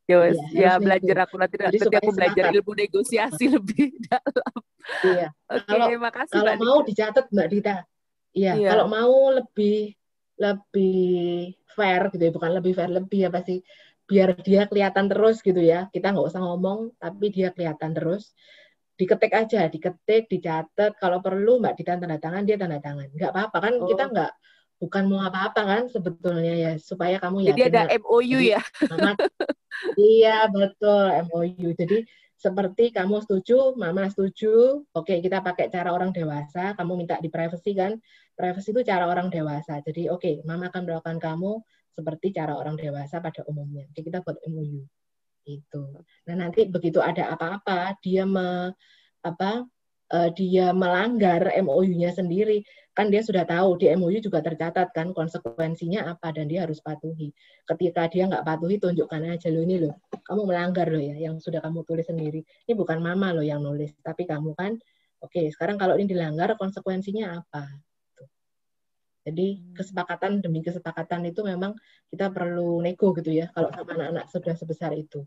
Ya belajar aku nanti aku belajar ilmu negosiasi lebih dalam. Iya. Oke, makasih kalau Mbak mau Nike. dicatat Mbak Dita. Iya, kalau mau lebih fair gitu ya, bukan lebih fair, lebih apa sih? Biar dia kelihatan terus gitu ya. Kita nggak usah ngomong, tapi dia kelihatan terus. Diketik aja, dicatat. Kalau perlu Mbak Dita tanda tangan, dia tanda tangan. Nggak apa-apa kan, kita bukan mau apa-apa kan sebetulnya ya, supaya kamu yakin. Jadi ada MOU ya? Mama, iya betul, MOU. Jadi seperti kamu setuju, mama setuju, oke kita pakai cara orang dewasa, kamu minta di privacy kan, privacy itu cara orang dewasa. Jadi oke, mama akan melakukan kamu seperti cara orang dewasa pada umumnya. Jadi kita buat MOU. Itu. Nah nanti begitu ada apa-apa, dia melanggar MOU-nya sendiri, kan dia sudah tahu di MOU juga tercatat kan konsekuensinya apa dan dia harus patuhi. Ketika dia nggak patuhi, tunjukkan aja lo ini loh, kamu melanggar loh ya, yang sudah kamu tulis sendiri. Ini bukan mama loh yang nulis, tapi kamu kan. Oke, sekarang kalau ini dilanggar konsekuensinya apa? Jadi kesepakatan demi kesepakatan itu memang kita perlu nego gitu ya kalau sama anak-anak sudah sebesar itu.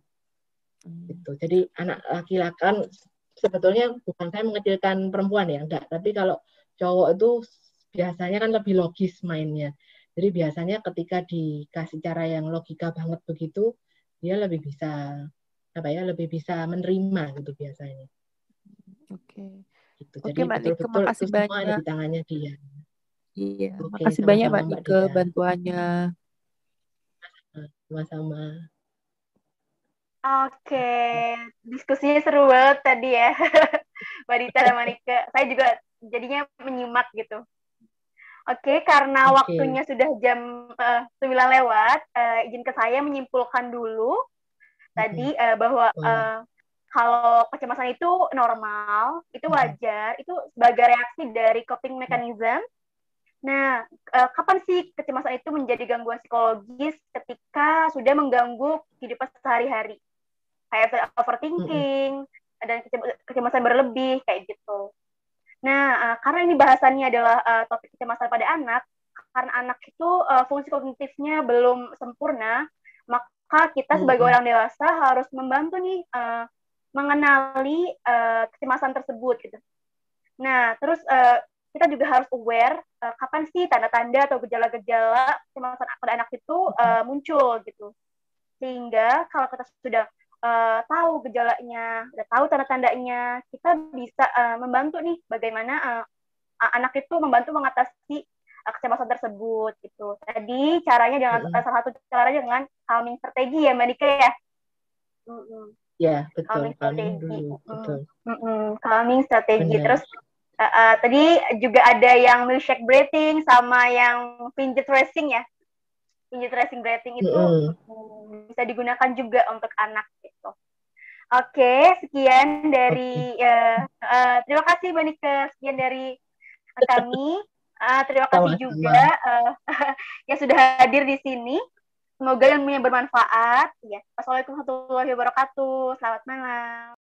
Gitu. Jadi anak laki-laki kan sebetulnya bukan saya mengecilkan perempuan ya, enggak. Tapi kalau cowok itu biasanya kan lebih logis mainnya. Jadi biasanya ketika dikasih cara yang logika banget begitu, dia lebih bisa lebih bisa menerima gitu biasanya. Oke. Gitu. Oke, Jadi Mbak Nike, betul-betul makasih itu semua ada banyak. di tangannya dia. Iya, Oke, makasih banyak sama-sama, Mbak Nike bantuannya. Sama-sama. Oke, diskusinya seru banget tadi ya, Mbak Dita dan Monika. Saya juga jadinya menyimak gitu. Oke, karena waktunya sudah jam 9 lewat, izin ke saya menyimpulkan dulu tadi bahwa kalau kecemasan itu normal, itu wajar, itu sebagai reaksi dari coping mechanism. Nah, kapan sih kecemasan itu menjadi gangguan psikologis ketika sudah mengganggu kehidupan sehari-hari? Kayak overthinking, dan kecemasan berlebih, kayak gitu. Nah, karena ini bahasannya adalah topik kecemasan pada anak, karena anak itu fungsi kognitifnya belum sempurna, maka kita sebagai orang dewasa harus membantu nih mengenali kecemasan tersebut gitu. Nah, terus kita juga harus aware kapan sih tanda-tanda atau gejala-gejala kecemasan pada anak itu muncul gitu. Sehingga kalau kita sudah tahu gejalanya, udah tahu tanda-tandanya, kita bisa membantu nih bagaimana anak itu membantu mengatasi kecemasan tersebut gitu. Tadi caranya dengan salah satu caranya dengan calming strategi ya Mbak Dika ya. Ya, betul. Calming dulu, betul. Calming strategi. Terus tadi juga ada yang milkshake breathing sama yang fidget tracing ya. Fidget tracing breathing itu bisa digunakan juga untuk anak gitu. Oke, sekian dari terima kasih Mbak Nika, sekian dari kami. Terima kasih juga yang sudah hadir di sini. Semoga ilmunya bermanfaat. Ya. Wassalamualaikum warahmatullahi wabarakatuh. Selamat malam.